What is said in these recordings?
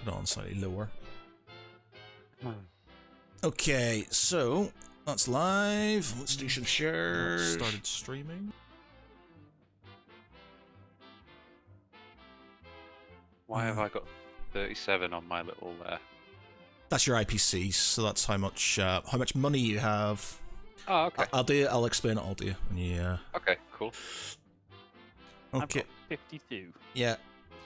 Put it on slightly lower. Okay, so that's live. Let's do some shares. Started streaming. Why have I got 37 on my little? That's your IPCs, so that's how much money you have. Oh, okay. I'll do it. I'll explain it all to you. Yeah. Okay, cool. Okay. I've got 52. Yeah.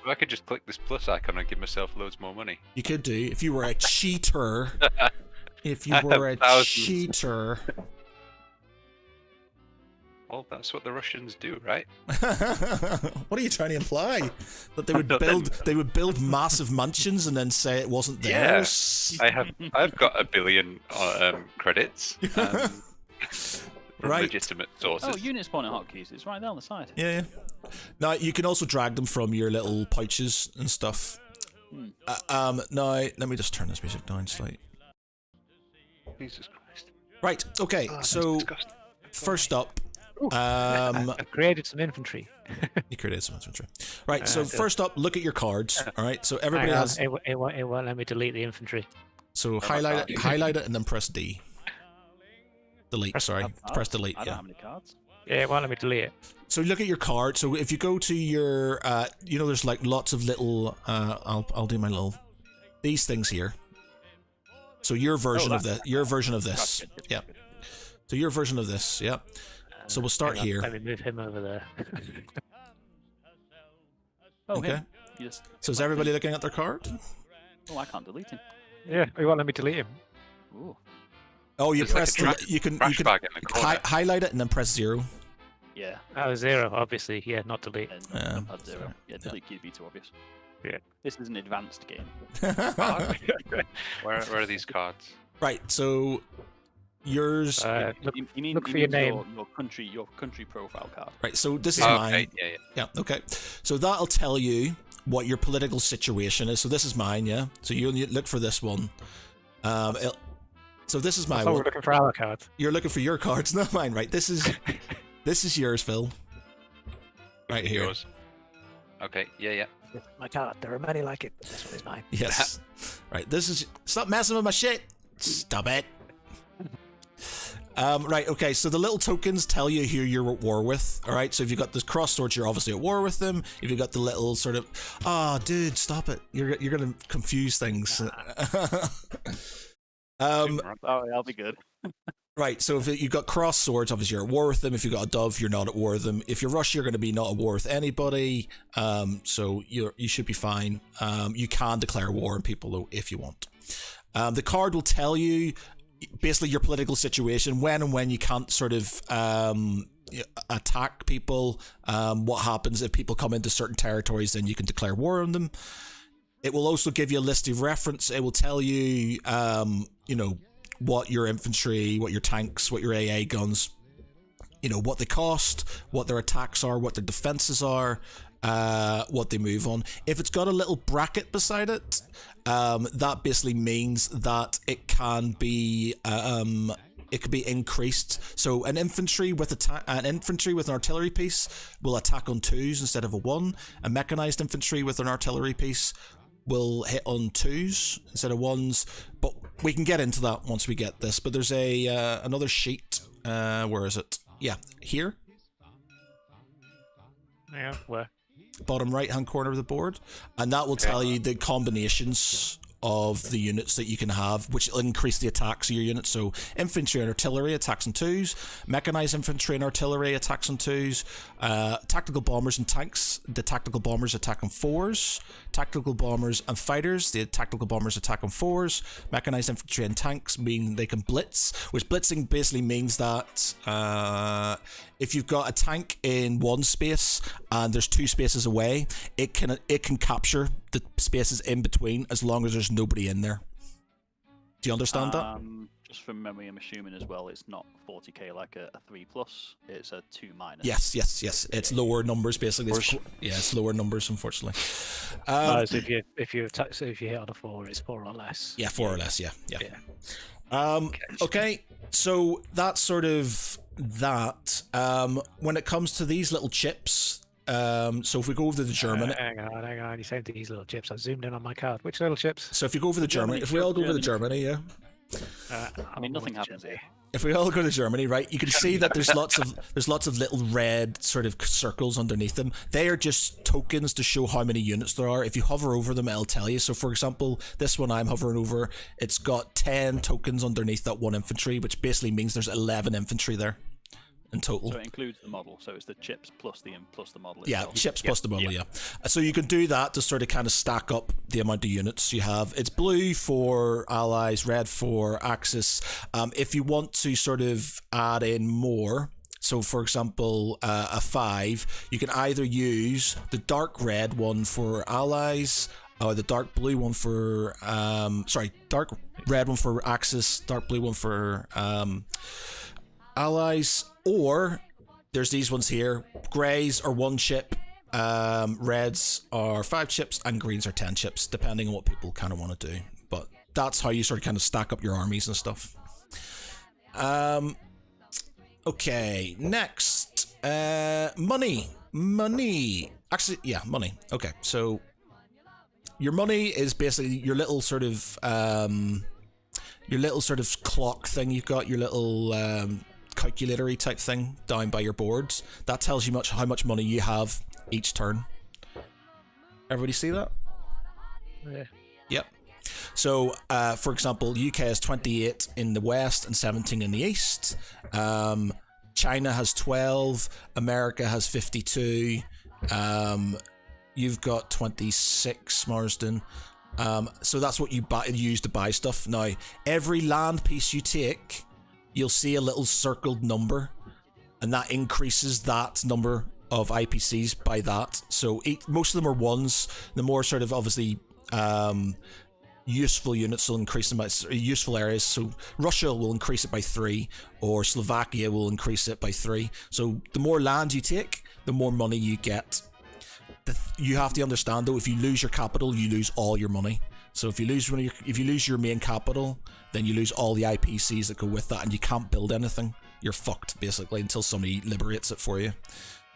So I could just click this plus icon and give myself loads more money. You could do if you were a cheater. If you I were a have thousands. cheater. Well, that's what the Russians do, right? What are you trying to imply? That they would build massive mansions and then say it wasn't theirs? I've got 1 billion credits. From Right. legitimate sources. Oh, unit spawning hotkeys. It's right there on the side. Yeah. Now you can also drag them from your little pouches and stuff. Now let me just turn this music down slightly. Jesus Christ. Right. Okay. So Disgusting. first up, I've created some infantry. you created some infantry. Right. So first up, look at your cards. All right. So everybody Hang on, has. it won't let me delete the infantry. So highlight it, and then press D. Delete. Sorry. Press delete. I don't Yeah. have any cards. Yeah, it won't let me delete it. So look at your card. So if you go to your, there's like lots of little. I'll do my little. These things here. So your version of this. Your version of this. That's good. Yeah. So your version of this. Yeah. So we'll start Hang on, here. Let me move him over there. Oh, Okay. him. Yes. So is everybody looking at their card? Oh, I can't delete him. Yeah, it won't let me delete him. Ooh. Oh, you There's like press. a You can Trash bag in the corner. highlight it and then press 0. Yeah. Oh, 0, obviously. Yeah, not delete. And Yeah, add 0. Yeah, delete key would be too obvious. Yeah. This is an advanced game. Where are these cards? Right. So yours. Look, You mean look for your name. Your country profile card. Right. So this is Oh, mine. okay, yeah. Yeah. Okay. So that'll tell you what your political situation is. So this is mine. Yeah. So you look for this one. So this is my I thought we one. were looking for our cards. You're looking for your cards, not mine. Right. This is yours, Phil. Right here. Yours. Okay, yeah. My card. There are many like it, but this one is mine. Yes. Right. This is. Stop messing with my shit. Stop it. Right, okay, so the little tokens tell you who you're at war with, alright? So if you've got this cross swords, you're obviously at war with them. If you've got the little sort of, dude, stop it. You're going to confuse things. Oh, I'll be good. Right, so if you've got cross swords, obviously you're at war with them. If you've got a dove, you're not at war with them. If you're Russia, you're going to be not at war with anybody. So you should be fine. You can declare war on people, though, if you want. The card will tell you basically your political situation, when you can't sort of attack people, what happens if people come into certain territories, then you can declare war on them. It will also give you a list of reference. It will tell you, what your infantry, what your tanks, what your AA guns, what they cost, what their attacks are, what their defenses are, what they move on. If it's got a little bracket beside it, that basically means that it can be it could be increased. So an infantry with an artillery piece will attack on 2s instead of a 1. A mechanized infantry with an artillery piece will hit on 2s instead of 1s. But we can get into that once we get this. But there's another sheet. Where is it? Yeah, here. Yeah, where? Bottom right hand corner of the board, and that will tell you the combinations of the units that you can have, which will increase the attacks of your units. So infantry and artillery attacks on 2s, mechanized infantry and artillery attacks on 2s, tactical bombers and tanks, the tactical bombers attack on 4s, tactical bombers and fighters, the tactical bombers attack on 4s, mechanized infantry and tanks mean they can blitz, which blitzing basically means that if you've got a tank in one space and there's 2 spaces away, it can capture the spaces in between as long as there's nobody in there. Do you understand that? Just from memory, I'm assuming as well, it's not 40k like a 3+, it's a 2-. Yes. It's lower numbers basically. It's lower numbers, unfortunately. So if you hit on a 4, it's 4 or less. Yeah, 4 or less. Yeah. Okay, so that's sort of that. When it comes to these little chips, So if we go over to the German, hang on. You're saying these little chips. I zoomed in on my card. Which little chips? so if you go over to Germany, if we all go over to Germany, yeah. I mean, nothing happens here. If we all go to Germany, right, you can see that there's lots of little red sort of circles underneath them. They are just tokens to show how many units there are. If you hover over them, it'll tell you. So, for example, this one I'm hovering over, it's got 10 tokens underneath that one infantry, which basically means there's 11 infantry there in total. So it includes the model. So it's the chips plus the model Yeah, itself. chips plus the model, yeah. So you can do that to sort of kind of stack up the amount of units you have. It's blue for allies, red for Axis. If you want to sort of add in more, so for example, a 5, you can either use the dark red one for allies, or the dark blue one for, dark red one for Axis, dark blue one for allies, or there's these ones here. Greys are 1 chip, reds are 5 chips, and greens are 10 chips, depending on what people kind of want to do. But that's how you sort of kind of stack up your armies and stuff. Okay, next, money. Actually, yeah, money. Okay, so your money is basically your little sort of clock thing. You've got your little calculatory type thing down by your boards. That tells you how much money you have each turn. Everybody see that? Yeah. Yep. So, for example, UK has 28 in the west and 17 in the east. China has 12. America has 52. You've got 26, Marsden. So that's what you use to buy stuff. Now, every land piece you take, you'll see a little circled number, and that increases that number of IPCs by that. So most of them are 1s. The more sort of obviously useful units will increase them by useful areas. So Russia will increase it by 3, or Slovakia will increase it by 3. So the more land you take, the more money you get. You have to understand though, if you lose your capital, you lose all your money. So if you lose your main capital, then you lose all the IPCs that go with that, and you can't build anything. You're fucked basically until somebody liberates it for you.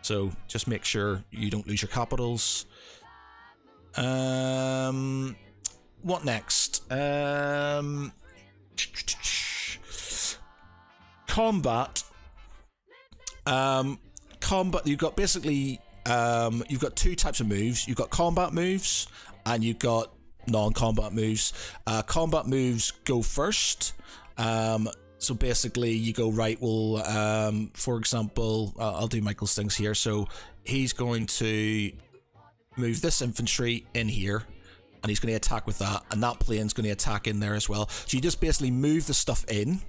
So just make sure you don't lose your capitals. What next? Combat. Combat. You've got basically. You've got 2 types of moves. You've got combat moves, and you've got non-combat moves. Combat moves go first. So basically, you go right. Well, for example, I'll do Michael's things here. So he's going to move this infantry in here, and he's going to attack with that, and that plane's going to attack in there as well. So you just basically move the stuff in.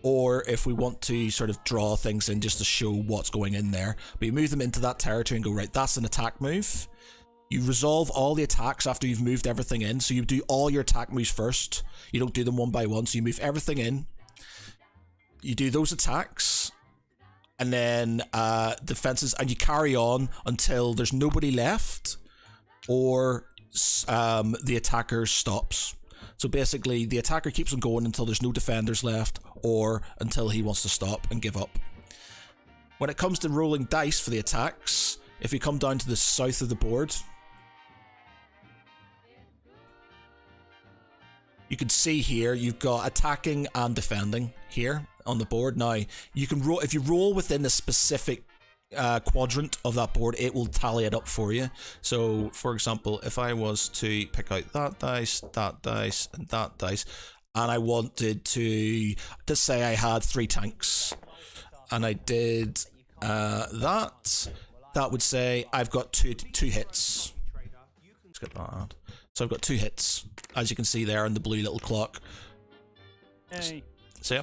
Or if we want to sort of draw things in just to show what's going in there, but you move them into that territory and go, right, that's an attack move. You resolve all the attacks after you've moved everything in. So you do all your attack moves first. You don't do them one by one. So you move everything in. You do those attacks. And then defenses, and you carry on until there's nobody left, or the attacker stops. So basically, the attacker keeps on going until there's no defenders left, or until he wants to stop and give up. When it comes to rolling dice for the attacks, if we come down to the south of the board, you can see here you've got attacking and defending here on the board. Now, you can roll, if you roll within a specific quadrant of that board, it will tally it up for you. So for example, if I was to pick out that dice, and that dice, and I wanted to say I had 3 tanks, and I did that would say I've got two hits. Let's get that out. So I've got 2 hits, as you can see there in the blue little clock. Hey. So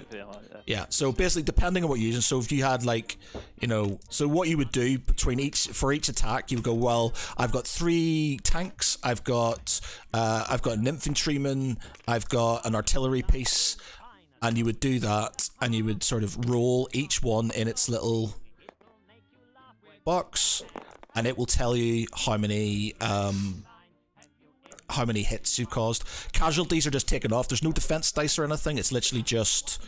yeah, so basically depending on what you're using, so if you had like, so what you would do for each attack, you would go, well, I've got 3 tanks, I've got an infantryman, I've got an artillery piece, and you would do that, and you would sort of roll each one in its little box, and it will tell you how many hits you've caused. Casualties are just taken off. There's no defense dice or anything. It's literally just,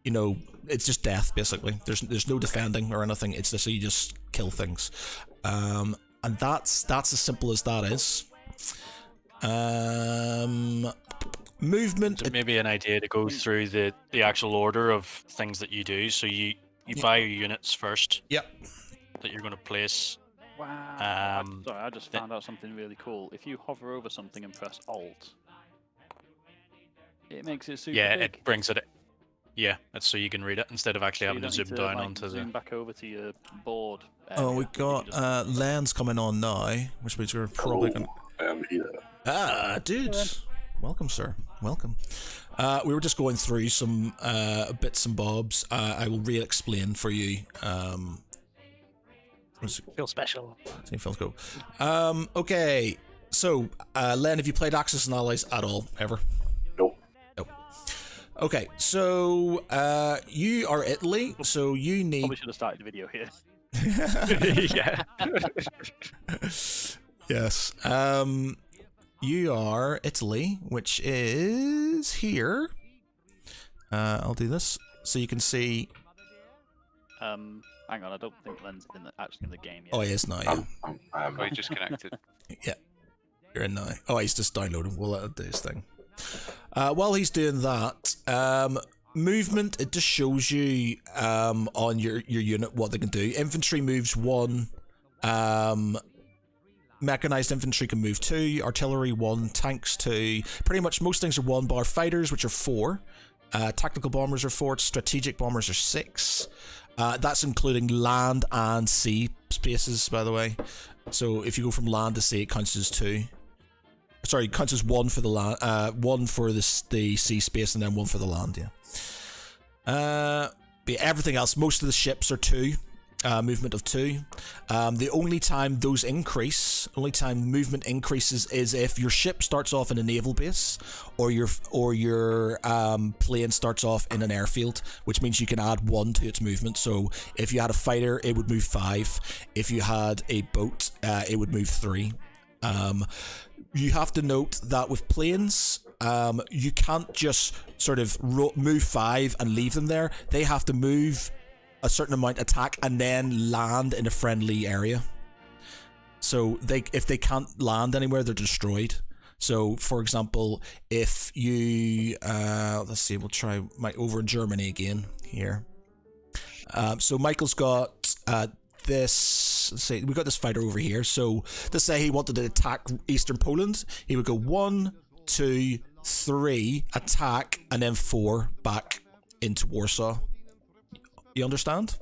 it's just death basically. There's no defending or anything. It's literally you just kill things. And that's as simple as that is. Movement. So maybe an idea to go through the actual order of things that you do. So you buy your units first. Yep. That you're going to place. Wow. Sorry, I just found out something really cool. If you hover over something and press Alt, it makes it super big. It brings it. Yeah, that's so you can read it instead of actually having to zoom down onto zoom back over to your board. Oh, we got Len's coming on now, which means we're probably going to... I am here. Ah, dude. Welcome, sir. Welcome. We were just going through some bits and bobs. I will re-explain for you. Feel special. See, feels cool. Okay, so Len, have you played Axis and Allies at all, ever? Nope. Nope. Okay, so you are Italy, so you need... Probably should have started the video here. Yeah. Yes. You are Italy, which is here. I'll do this so you can see. Hang on, I don't think Len's actually in the game yet. Oh, he is now. Yeah. Oh, he just connected. Yeah, you're in now. Oh, he's just downloading. We'll let him do his thing. While he's doing that, movement, it just shows you on your unit what they can do. Infantry moves 1. Mechanized infantry can move 2, artillery 1, tanks 2. Pretty much most things are 1 bar. Fighters, which are 4. Tactical bombers are 4. Strategic bombers are 6. That's including land and sea spaces, by the way. So if you go from land to sea, it counts as 2. Sorry, it counts as 1 for the land, 1 for the sea space, and then 1 for the land. Yeah. But everything else, most of the ships are 2. Movement of 2. The only time those increase, only time movement increases, is if your ship starts off in a naval base, or your plane starts off in an airfield, which means you can add 1 to its movement. So if you had a fighter, it would move 5. If you had a boat, it would move 3. You have to note that with planes, you can't just sort of move 5 and leave them there. They have to move a certain amount attack and then land in a friendly area. So if they can't land anywhere, they're destroyed. So for example, if you let's see, we'll try over in Germany again here. So Michael's got this, let's say we got this fighter over here. So let's say he wanted to attack Eastern Poland. He would go 1, 2, 3, attack, and then 4 back into Warsaw. You understand?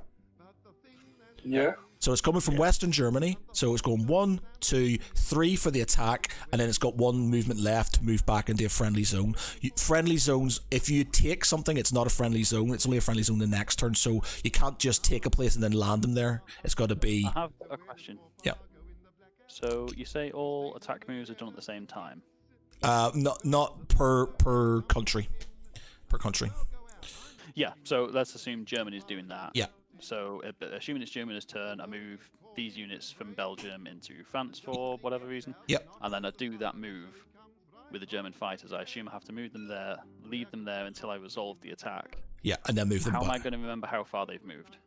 Yeah. So it's coming from Western Germany. So it's going 1, 2, 3 for the attack, and then it's got 1 movement left to move back into a friendly zone. Friendly zones, if you take something, it's not a friendly zone. It's only a friendly zone the next turn. So you can't just take a place and then land them there. It's got to be... I have a question. Yeah. So you say all attack moves are done at the same time? Not per country. Per country. Yeah, so let's assume Germany's doing that. Yeah. So, assuming it's Germany's turn, I move these units from Belgium into France for whatever reason. Yep. And then I do that move with the German fighters. I assume I have to move them there, leave them there until I resolve the attack. Yeah, and then move them back. How am I going to remember how far they've moved?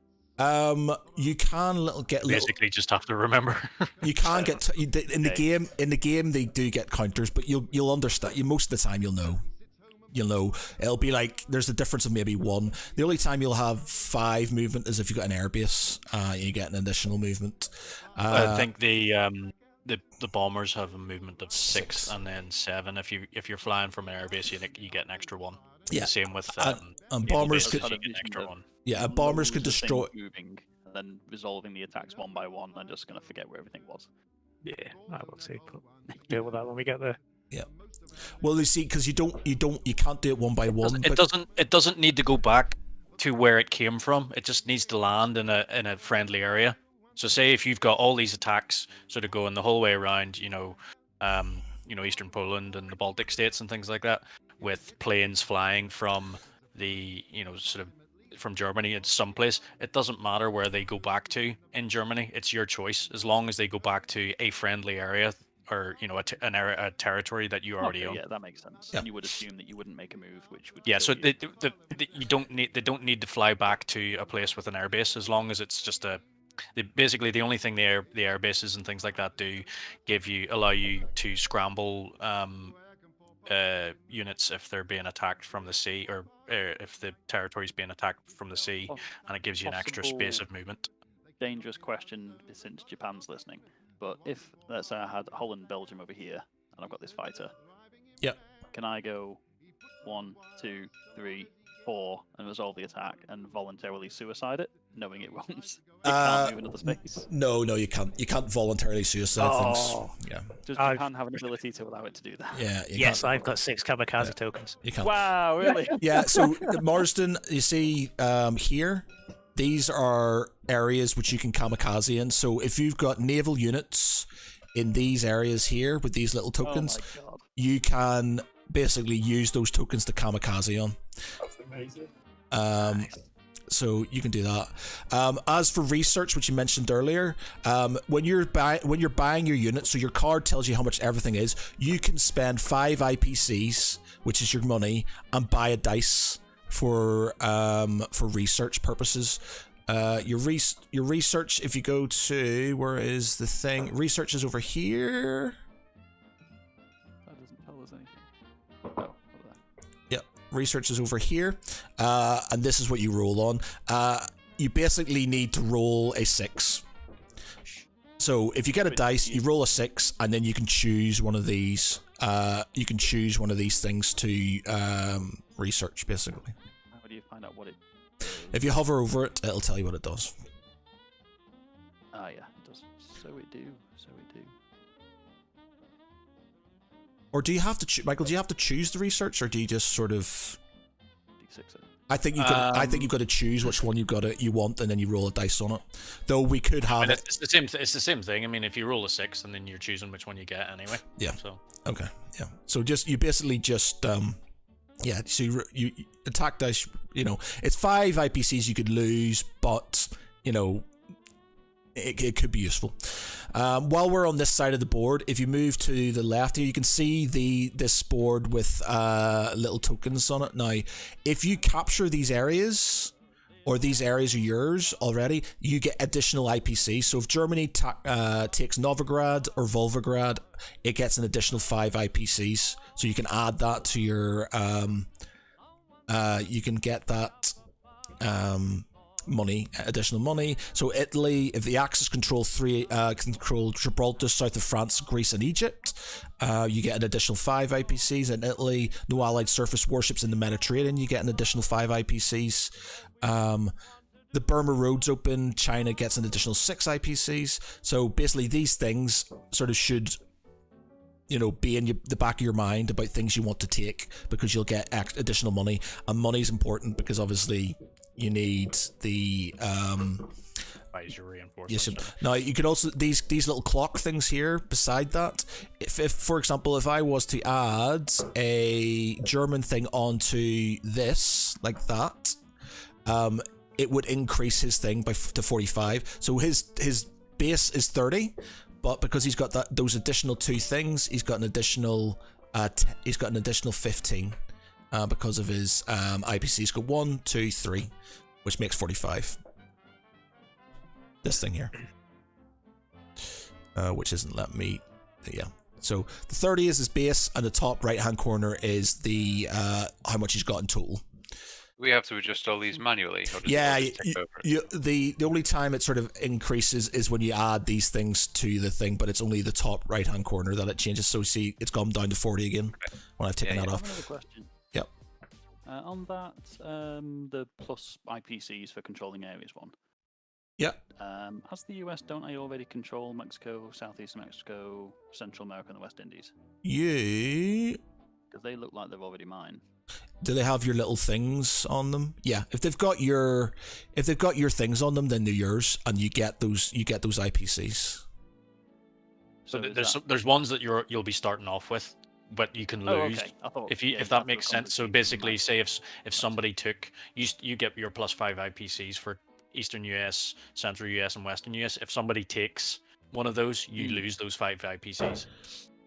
You can basically just have to remember. You can get in the game. In the game, they do get counters, but you'll understand. Most of the time, you'll know. It'll be like there's a difference of maybe 1. The only time you'll have 5 movement is if you've got an airbase. You get an additional movement. I think the bombers have a movement of 6 and then 7. If you're flying from an airbase, you get an extra 1. Yeah. Same with and bombers could get an extra 1. Yeah, bombers could destroy. Moving and then resolving the attacks 1 by 1. I'm just gonna forget where everything was. Yeah, I will see. Deal with that when we get there. Yeah. Well, you see, because you can't do it 1 by 1. It doesn't need to go back to where it came from. It just needs to land in a friendly area. So say if you've got all these attacks sort of going the whole way around, Eastern Poland and the Baltic states and things like that, with planes flying from the sort of from Germany into someplace, it doesn't matter where they go back to in Germany. It's your choice as long as they go back to a friendly area. Or a territory that you already own. Yeah, that makes sense. Yeah. And you would assume that you wouldn't make a move, which would. Yeah, so they don't need to fly back to a place with an airbase as long as it's just a Basically, the only thing the air bases and things like that do allow you to scramble units if they're being attacked from the sea, or if the territory's being attacked from the sea, and it gives you an extra space Possible of movement. dangerous question since Japan's listening. But if, let's say I had Holland, Belgium over here, and I've got this fighter. Yep. Can I go 1, 2, 3, 4 and resolve the attack and voluntarily suicide it, knowing it won't? It can't move another space. No, you can't. You can't voluntarily suicide things. Yeah. Does I've- Japan have an ability to allow it to do that? Yeah. You Yes, can't. I've got 6 kamikaze tokens. You can't. Wow, really? Yeah, so Marsden, you see here, these are areas which you can kamikaze in. So if you've got naval units in these areas here with these little tokens, Oh my god. you can basically use those tokens to kamikaze on. That's amazing. So you can do that. As for research, which you mentioned earlier, when you're buying your unit, so your card tells you how much everything is. You can spend 5 IPCs, which is your money, and buy a dice for research purposes. Your research, if you go to, where is the thing? Research is over here. That doesn't tell us anything. Oh, over there. Research is over here, and this is what you roll on. You basically need to roll a 6. So if you get a dice, you roll a 6, and then you can choose one of these. You can choose one of these things to research, basically. How do you find out what it? If you hover over it, it'll tell you what it does. Ah, yeah, it does. So we do. Or do you have to, Michael? Do you have to choose the research, or do you just sort of? D6. I think you got. I think you've got to choose which one you want, and then you roll a dice on it. Though we could have it. It's the same. It's the same thing. I mean, if you roll a 6, and then you're choosing which one you get anyway. Yeah. So. Okay. Yeah. So you basically just yeah. So you attack dice. You know, it's 5 IPCs you could lose, but you know, it could be useful. While we're on this side of the board, if you move to the left here, you can see this board with little tokens on it. Now, if you capture these areas, or these areas are yours already, you get additional IPC. So if Germany takes Novigrad or Volgograd, it gets an additional 5 IPCs. So you can add that to your you can get that additional money. So Italy, if the Axis control Gibraltar, south of France, Greece and Egypt, you get an additional 5 IPCs. In Italy, no allied surface warships in the Mediterranean, you get an additional 5 IPCs. The Burma road's open, China gets an additional 6 IPCs. So basically these things sort of should, you know, be in the back of your mind about things you want to take, because you'll get additional money. And money's important because obviously you need the Your reinforcements. yes. Now you could also these little clock things here beside that. If for example, if I was to add a German thing onto this like that, it would increase his thing to 45. So his base is 30, but because he's got those additional 2 things, he's got an additional 15. Because of his IPC. He's got 1, 2, 3, which makes 45. This thing here. Which isn't letting me. Yeah. So the 30 is his base, and the top right hand corner is the how much he's got in total. We have to adjust all these manually. Or does it Yeah, all just take over? the only time it sort of increases is when you add these things to the thing, but it's only the top right hand corner that it changes. So see, it's gone down to 40 again when I've taken that I off. have another question. Yep. On that, the plus IPCs for controlling areas one. Yeah. As the US, don't I already control Mexico, Southeast Mexico, Central America, and the West Indies? Yeah. Because they look like they're already mine. Do they have your little things on them? Yeah. If they've got your things on them, then they're yours, and you get those So IPCs. there's ones that you'll be starting off with, but you can lose. Okay. I thought, If that makes sense. So basically, say if somebody took you get your plus 5 IPCs for Eastern US, Central US, and Western US. If somebody takes one of those, you lose those 5 IPCs,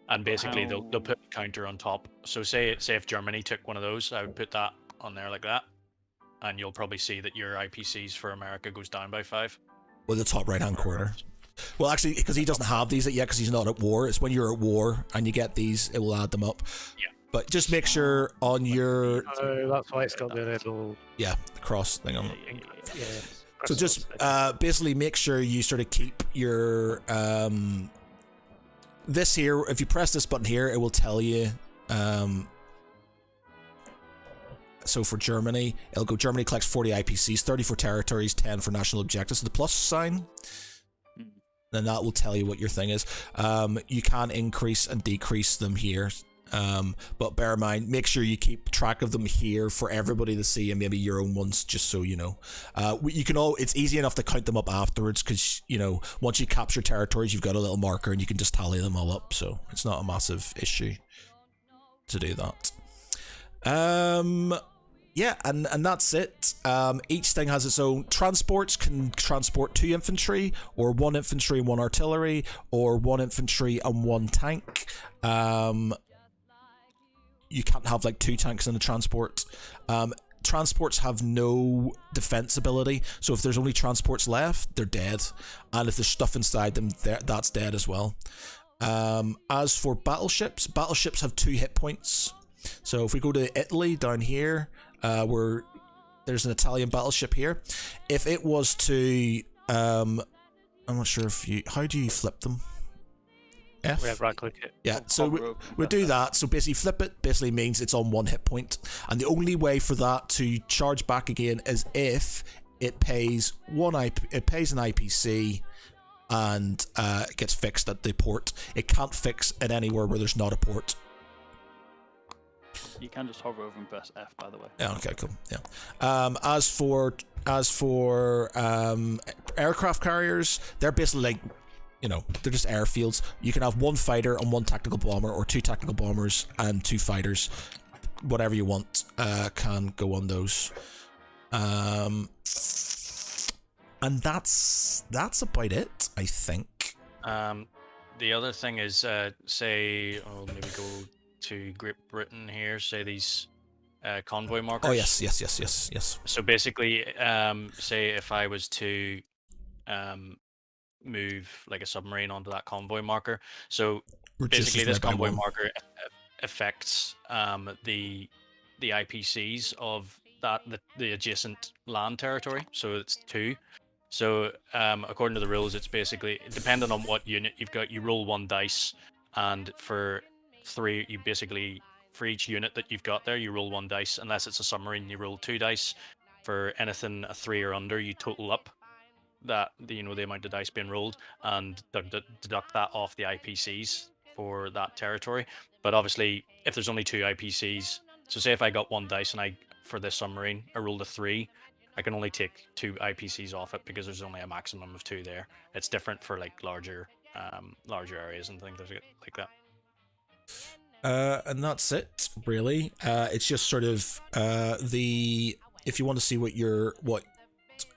and basically they'll put a counter on top. So say if Germany took one of those, I would put that on there like that, and you'll probably see that your IPCs for America goes down by 5. Well, the top right-hand corner. Well, actually, because he doesn't have these yet, because he's not at war. It's when you're at war and you get these, it will add them up. Yeah. But just make sure on your Oh, that's why it's got the little. the cross thing on. Yeah. So just basically make sure you sort of keep your this here. If you press this button here, it will tell you. So for Germany, it'll go Germany collects 40 IPCs, 30 for territories, 10 for national objectives. So the plus sign, then that will tell you what your thing is. You can increase and decrease them here. But bear in mind, make sure you keep track of them here for everybody to see, and maybe your own ones, just so you know. You can it's easy enough to count them up afterwards, because once you capture territories, you've got a little marker and you can just tally them all up, so it's not a massive issue to do that. Yeah, and that's it. Each thing has its own. Transports can transport 2 infantry, or 1 infantry and 1 artillery, or 1 infantry and 1 tank. You can't have like 2 tanks in a transport. Transports have no defense ability, so if there's only transports left, they're dead, and if there's stuff inside them, that's dead as well. As for battleships have 2 hit points. So if we go to Italy down here, where there's an Italian battleship here, if it was to, I'm not sure if how do you flip them? F? We have right click it. Yeah, so we do that. So basically flip it basically means it's on 1 hit point, and the only way for that to charge back again is if it pays an IPC and it gets fixed at the port. It can't fix it anywhere where there's not a port. You can just hover over and press F, by the way. Yeah, okay, cool. Yeah. As for aircraft carriers, they're basically like, they're just airfields. You can have 1 fighter and 1 tactical bomber, or 2 tactical bombers and 2 fighters. Whatever you want can go on those. And that's about it, I think. The other thing is, say, maybe go to Great Britain here. Say these convoy markers. Oh yes. So basically, say if I was to move like a submarine onto that convoy marker. So basically, this convoy marker affects the IPCs of the adjacent land territory. So it's 2. So according to the rules, it's basically depending on what unit you've got. You roll 1 dice, and for 3, you basically for each unit that you've got there, you roll 1 dice. Unless it's a submarine, you roll 2 dice. For anything a 3 or under, you total up that the amount of dice being rolled and deduct that off the IPCs for that territory. But obviously, if there's only 2 IPCs, so say if I got 1 dice and for this submarine I rolled a 3, I can only take 2 IPCs off it because there's only a maximum of 2 there. It's different for like larger areas and things like that. And that's it, really. It's just sort of if you want to see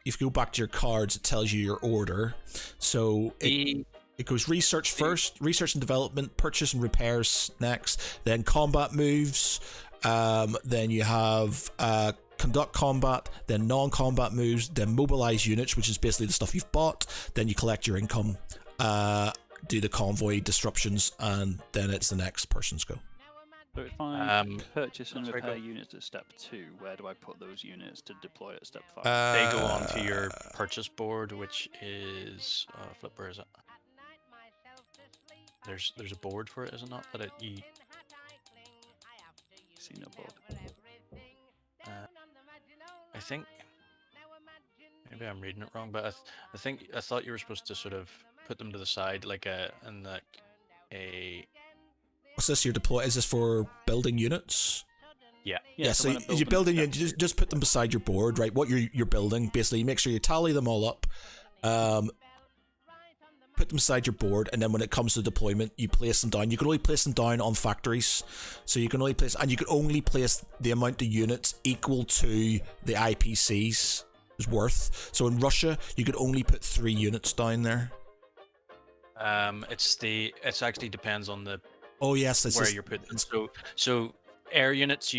if you go back to your cards, it tells you your order. So it goes research first, research and development, purchase and repairs next, then combat moves, then you have conduct combat, then non-combat moves, then mobilize units, which is basically the stuff you've bought, then you collect your income, do the convoy disruptions, and then it's the next person's go. So if I purchase and repair units at step 2, where do I put those units to deploy at step 5? They go onto your purchase board, which is flip. Where is it? There's a board for it, is it not? That you see no board. I think maybe I'm reading it wrong, but I thought you were supposed to sort of put them to the side, like a. What's this? Your deploy? Is this for building units? Yeah. Yeah. So you building units, just put them beside your board, right? What you're building, basically, make sure you tally them all up. Put them beside your board, and then when it comes to deployment, you place them down. You can only place them down on factories, so you can only place the amount of units equal to the IPC's worth. So in Russia, you could only put 3 units down there. It actually depends on the. Oh yes, where you're putting. So air units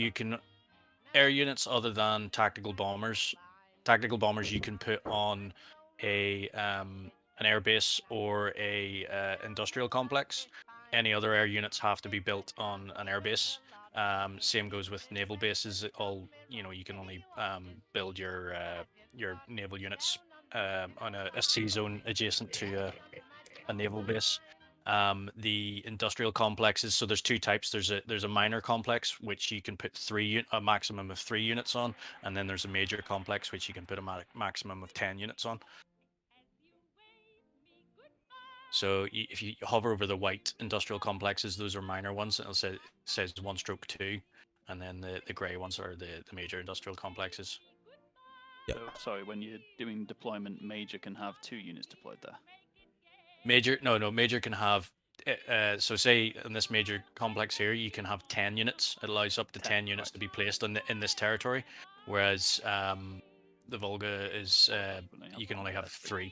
other than tactical bombers you can put on an air base or a industrial complex. Any other air units have to be built on an air base. Same goes with naval bases. You can only build your naval units on a sea zone adjacent to a naval base. The industrial complexes. So there's two types. There's a minor complex which you can put a maximum of 3 units on, and then there's a major complex which you can put a maximum of 10 units on. So if you hover over the white industrial complexes, those are minor ones. It'll says 1/2, and then the grey ones are the major industrial complexes. Yep. So, sorry, when you're doing deployment, major can have 2 units deployed there. Major can have. So say in this major complex here, you can have 10 units. It allows up to 10 units to be placed in this territory, whereas the Volga is you can only have 3.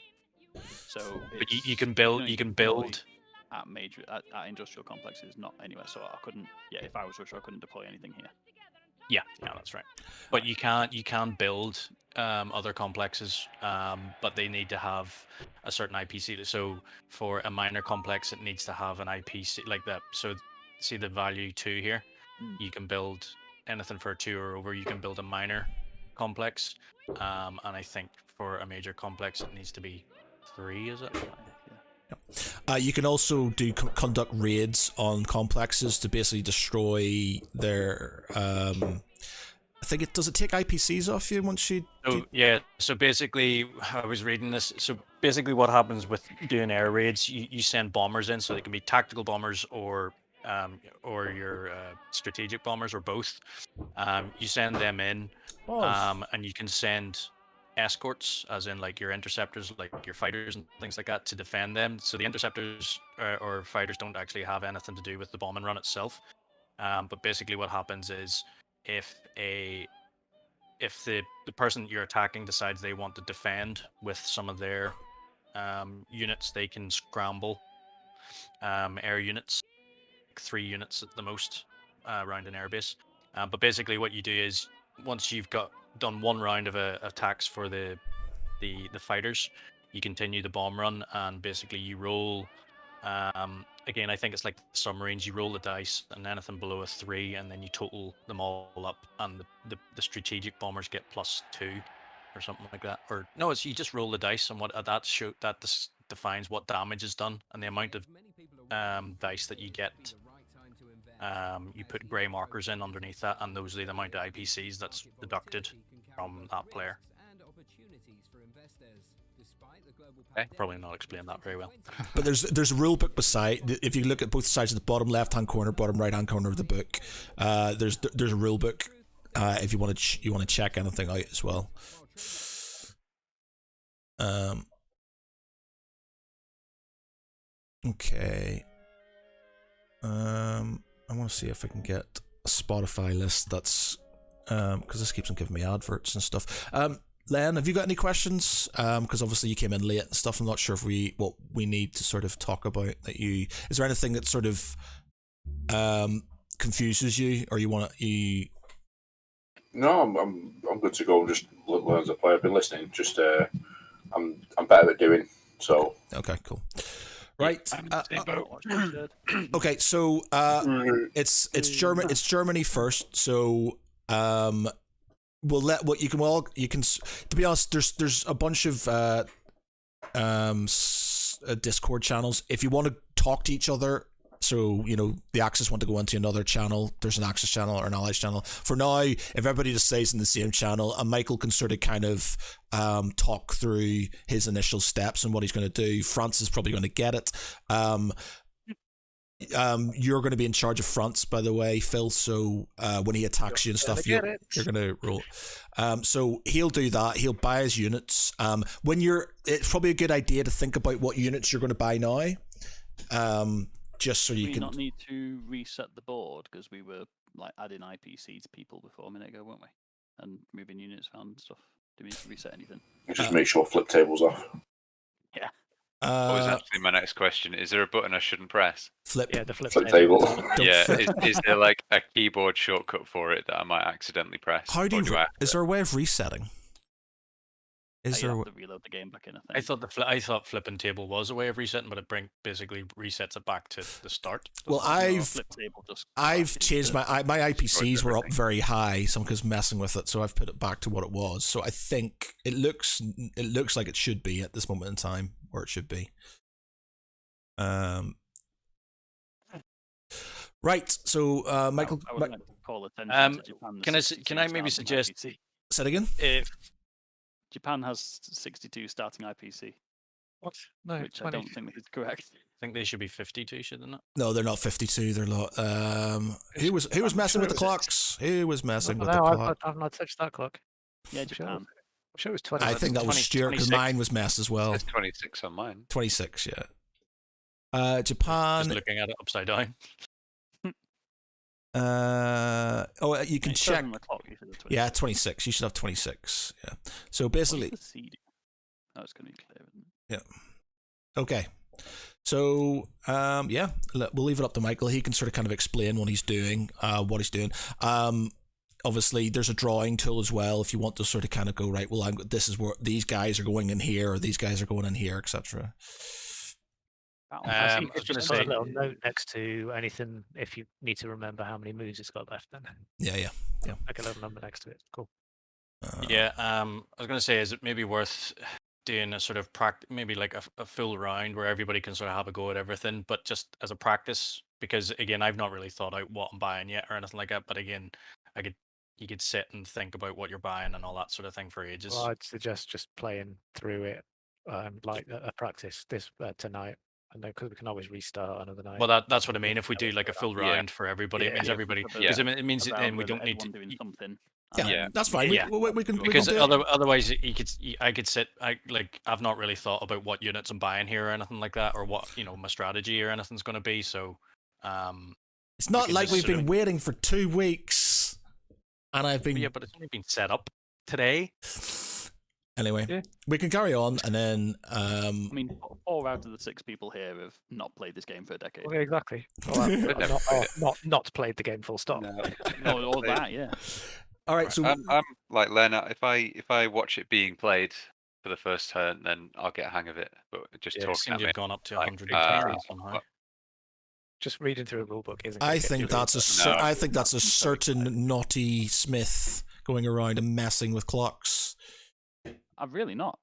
So, but you can build. At major at industrial complexes, not anywhere. So I couldn't. Yeah, if I was Russia, I couldn't deploy anything here. Yeah, that's right. But you can build other complexes, but they need to have a certain IPC. So for a minor complex, it needs to have an IPC like that. So see the value 2 here. You can build anything for 2 or over. You can build a minor complex, and I think for a major complex, it needs to be 3. Is it? You can also conduct raids on complexes to basically destroy their. I think does it take IPCs off you once you? Yeah. So basically, I was reading this. So basically, what happens with doing air raids? You send bombers in, so they can be tactical bombers or your strategic bombers or both. You send them in, and you can send escorts, as in like your interceptors, like your fighters and things like that, to defend them. So the interceptors or fighters don't actually have anything to do with the bombing run itself. But basically what happens is if the person you're attacking decides they want to defend with some of their units, they can scramble air units, 3 units at the most, around an airbase. But basically what you do is once you've done 1 round of attacks for the fighters, you continue the bomb run, and basically you roll. Again, I think it's like submarines. You roll the dice, and anything below a 3, and then you total them all up, and the strategic bombers get +2 or something like that. Or no, it's you just roll the dice, and what that defines what damage is done, and the amount of dice that you get. You put grey markers in underneath that, and those are the amount of IPCs that's deducted from that player. Okay. Probably not explain that very well. But there's a rule book beside. If you look at both sides of the bottom left hand corner, bottom right hand corner of the book, there's a rule book. If you want to check anything out as well. Okay. I want to see if I can get a Spotify list that's because this keeps on giving me adverts and stuff. Len, have you got any questions? Because obviously you came in late and stuff. I'm not sure if what we need to sort of talk about. Is there anything that sort of confuses you, or you want you? No, I'm good to go. Just learn as a player. I've been listening. Just I'm better at doing so. Okay, cool. Right. Okay, so it's Germany first. So we'll let what you can. To be honest, there's a bunch of Discord channels. If you want to talk to each other, so the Axis want to go into another channel, there's an Axis channel or an Allies channel. For now, if everybody just stays in the same channel, and Michael can sort of kind of talk through his initial steps and what he's going to do. France is probably going to get it. You're going to be in charge of France, by the way, Phil. So when he attacks you and stuff, you're going to roll. So he'll do that. He'll buy his units. It's probably a good idea to think about what units you're going to buy now. Just so you can not need to reset the board because we were like adding IPC to people before a minute ago, weren't we? And moving units around and stuff. Do we need to reset anything? Just make sure flip tables off. Yeah. That was actually my next question. Is there a button I shouldn't press? Flip. Yeah, the flip table. Yeah. Is there like a keyboard shortcut for it that I might accidentally press? How is there a way of resetting? Is you there? have to reload the game back in. I I think. thought I thought flipping table was a way of resetting, but it basically resets it back to the start. Well, doesn't it? No, I've flip table just I've crashes changed the- my IPCs were up everything. very high. Someone's messing with it, so I've put it back to what it was. So I think it looks like it should be at this moment in time where it should be. Right. So Michael, I would like to call attention to Japan. Can I maybe suggest IPC. say it again. if Japan has 62 starting IPC, What? No, which 20. I don't think is correct. I think they should be 52, should they not? No, they're not 52. They're not. Who was messing with the clocks? Who was messing with the No, clock? I've not touched that clock. Yeah, I'm sure. Japan. I'm sure it was 20. I think that was 20, Stuart because 26. mine was messed as well. It's 26 on mine. 26, yeah. Japan. Just looking at it upside down. You can It says check. on the clock, you should have 26. Yeah, 26. You should have 26. Yeah. So basically, What's the CD? Oh, it's going to be clear, isn't it? okay. So yeah, we'll leave it up to Michael. He can sort of kind of explain what he's doing. Obviously, there's a drawing tool as well if you want to sort of kind of go right. Well, this is where these guys are going in here, or these guys are going in here, etc. I I think was it's gonna just got say- a little note next to anything if you need to remember how many moves it's got left. Then Yeah. like a little number next to it. Cool. Yeah, I was going to say, is it maybe worth doing a sort of maybe like a full round where everybody can sort of have a go at everything, but just as a practice? Because again, I've not really thought out what I'm buying yet or anything like that. But again, you could sit and think about what you're buying and all that sort of thing for ages. Well, I'd suggest just playing through it like a practice this tonight, and then because we can always restart another night. Well, that's what I mean. If we do like a full Yeah. round for everybody, it Yeah. means Yeah, everybody. for the- Because it means A then round we with don't need everyone to. doing something. Yeah, Yeah. that's fine. Yeah. We can Because do it. otherwise, I could sit. I've not really thought about what units I'm buying here or anything like that, or what my strategy or anything's going to be. So, It's not can like just we've sort been of- waiting for 2 weeks, and I've been yeah, but it's only been set up today. anyway. Yeah. We can carry on, and then I mean, 4 out of the 6 people here have not played this game for a decade. Well, yeah, exactly. Well, not played the game. Full stop. No. Or that, yeah. all right. So I'm like Leonard. If I watch it being played for the first turn, then I'll get a hang of it. But just Yeah, it talking seems at you've me, gone up to like, 120 somehow. what- Just reading through a rule book isn't. I gonna get think you that's there. I think that's a certain naughty Smith going around and messing with clocks. I'm really not.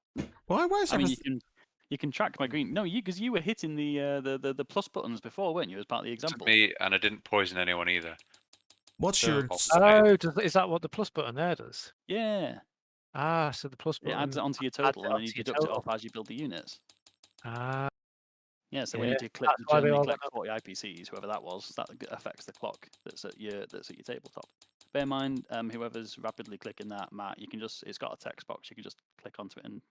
Why is I mean, everything? you can track my green. No, because you were hitting the plus buttons before, weren't you? As part of the to example. me, and I didn't poison anyone either. What's so- your? Oh, is that what the plus button there does? Yeah, Ah, so the plus it button adds it onto your adds total, it and then you onto your deduct it total. off as you build the units. Ah, Yeah, so when Yeah, you do click that's why they Germany all collect went up. 40 IPCs, whoever that was, that affects the clock that's at your tabletop. Bear in mind, whoever's rapidly clicking that, Matt, you can it's got a text box. You can just click onto it and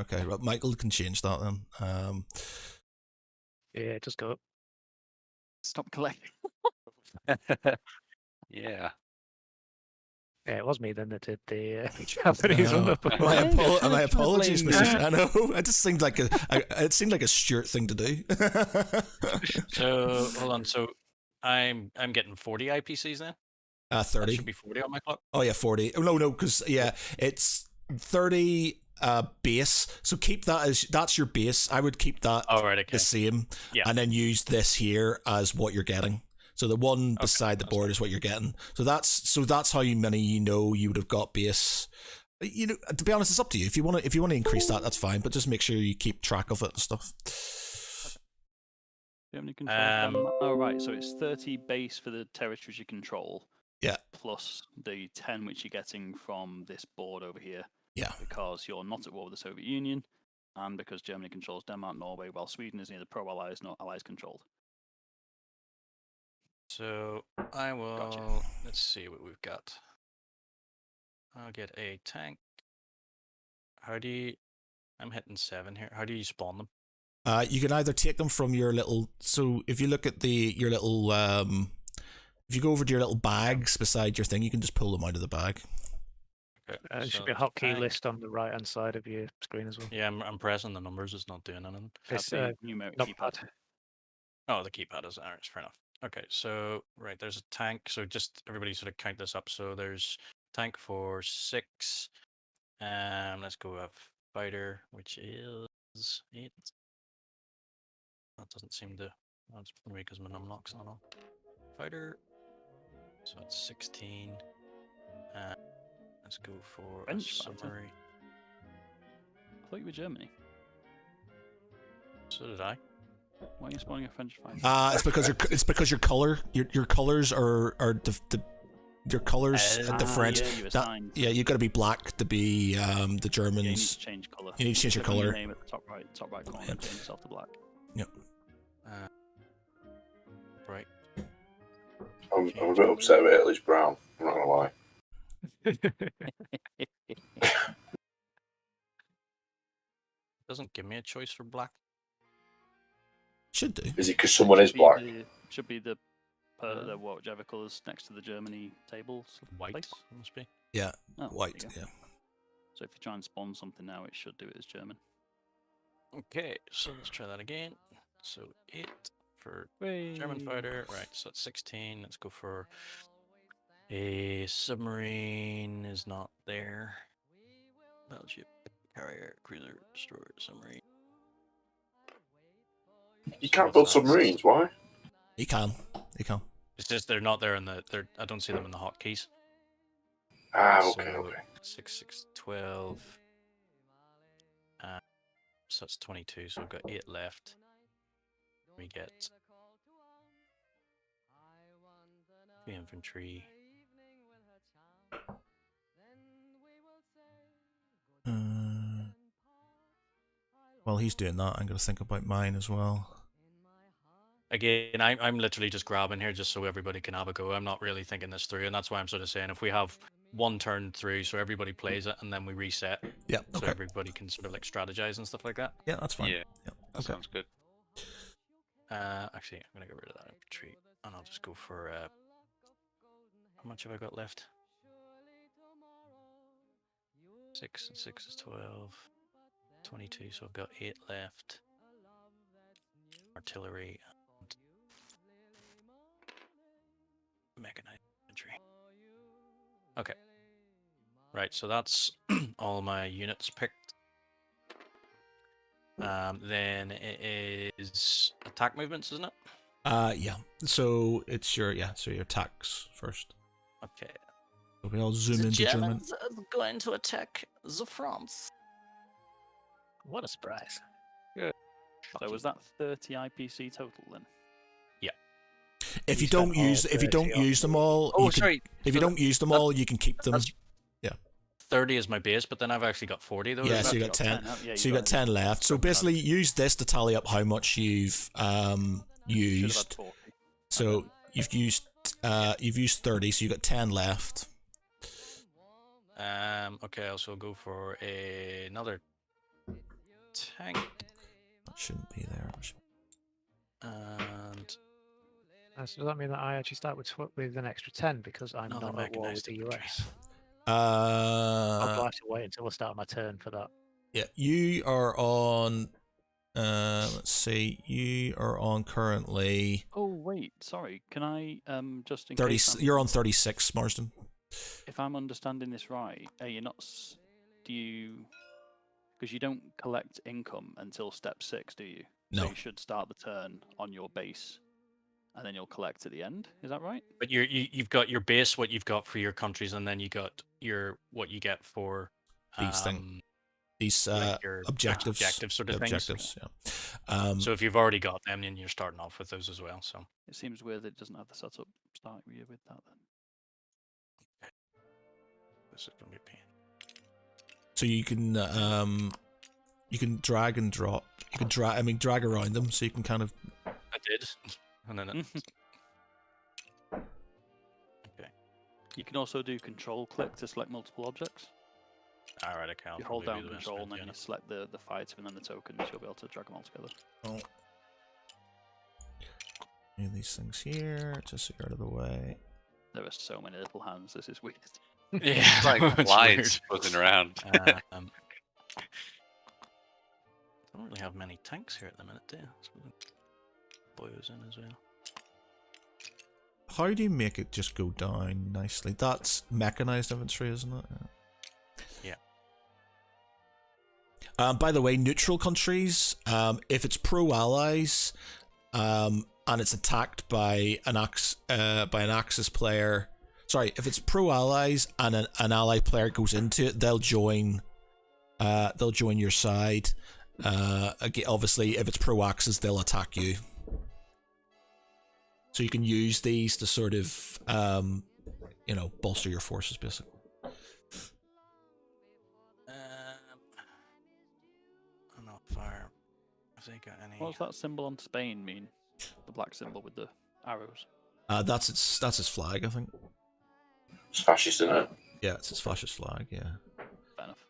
Okay. Well, Michael can change that then. yeah, just go up. stop collecting. Yeah. Yeah, it was me then that did the Japanese one. No. Up. My apologies, Blame Mrs. I know. It just seemed like it seemed like a Stuart thing to do. So hold on. So I'm getting 40 IPCs now. That 30. should be 40 on my clock. Oh yeah, 40. Oh, no, because it's 30 base. So keep that as that's your base. I would keep that Oh right, okay. the same, Yeah. and then use this here as what you're getting. So the one beside the that's board is what you're getting. So that's how many you would have got base. To be honest, it's up to you. If you want to increase that, that's fine. But just make sure you keep track of it and stuff. Germany control. Oh right, so it's 30 base for the territories you control. Yeah. Plus the 10 which you're getting from this board over here. Yeah. Because you're not at war with the Soviet Union, and because Germany controls Denmark, Norway, while Sweden is neither pro-allies nor allies controlled. So I will. Gotcha. Let's see what we've got. I'll get a tank. I'm hitting 7 here. How do you spawn them? You can either take them from your little. So if you look at your little, if you go over to your little bags beside your thing, you can just pull them out of the bag. Okay, There so should be a there's hotkey tank. list on the right hand side of your screen as well. Yeah, I'm pressing the numbers. It's not doing anything. This That's a numeric numpad. keypad. Oh, the keypad is there. It's fair enough. Okay, so right, there's a tank. So just everybody sort of count this up. So there's tank for 6, Let's go with fighter, which is 8. That doesn't seem to. That's maybe because my numlock's not on. Fighter. So it's 16. Let's go for French a fighter? summary. I thought you were Germany. So did I. Why are you spawning a French fighter? It's because your color your colors are the your colors at the French. Yeah, you assigned. Yeah, you got to be black to be the Yeah, you need Germans. to change colour. You need to change your Click on colour. name at the top right corner. Yep. Change yourself to black. Right. I'm a bit upset about Italy's brown. I'm not gonna lie. Doesn't give me a choice for black. Should do. Is it because someone is black? Should be the whichever colours next to the Germany table. White Place. must be. Yeah, Oh, there white. you go. Yeah. So if you try and spawn something now, it should do it as German. Okay, so let's try that again. So 8 for German fighter. Right, so that's 16. Let's go for a submarine. Is not there. Battleship, carrier, cruiser, destroyer, submarine. You can't build submarines. Why? You can. It's just they're not there in the. I don't see them in the hotkeys. Okay, So, okay. 6, 6, 12. So that's 22. So we've got 8 left. We get the infantry. While he's doing that, I'm going to think about mine as well. Again, I'm literally just grabbing here just so everybody can have a go. I'm not really thinking this through, and that's why I'm sort of saying if we have one turn through, so everybody plays it, and then we reset, Yeah. so Okay. everybody can sort of like strategize and stuff like that. Yeah, that's fine. Yeah, Yeah. that Okay. sounds good. Actually, I'm gonna get rid of that infantry, and I'll just go for how much have I got left? 6 and 6 is 12. 22, so I've got 8 left. Artillery and mechanized infantry. Okay. Right, so that's all my units picked. Then it is attack movements, isn't it? Yeah. So it's your attacks first. Okay. So we all zoom into German. are going to attack the France. What a surprise. So was that 30 IPC total then? If You you don't spent all use 30 them all, Oh, you can, sorry. if you so don't use them all, you can keep them. that's- Yeah. 30 is my base, but then I've actually got 40 though. Yeah, is so that- you got 10. Yeah, So you got 10 left. So basically, use this to tally up how much you've used. So you've used 30, so you got 10 left. Okay, I'll also go for another tank. That shouldn't be there. And So does that mean that I actually start with an extra 10 because I'm another not at war with mechanized the infantry. US? I'll Uh, have to wait until the start of my turn for that. yeah, you are on. Let's see. You are on currently Oh wait, sorry. Can I just in 30. case You're on 36, Marsden. if I'm understanding this right, you're not. Do you? Because you don't collect income until step 6, do you? No. So you should start the turn on your base, and then you'll collect at the end. Is that right? But you've got your base, what you've got for your countries, and then you got what you get for These things. These like your objectives. objective sort of things. Objectives. Yeah. So if you've already got them, then you're starting off with those as well. So It seems weird that it doesn't have the setup start with that then. this is going to be a pain. So you can drag and drop. You can drag around them, so you can kind of. I did, and then okay. You can also do control click to select multiple objects. All right, okay. You hold down control and then you select the fighter and then the tokens. You'll be able to drag them all together. Oh. Move these things here, just so you're out of the way. There are so many little hands. This is weird. Yeah, It's like it's flies weird. buzzing around. Don't really have many tanks here at the minute, do you? So boys in as well. How do you make it just go down nicely? That's mechanized infantry, isn't it? Yeah. By the way, neutral countries, if it's pro-allies, and it's attacked by an Axis player, sorry, if it's pro-allies and an ally player goes into it, they'll join your side. Again, obviously, if it's pro-Axis, they'll attack you. So you can use these to sort of, bolster your forces, basically. I'm not fire. Have they got any? What does that symbol on Spain mean? The black symbol with the arrows. That's its flag, I think. It's fascist, isn't it? Yeah, it's its fascist flag. Yeah. Fair enough.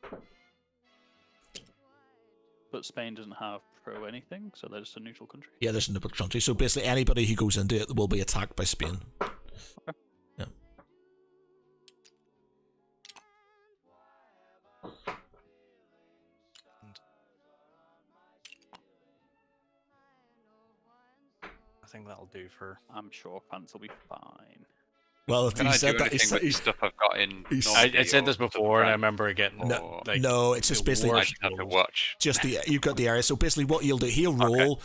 But Spain doesn't have pro anything, so they're just a neutral country. Yeah, there's a neutral country. So basically, anybody who goes into it will be attacked by Spain. Okay. Yeah. I think that'll do for. I'm sure France will be fine. Well, if Can he I said do that, anything with the stuff I've got in? he's- Normandy I said or this before, and I France? remember getting No, like no, it's just basically I just have to watch. just you've got the area. So basically, what he'll do, he'll roll.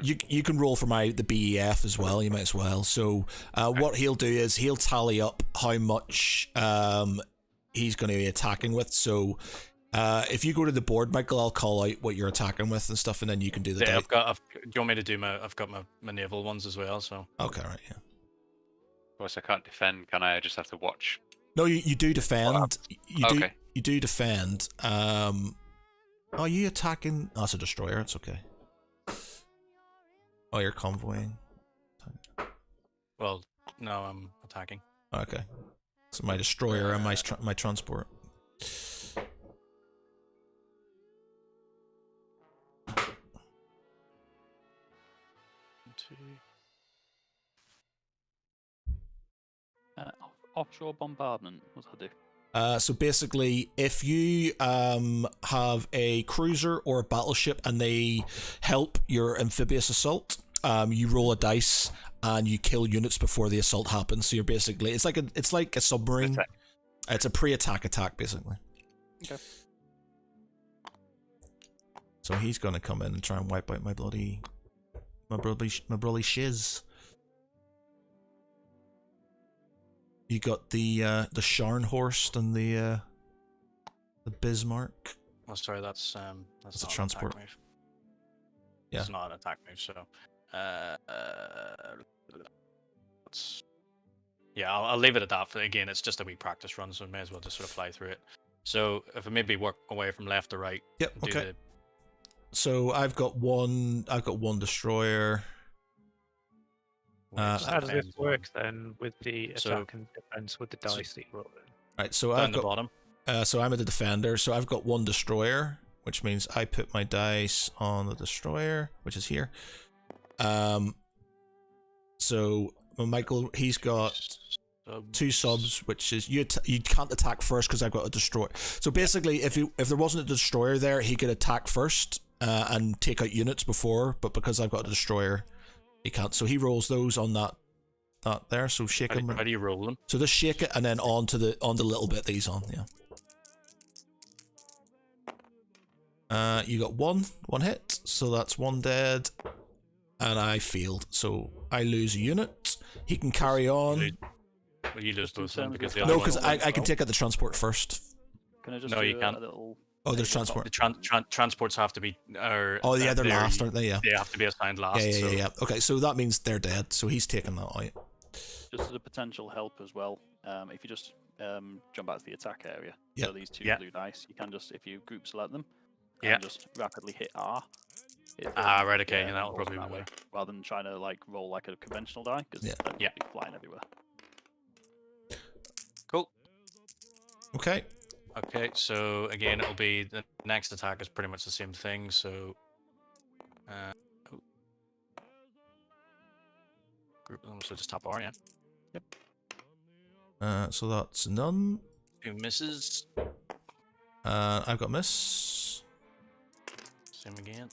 You can roll for the BEF as well. You might as well. So what he'll do is he'll tally up how much he's going to be attacking with. So if you go to the board, Michael, I'll call out what you're attacking with and stuff, and then you can do the. Yeah, do you want me to do I've got my naval ones as well. So Okay, right, yeah. Of course, I can't defend, can I? I just have to watch. No, you do defend. Okay. You do defend. Are you attacking? Oh, it's a destroyer. It's okay. Oh, you're convoying. well, no, I'm attacking. Okay. So my destroyer and my transport. Offshore bombardment. What does that do? So basically, if you have a cruiser or a battleship and they help your amphibious assault, you roll a dice and you kill units before the assault happens. So you're basically it's like a submarine. Attack. It's a pre-attack attack basically. Okay. So he's gonna come in and try and wipe out my bloody shiz. You got the Scharnhorst and the Bismarck. Oh, sorry, that's a not an transport. attack move. Yeah. It's not an attack move, so yeah, I'll leave it at that. Again, it's just a wee practice run, so I may as well just sort of fly through it. So if I maybe work away from left to right. Yep. do Okay. So I've got one destroyer. Just How does this defend. work then with the So- attack and defense with the dice that you roll in? Right. So Down I've the got. bottom. So I'm a defender. So I've got one destroyer, which means I put my dice on the destroyer, which is here. So Michael, he's got two subs, which is you can't attack first because I've got a destroyer. So basically, if there wasn't a destroyer there, he could attack first and take out units before. But because I've got a destroyer, he can't. So he rolls those on that there. So shake him. How do you roll them? So just shake it and then on the little bit that he's on. Yeah. You got one hit, so that's one dead, and I failed, so I lose a unit. He can carry on. Well, you lose Just in both of them terms of because the the No, other because one. I can take out the transport first. Can I just No, do you can't. a little? Oh, there's tabletop? transport. The transports have to be. Oh, yeah, they're last, aren't they? Yeah. They have to be assigned last. Yeah. so Okay, so that means they're dead. So he's taking that out. Just as a potential help as well, if you just jump out to the attack area, Yep. so these two Yeah. blue dice, you can just, if you group select them, Yeah. just rapidly hit R. Right, okay, yeah, that'll rolls probably that be way, better. rather than trying to like roll like a conventional die, because Yeah. then Yeah. you'll be flying everywhere. Cool. Okay. Okay, so again, it'll be the next attack is pretty much the same thing. So, oh. Group them, so just tap R, yeah. So that's none. 2 misses. I've got miss. Same again.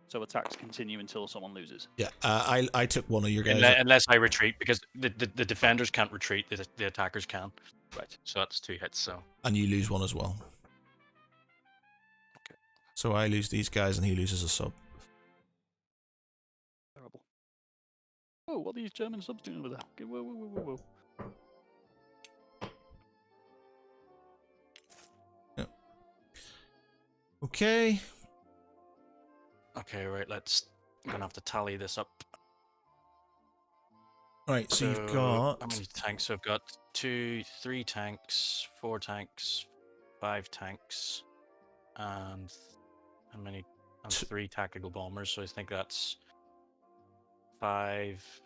So attacks continue until someone loses. Yeah. I took one of your guys. Unless I retreat, because the defenders can't retreat, the attackers can. Right. So that's 2 hits. So And you lose one as well. So I lose these guys and he loses a sub. Terrible. Whoa, what are these German subs doing over there? Okay, whoa, whoa, whoa, whoa, whoa. Yep. Okay. Okay, right. I'm gonna have to tally this up. Right, so you've So, got... how many tanks? I've got 2, 3 tanks, 4 tanks, 5 tanks, and how many? And 3 tactical bombers. So I think that's 5.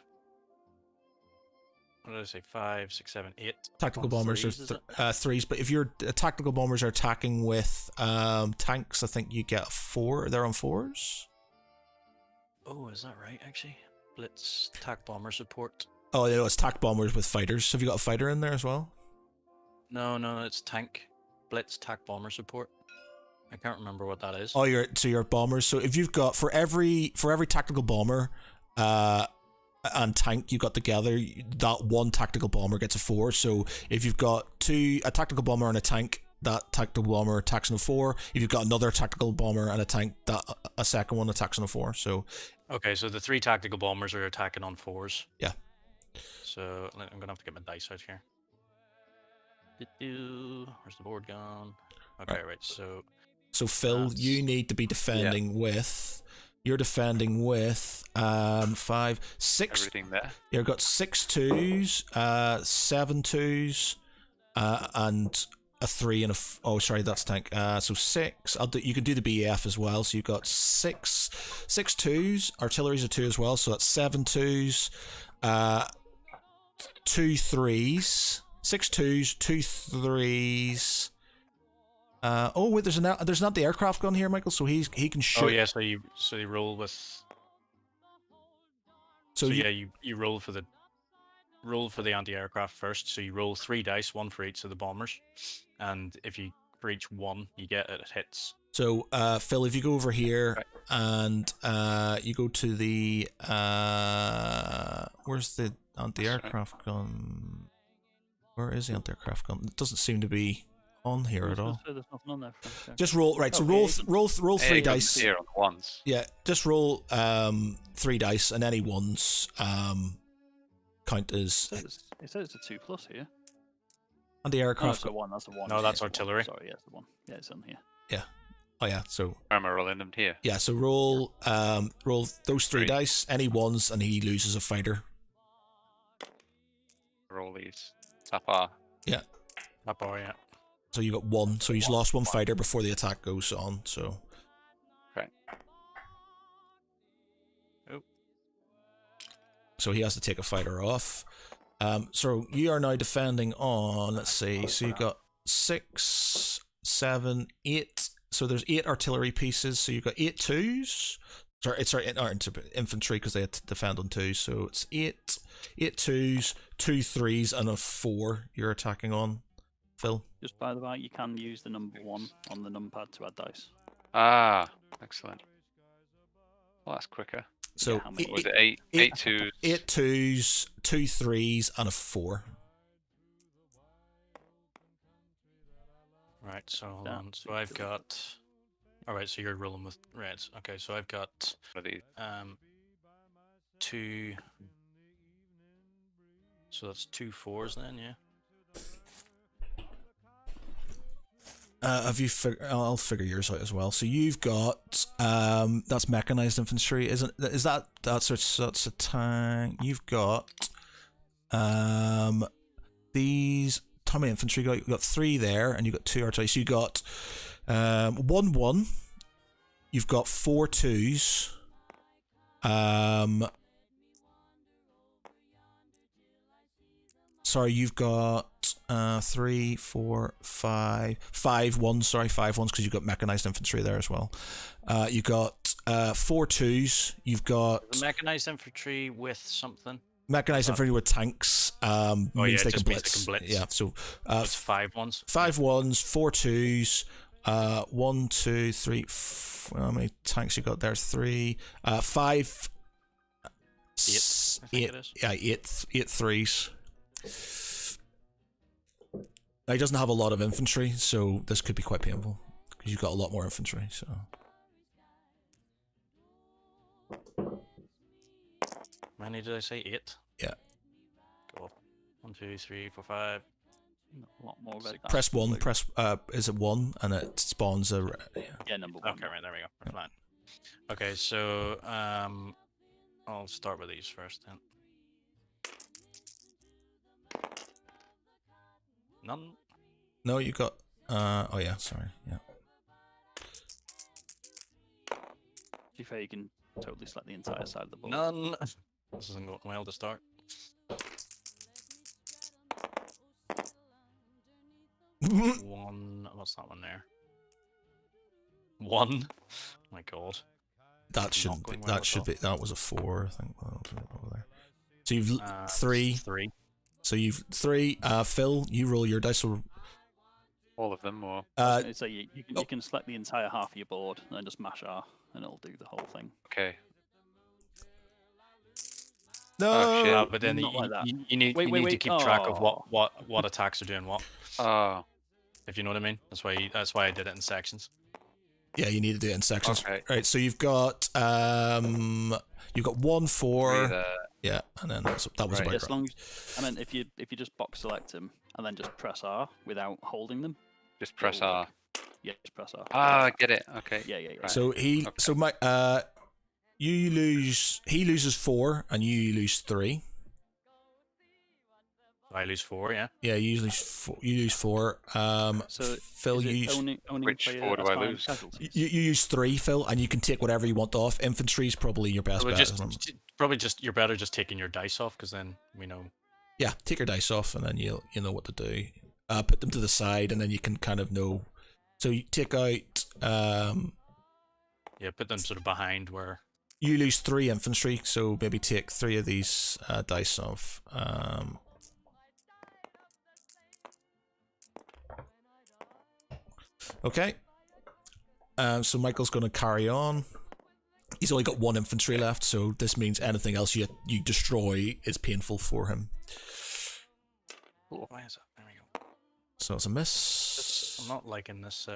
What did I say? 5, 6, 7, 8. Tactical Oh, bombers threes, is are threes, but if your tactical bombers are attacking with tanks, I think you get 4. They're on 4s. Oh, is that right? Actually, Blitz tac bomber support. Oh, no, it's tac bombers with fighters. Have you got a fighter in there as well? No, it's tank. Blitz tac bomber support. I can't remember what that is. Oh, your bombers. So if you've got for every tactical bomber, and tank you got together, that one tactical bomber gets a 4. So if you've got a tactical bomber and a tank, that tactical bomber attacks on a 4. If you've got another tactical bomber and a tank, that a second one attacks on a 4. So okay, so the 3 tactical bombers are attacking on 4s. Yeah. So I'm gonna have to get my dice out here. Where's the board gone? Okay, right. So Phil, That's- you need to be defending with. You're defending with 5, 6. Everything there. You've got 6 2s, 7 2s, and a 3 and a. Oh, sorry, that's tank. So 6. You can do the BAF as well. So you've got 6 2s. Artillery's a 2 as well. So that's 7 2s, 2 3s, 6 2s, 2 3s. Oh wait, there's an anti-aircraft gun here, Michael. So he can shoot. oh yeah, so you roll with. So you roll for the anti-aircraft first. So you roll 3 dice, 1 for each of the bombers, and for each one you get it hits. So Phil, if you go over here and you go to the where's the anti-aircraft gun? Where is the anti-aircraft gun? It doesn't seem to be on here at all. There's nothing on there. For Just roll right. So Okay. roll 3 dice. Here on the ones. Yeah, just roll 3 dice, and any ones count as it says it's a 2+ here. and the Oh, aircraft. that's the 1. That's the 1. No, that's the one. artillery. Sorry, yeah, it's the 1. Yeah, it's on here. Oh yeah, so Where am I rolling them here? yeah, so roll those 3 Three. dice, any ones, and he loses a fighter. Roll these. Tap R. Up or yeah. So you got 1. So he's lost 1 fighter before the attack goes on. So Okay. Oh. so he has to take a fighter off. So you are now defending on. Let's see. So you got 6, 7, 8. So there's 8 artillery pieces. So you've got 8 2s. Sorry, infantry because they had to defend on 2. So it's 8 2s, 2 3s, and a 4 you're attacking on, Phil. Just by the way, you can use the number 1 on the numpad to add dice. Ah, excellent. Well, that's quicker. So how many- What was it 8? 8 2s. 8 2s, 2 3s, and a 4. Right. So hold Yeah. on. So I've got. All right. So you're rolling with reds. Okay. So I've got One of these. 2. So that's 2 4s then, yeah. Have you? I'll figure yours out as well. So you've got that's mechanized infantry, isn't? Is that's a tank? You've got these. How many infantry you got? You've got 3 there, and you've got 2 artillery. So you got 1 1. You've got 4 2s. Sorry, you've got 3, 4, 5 1s. Sorry, 5 1s because you've got mechanized infantry there as well. You've got 4 2s. You've got The mechanized infantry with something. mechanized infantry with tanks. Means yeah, they it can just means blitz. they can blitz. Yeah, so It's 5 1s. 5 1s, 4 2s, 1, 2, 3. How many tanks you got there? 3, 5, 8, I think it is. Yeah, 8 3s. Now, he doesn't have a lot of infantry, so this could be quite painful because you've got a lot more infantry. So How many did I say? 8? Yeah. Go. 1, 2, 3, 4, 5. A lot more red. Press dice than 1. blue. Press is it 1, and it spawns a. Yeah, number 1. Okay, right, there we go. We're fine. Okay, so I'll start with these first then. None. No, you got. Oh yeah, sorry. Yeah. To be fair, you can totally select the entire side of the board. None. This isn't going well to start. 1. What's that one there? 1. My God. That should Not be, going well that at should all. be that was a 4, I think. Well, over there. So you've 3. 3. So you've 3. Phil, you roll your dice. So, All of them, or So you can select the entire half of your board and then just mash R, and it'll do the whole thing. okay. no. Oh, shit. But then Not like that. you need Wait, you wait, need to wait. keep track of Oh. what attacks are doing what. Oh, If you know what I mean. That's why I did it in sections. Yeah, you need to do it in sections. Okay. Right. So you've got 1, 4. three there. Yeah, and then that was Right. about As right. long as, I mean, if you just box select them and then just press R without holding them. Just press it'll R. work. Yeah, just press R. Ah, I get it. Okay. Yeah. Right. So he, Okay. so my, you lose. He loses 4, and you lose 3. I lose 4, yeah. Yeah, you lose 4. You lose 4. So Phil, is it you use. owning Which player four do I assigned lose? casualties? You use 3, Phil, and you can take whatever you want off. Infantry's probably your best Well, bet. probably just you're better just taking your dice off because then we know. Yeah, take your dice off, and then you know what to do. Put them to the side, and then you can kind of know. So you take out. Yeah, put them sort of behind where. You lose 3 infantry, so maybe take 3 of these dice off. Okay. So Michael's going to carry on. He's only got 1 infantry left, so this means anything else you destroy is painful for him. Oh, why is that? There we go. So it's a miss. I'm not liking this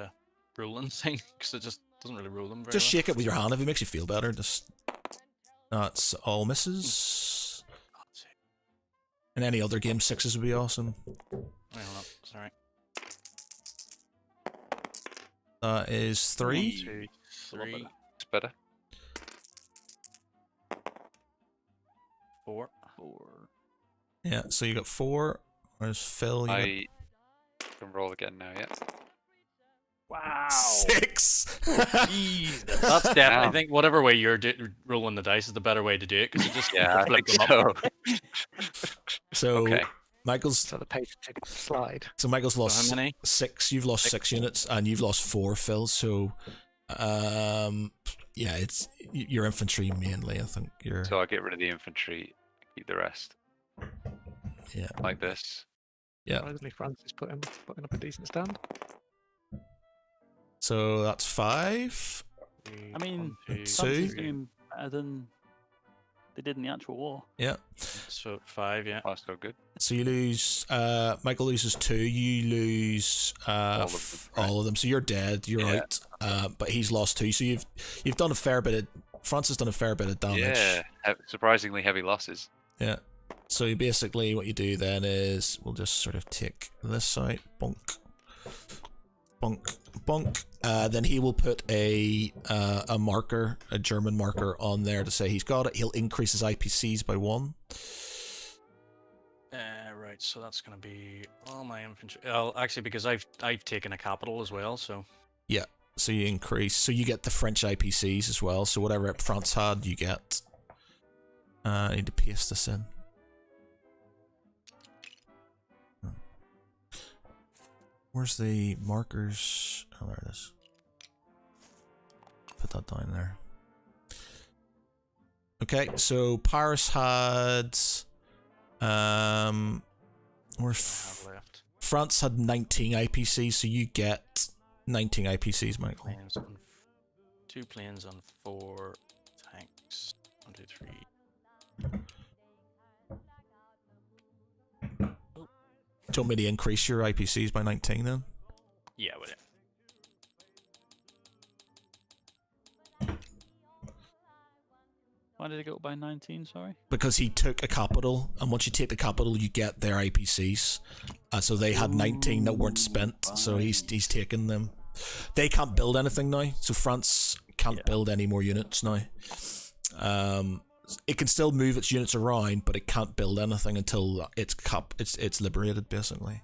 ruling thing because it just doesn't really rule them very Just well. shake it with your hand if it makes you feel better. Just that's all misses. God's sake. In any other game, 6s would be awesome. Wait, hold on. Sorry. That is 3. 2, A lot 3, better. It's better. 4. 4. Yeah, so you got 4. Where's Phil? You got I can roll again now. Yeah. Wow. 6. Jesus. That's definitely. I Damn. think whatever way you're rolling the dice is the better way to do it because it just Yeah, I flip think them up. so. So Okay. Michael's So the page took a slide. Michael's So lost how many? 6. You've lost 6 units, and you've lost 4, Phil. So, yeah, it's your infantry mainly. I think you're. So I get rid of the infantry, keep the rest, Yeah. like this. Yeah. Surprisingly, Francis putting up a decent stand. So that's 5. I mean, 1, 2, Francis 2. doing better than they did in the actual war. Yeah. So 5, yeah. Oh, still good. So you lose. Michael loses 2. You lose All of them, right. all of them. So you're dead. You're Yeah. out. But he's lost 2. So you've done a fair bit of. Francis done a fair bit of damage. Yeah, surprisingly heavy losses. Yeah. So you basically what you do then is we'll just sort of take this out, bonk, bonk, bonk. Then he will put a marker, a German marker, on there to say he's got it. He'll increase his IPCs by 1. Right, so that's going to be all my infantry. Well, actually, because I've taken a capital as well, so So you increase. So you get the French IPCs as well. So whatever France had, you get. I need to paste this in. Where's the markers? Oh, there it is. Put that down there. Okay, so Paris had. Where's I have left. France had 19 IPCs, so you get 19 IPCs, Michael. Planes on 2 planes on 4 tanks. 1, 2, 3. Do you want me to increase your IPCs by 19 then? Yeah, with it. Why did it take it up by 19? Sorry. Because he took a capital, and once you take the capital, you get their APCs. So they had 19 that weren't spent, so he's taken them. They can't build anything now, so France can't build any more units now. It can still move its units around, but it can't build anything until it's liberated, basically.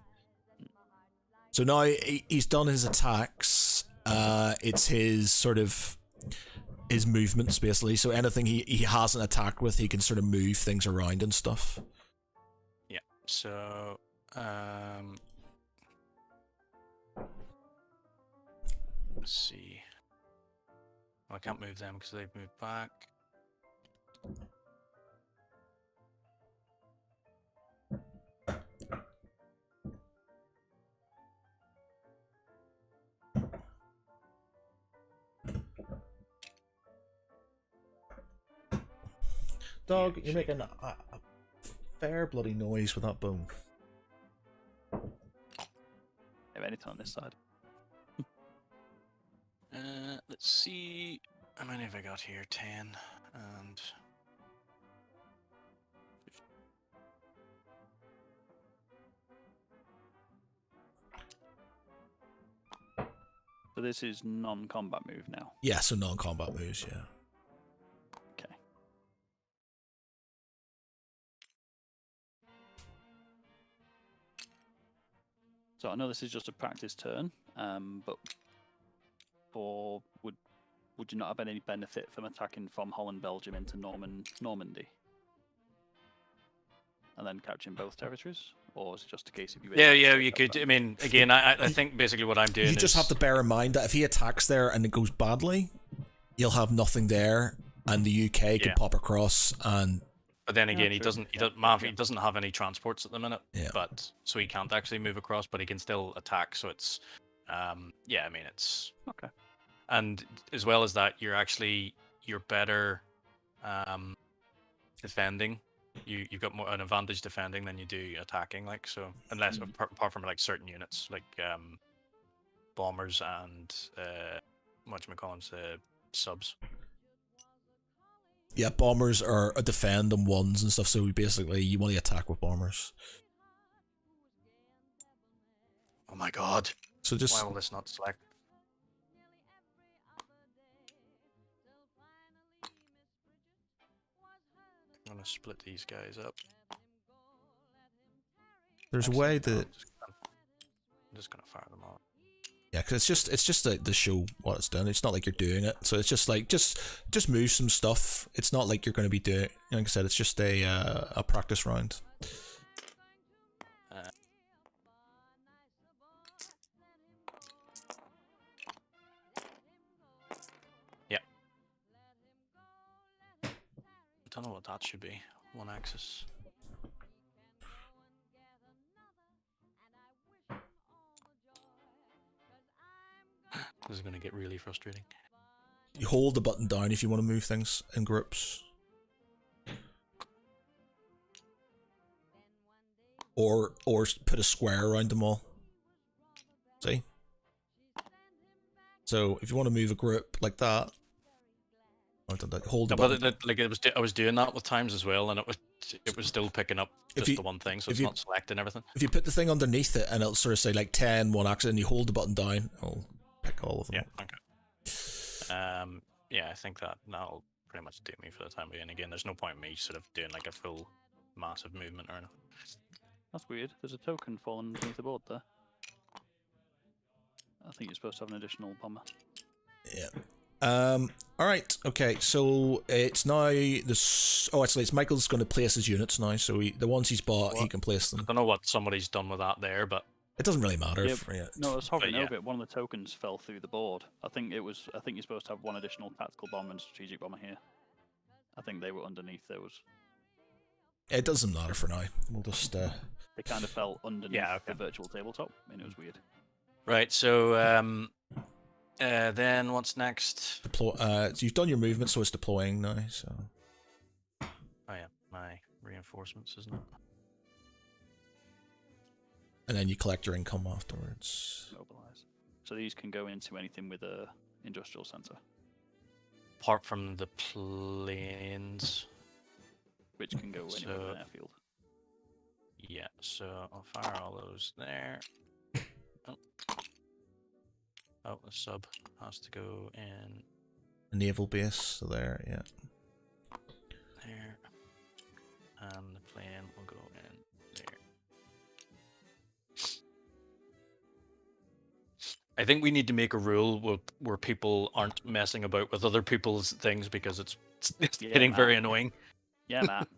So now he's done his attacks. It's his sort of his movements, basically. So anything he hasn't attacked with, he can sort of move things around and stuff. Yeah. So let's see. Well, I can't move them because they've moved back. Dog, you're making a fair bloody noise with that bone. Have anything on this side? Let's see. How many have I got here? 10 and. So this is non-combat move now. Yeah, so non-combat moves, yeah. Okay. So I know this is just a practice turn, but would you not have any benefit from attacking from Holland, Belgium into Normandy? And then capturing both territories? Or is it just a case of you... Yeah, you could. I mean, again, I think basically what I'm doing You just have to bear in mind that if he attacks there and it goes badly, you'll have nothing there, and the UK can pop across and... But then again, he doesn't have any transports at the minute. Yeah. But so he can't actually move across, but he can still attack. So it's, yeah, I mean it's okay. And as well as that, you're better, defending. You've got more an advantage defending than you do attacking. Like so, unless apart from like certain units like bombers and whatchamacallits, subs. Yeah, bombers are a defend on ones and stuff, so basically you want to attack with bombers. Oh my god. So just... Why will this not select? I'm gonna split these guys up. There's a way that... I'm just gonna fire them all. Yeah, because it's just to show what it's done. It's not like you're doing it, so it's just like just move some stuff. It's not like you're going to be doing. Like I said, it's just a practice round. Yeah. I don't know what that should be. One axis. This is going to get really frustrating. You hold the button down if you want to move things in groups. Or put a square around them all. See? So if you want to move a group like that, hold the button. But like I was doing that with times as well, and it was still picking up just the one thing, so it's not selecting everything. If you put the thing underneath it, and it'll sort of say like 10, one axis, and you hold the button down, it'll pick all of them. Yeah. Okay. Yeah, I think that'll pretty much do me for the time being. Again, there's no point in me sort of doing like a full massive movement or anything. That's weird. There's a token falling underneath the board there. I think you're supposed to have an additional bomber. Yeah. Alright, okay, so it's now this. Oh, actually, it's Michael's going to place his units now, so the ones he's bought, he can place them. I don't know what somebody's done with that there, but it doesn't really matter. Yeah, no, I was hovering over it. One of the tokens fell through the board. I think you're supposed to have one additional tactical bomber and strategic bomber here. I think they were underneath those. It doesn't matter for now. We'll just. They kind of fell underneath the virtual tabletop, and it was weird. Right. So then what's next? So you've done your movement, so it's deploying now. So. Oh yeah, my reinforcements, isn't it? And then you collect your income afterwards. Mobilize. So these can go into anything with a industrial center. Apart from the planes, which can go anywhere with an airfield. Yeah, so I'll fire all those there. Oh, the sub has to go in A naval base, so there, yeah. there. And the plane will go in there. I think we need to make a rule where people aren't messing about with other people's things because it's Yeah, getting Matt. very annoying. Yeah, Matt.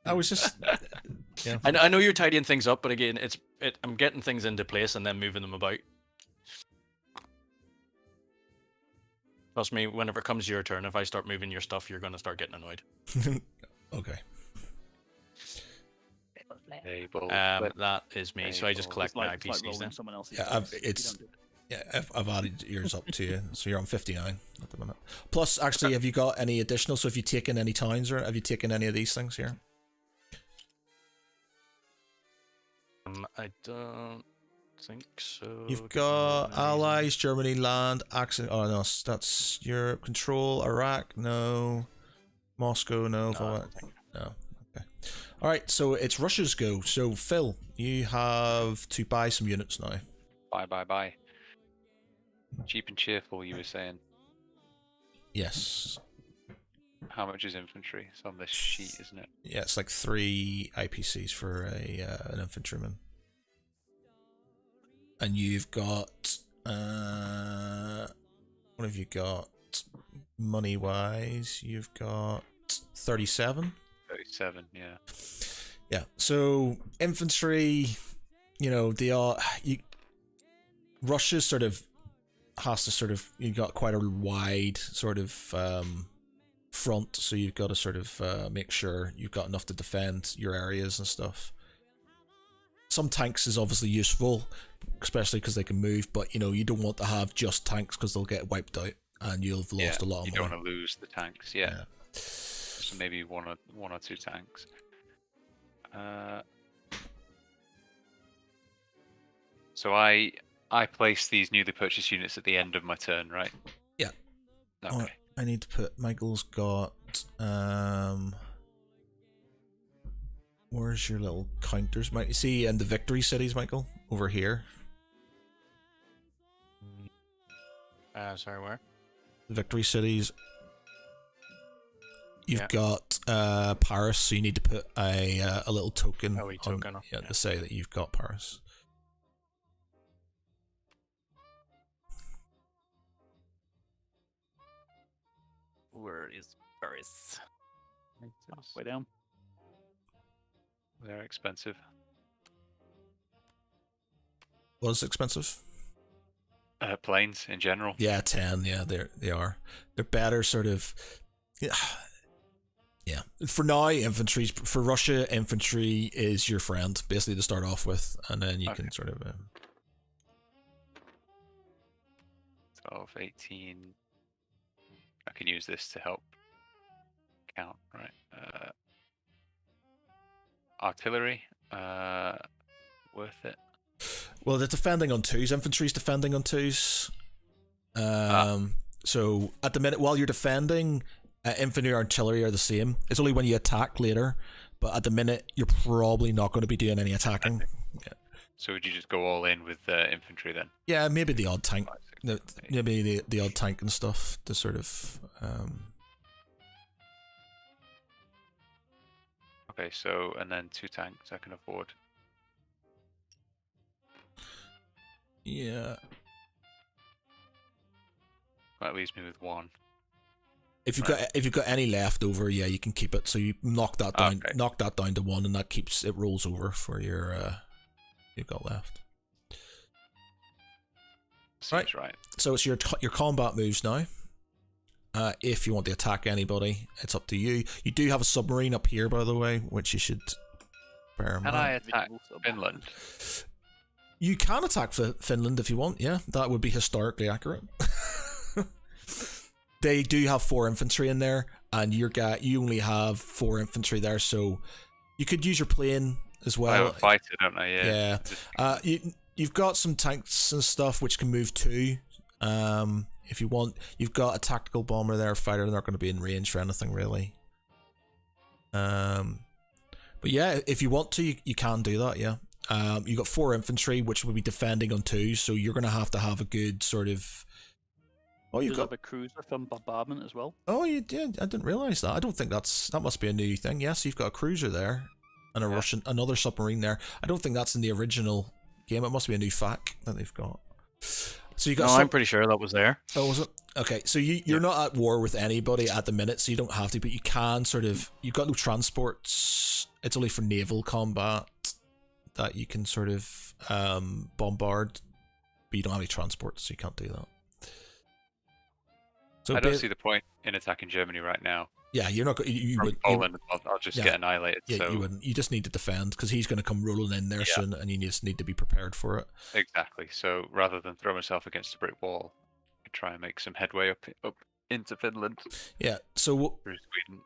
I was just, yeah. I know you're tidying things up, but again, I'm getting things into place and then moving them about. Trust me, whenever it comes your turn, if I start moving your stuff, you're going to start getting annoyed. Okay. Table. That is me, so I just Table. collect my It's like IPCs rolling then. someone else's Yeah, dice. You it's- don't do it. Yeah, I've added yours up to you, so you're on 59 at the minute. Plus, actually, have you got any additional? So have you taken any towns, or have you taken any of these things here? I don't think so. You've got allies, Germany, land, accent. Oh no, that's Europe, control, Iraq, no, Moscow, no, no. Okay. All right, so it's Russia's go. So Phil, you have to buy some units now. Buy. Cheap and cheerful, you were saying. Yes. How much is infantry? It's on this sheet, isn't it? Yeah, it's like 3 IPCs for an infantryman. And you've got what have you got? Money wise, you've got 37. 37, yeah. Yeah. So infantry, they are Russia sort of has to sort of, you got quite a wide sort of front, so you've got to sort of make sure you've got enough to defend your areas and stuff. Some tanks is obviously useful, especially because they can move, but you don't want to have just tanks because they'll get wiped out and you'll have lost a lot of you money. don't want to lose the tanks, yeah. So maybe one or two tanks. So I place these newly purchased units at the end of my turn, right? Yeah. Okay. I need to put, Michael's got where's your little counters, Mike? You see in the victory cities, Michael, over here. Sorry, where? The victory cities. You've got Paris, so you need to put a little token. A wee token, to say that you've got Paris. Where is Paris? Way down. They're expensive. Was expensive? Planes in general. Yeah, 10. Yeah, they are. They're better, sort of. Yeah. For now, for Russia, infantry is your friend, basically, to start off with, and then you can sort of. 12, 18. I can use this to help count, right? Artillery, worth it. Well, they're defending on 2s. Infantry's defending on 2s. So at the minute, while you're defending, infantry and artillery are the same. It's only when you attack later. But at the minute, you're probably not going to be doing any attacking. Yeah. So would you just go all in with infantry then? Yeah, maybe the odd tank. 5, 6, 7, 8. Maybe the odd tank and stuff to sort of. Okay, so and then 2 tanks I can afford. Yeah. That leaves me with 1. If you've got any left over, yeah, you can keep it. So you knock that down, Okay. knock that down to 1, and that keeps it rolls over for your you've got left. Seems right. So it's your combat moves now. If you want to attack anybody, it's up to you. You do have a submarine up here, by the way, which you should bear in Can mind. I attack Individual sub. Finland? You can attack Finland if you want. Yeah, that would be historically accurate. They do have 4 infantry in there, and you only have 4 infantry there, so you could use your plane as I well. have a fighter, don't I? Yeah. Yeah. You've got some tanks and stuff which can move too. If you want, you've got a tactical bomber there, fighter. They're not going to be in range for anything really. But yeah, if you want to, you can do that. Yeah. You got 4 infantry, which will be defending on 2, so you're going to have a good sort of. Oh, you've Does got have a cruiser from bombardment as well. Oh, you did. I didn't realize that. I don't think that must be a new thing. Yes, you've got a cruiser there, and another submarine there. I don't think that's in the original game. It must be a new fact that they've got. So you got. No, I'm pretty sure that was there. Oh, was it? Okay, so you're not at war with anybody at the minute, so you don't have to, but you can sort of. You've got no transports. It's only for naval combat that you can sort of bombard, but you don't have any transports, so you can't do that. So I don't see the point in attacking Germany right now. Yeah, you're not. You From would. Poland, I'll just get annihilated. Yeah, so. you wouldn't. You just need to defend because he's going to come rolling in there soon, and you just need to be prepared for it. Exactly. So rather than throw myself against a brick wall, I try and make some headway up into Finland. Yeah. So Through Sweden.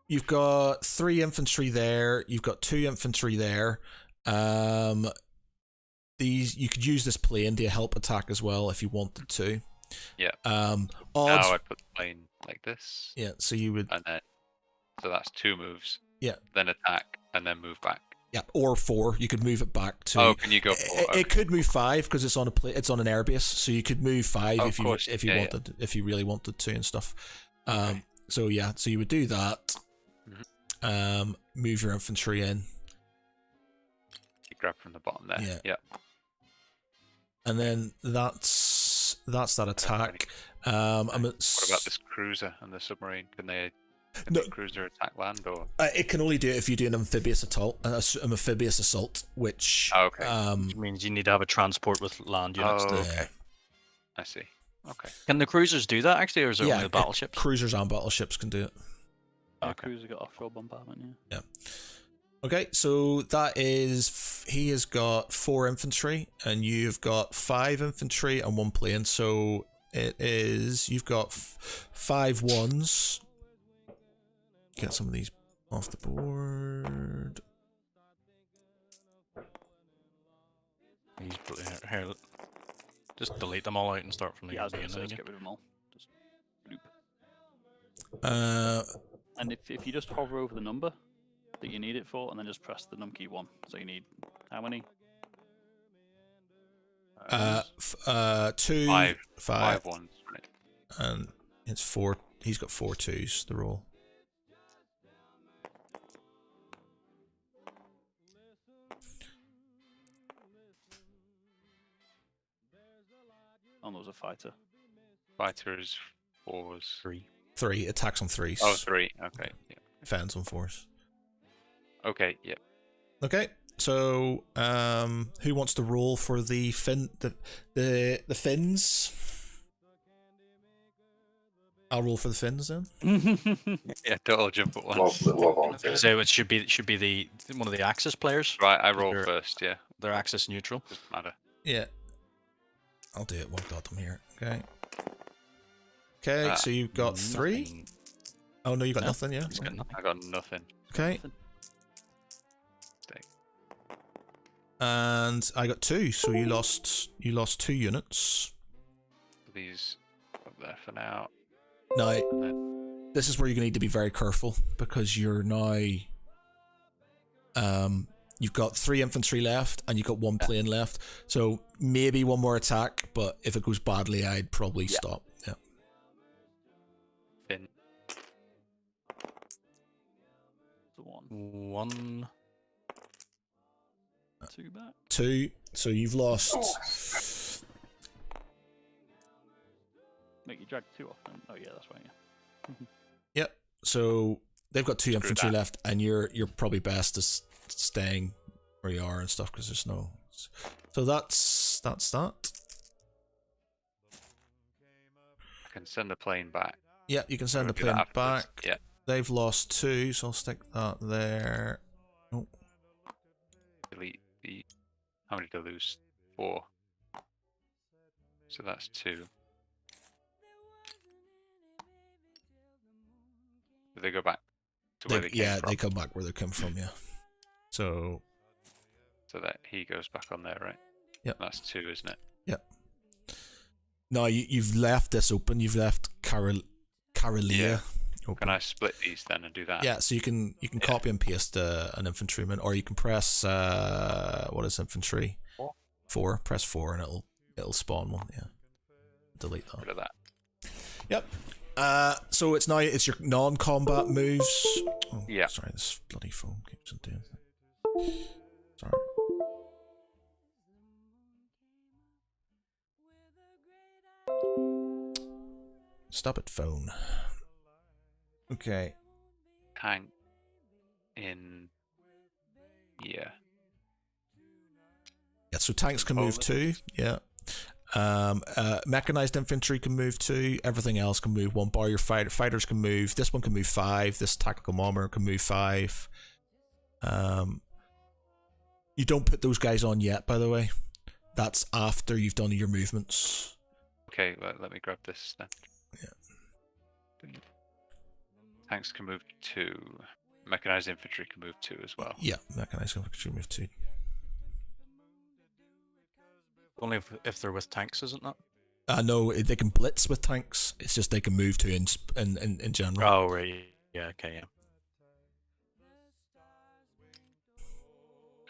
you've got 3 infantry there. You've got 2 infantry there. These you could use this plane to help attack as well if you wanted to. Yeah. Odds. Now I put the plane like this. Yeah. So you would. And then, so that's 2 moves. Yeah. Then attack and then move back. Yeah, or 4. You could move it back to. Oh, can you go 4? It could move 5 because it's on it's on an airbase, so you could move 5 if you wanted, if you really wanted to and stuff. Okay. So yeah, so you would do that. Mm-hmm. Move your infantry in. You grab from the bottom there. Yeah. And then that's that attack. What about this cruiser and the submarine? Can the cruiser attack land or? It can only do it if you do an amphibious assault, which Which means you need to have a transport with land units. Okay. I see. Okay. Can the cruisers do that actually, or is it only the battleships? Cruisers and battleships can do it. Yeah, cruiser got offshore bombardment. Yeah. Okay, so that is he has got 4 infantry, and you've got 5 infantry and 1 plane. So it is you've got 5 ones. Get some of these off the board. Here, just delete them all out and start from the beginning. beginning. Get rid of them all. Just loop. And if you just hover over the number that you need it for, and then just press the num key 1. So you need how many? 2, 5 ones, right? And it's 4. He's got 4 twos to roll. Oh, there was a fighter. Fighter is 4s. 3 attacks on 3s. Oh, 3. Okay. Yeah. Defense on 4s. Okay. Yep. Okay. So, who wants to roll for the the Finns? I'll roll for the Finns then. Yeah, don't all jump at once. So it should be the one of the Axis players. Right, I roll first. Yeah, they're Axis neutral. Doesn't matter. Yeah, I'll do it. What got them here? Okay. Okay, so you've got 3. Nothing. Oh no, you got nothing. Yeah. He's got nothing. I got nothing. Okay. And I got 2, so you lost 2 units. These up there for now. Now, this is where you're going to need to be very careful because you're now, you've got 3 infantry left and you've got 1 plane left. So maybe 1 more attack, but if it goes badly, I'd probably stop. Yeah. Fin. 1. 2 back. 2. So you've lost. Make you drag 2 off then. Oh yeah, that's right. Yeah. Yep. So they've got 2 infantry that. left, and you're probably best is staying where you are and stuff because there's no. So that's that. I can send a plane back. Yeah, you can send the Do that plane afterwards. back. Yeah. They've lost 2, so I'll stick that there. Oh. Delete the. How many did I lose? 4. So that's 2. Do they go back to where they came from? They come back where they come from. Yeah. So that he goes back on there, right? Yep. That's 2, isn't it? Yep. No, you've left this open. You've left Karelia Can I split these then and do that? Yeah, so you can copy and paste an infantryman, or you can press what is infantry? 4. Press 4 and it'll spawn one. Yeah, delete that. Rid of that. Yep. So it's your non-combat moves. Oh, Yeah. Sorry, this bloody phone keeps on doing that. Sorry. Stop it, phone. Okay. Tank in. Yeah. Yeah, so tanks can move 2. Yeah. Mechanized infantry can move 2. Everything else can move 1. Bar your fighters can move. This one can move 5. This tactical bomber can move 5. You don't put those guys on yet, by the way. That's after you've done your movements. Okay, well, let me grab this then. Yeah. Tanks can move 2. Mechanized infantry can move 2 as well. Yeah, mechanized infantry move 2. Only if they're with tanks, isn't that? No, they can blitz with tanks. It's just they can move 2 in general. Oh, right. Yeah, okay, yeah.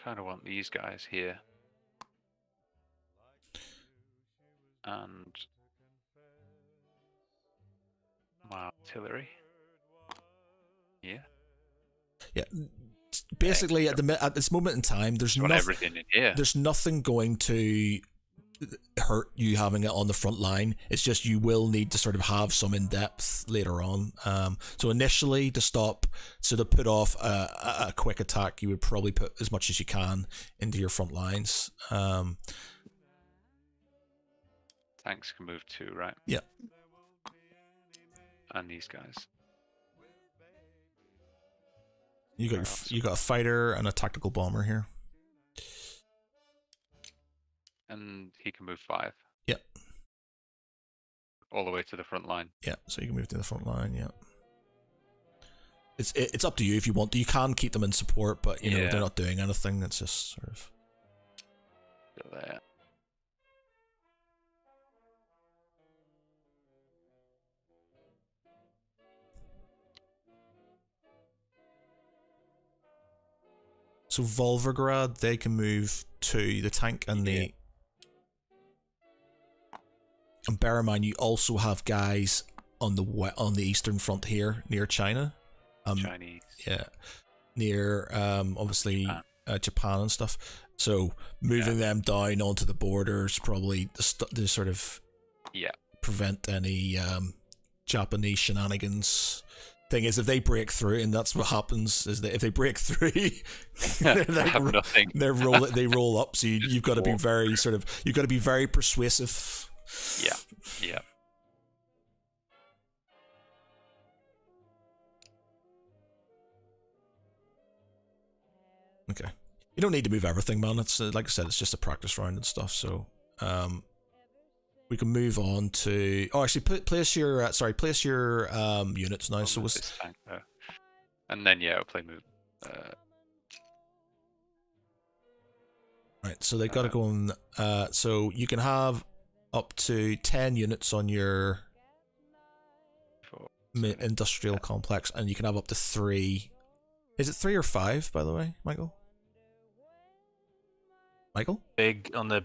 Kind of want these guys here. And my artillery. Yeah. Yeah. Basically, at this moment in time, there's everything in here. There's nothing going to hurt you having it on the front line. It's just you will need to sort of have some in depth later on. So initially, to put off a quick attack, you would probably put as much as you can into your front lines. Tanks can move 2, right? Yeah. And these guys. You got a fighter and a tactical bomber here. And he can move 5. Yep. All the way to the front line. Yeah, so you can move to the front line. Yeah. It's up to you if you want to. You can keep them in support, but you know they're not doing anything. It's just sort of. Go there. So Volgograd, they can move to the tank and the. And bear in mind, you also have guys on the eastern front here near China. Chinese. Yeah, near obviously Japan and stuff. So moving them down onto the borders probably to sort of prevent any Japanese shenanigans. Thing is, if they break through, and that's what happens, is that if they break through, they roll up. So you've got to be very persuasive. Yeah. Okay. You don't need to move everything, man. It's like I said, it's just a practice round and stuff. So, we can move on to. Oh, actually, place your units now. So this tank there. And then I'll play move. Right. So they got to go on. So you can have up to 10 units on your industrial complex, and you can have up to 3. Is it 3 or 5, by the way, Michael? Big on the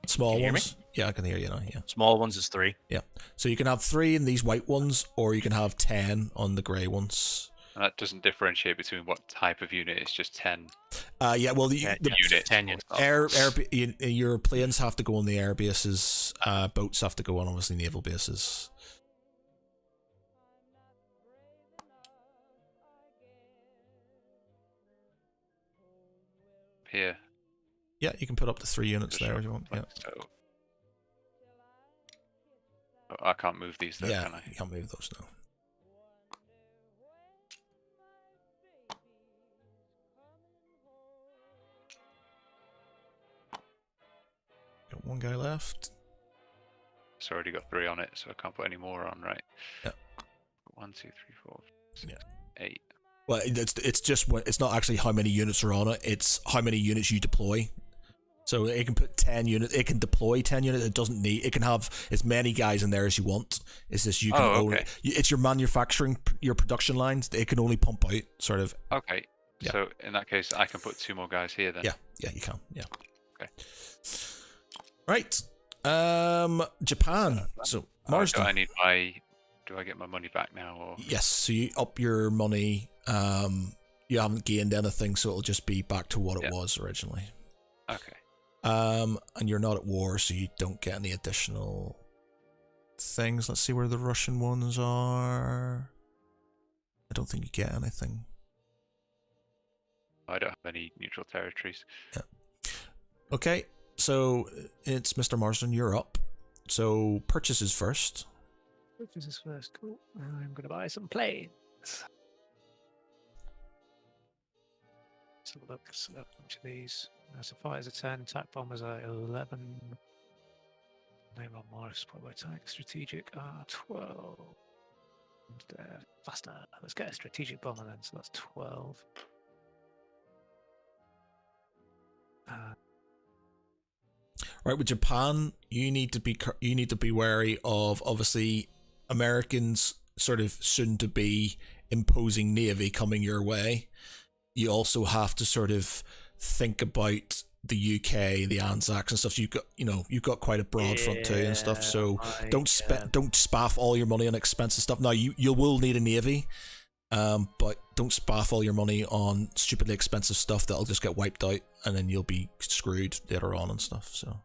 small ones. Yeah, I can hear you now. Yeah. Small ones is 3. Yeah. So you can have 3 in these white ones, or you can have 10 on the grey ones. And that doesn't differentiate between what type of unit. It's just 10. Yeah. Well, the unit. 10 units. Your planes have to go on the air bases. Boats have to go on obviously naval bases. Here. Yeah, you can put up to 3 units there if you want. Yeah. So, I can't move these though, can I? You can't move those now. Got 1 guy left. It's already got 3 on it, so I can't put any more on, right? Yeah. 1, 2, 3, 4, 6, 8. Well, it's just it's not actually how many units are on it. It's how many units you deploy. So it can put 10 units. It can deploy 10 units. It doesn't need. It can have as many guys in there as you want. It's just you can only. It's your manufacturing, your production lines. It can only pump out sort of. Okay. Yeah. So in that case, I can put 2 more guys here then. Yeah, you can. Yeah. Okay. Right. Japan. So Marsden. Do I get my money back now? Or Yes. So you up your money. You haven't gained anything, so it'll just be back to what it was originally. okay. And you're not at war, so you don't get any additional things. Let's see where the Russian ones are. I don't think you get anything. I don't have any neutral territories. Yeah. Okay, so it's Mr. Marsden, you're up. So purchases first. Purchases first. Cool. I'm going to buy some planes. So look, so a bunch of these. So fighters are 10, attack bombers are 11. Naval Morris, probably attack, strategic are 12. And, faster. Let's get a strategic bomber then. So that's 12. Right, with Japan, you need to be wary of obviously Americans sort of soon to be imposing navy coming your way. You also have to sort of think about the UK, the Anzacs and stuff. You've got quite a broad front too and stuff. So don't spaff all your money on expensive stuff. Now you will need a navy, but don't spaff all your money on stupidly expensive stuff that'll just get wiped out and then you'll be screwed later on and stuff. So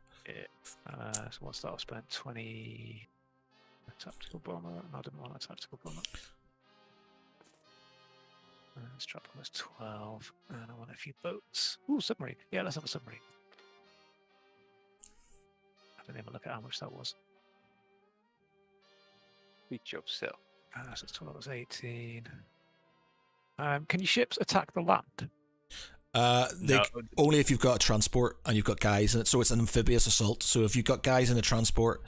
so what's that? I spent 20 tactical bomber. No, I didn't want a tactical bomber. Strap on was 12, and I want a few boats. Ooh, submarine. Yeah, let's have a submarine. I didn't even look at how much that was. Good job, Sil. So 12 was 18. Can your ships attack the land? No. Only if you've got a transport and you've got guys in it. So it's an amphibious assault. So if you've got guys in a transport,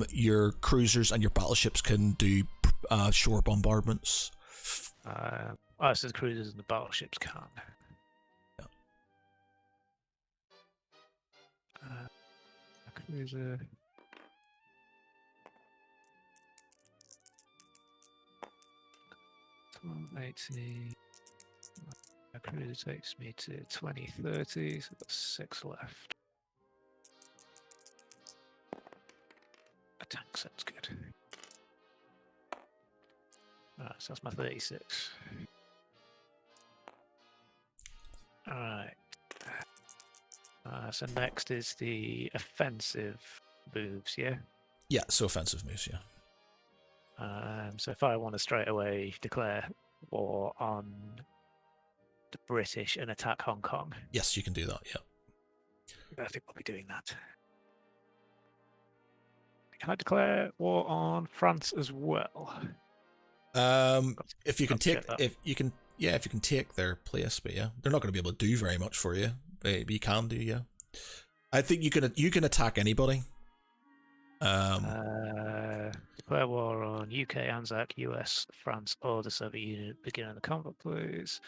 your cruisers and your battleships can do shore bombardments. So the cruisers and the battleships can. Yeah. Cruiser. A cruiser takes me to 2030, so that's 6 left. A tank sounds good. So that's my 36. Alright. So next is the offensive moves, yeah? Yeah, so offensive moves, yeah. So if I want to straight away declare war on the British and attack Hong Kong. Yes, you can do that, yeah. I think I'll be doing that. Can I declare war on France as well? If you can take their place, but yeah, they're not going to be able to do very much for you. But you can do, yeah. I think you can attack anybody. Declare war on UK, Anzac, US, France, or the Soviet Union. Begin on the convoy, please.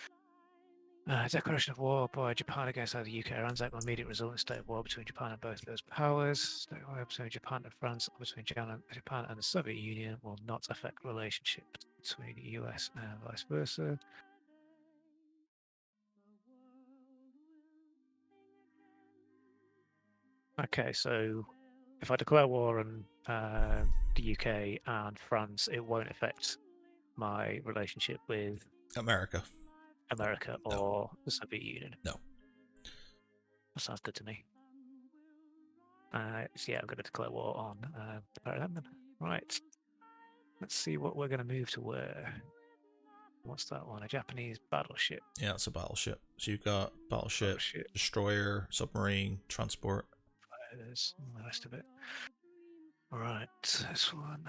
Declaration of war by Japan against either UK or Anzac will immediately result in a state of war between Japan and both those powers. State of war between Japan and France or between Japan and the Soviet Union will not affect relationship between the US and vice versa. Okay, so if I declare war on the UK and France, it won't affect my relationship with America or the Soviet Union. No. That sounds good to me. So yeah, I'm going to declare war on them then. Right. Let's see what we're going to move to where. What's that one? A Japanese battleship. Yeah, it's a battleship. So you've got battleship, destroyer, submarine, transport. Fighters, and the rest of it. Right, this one.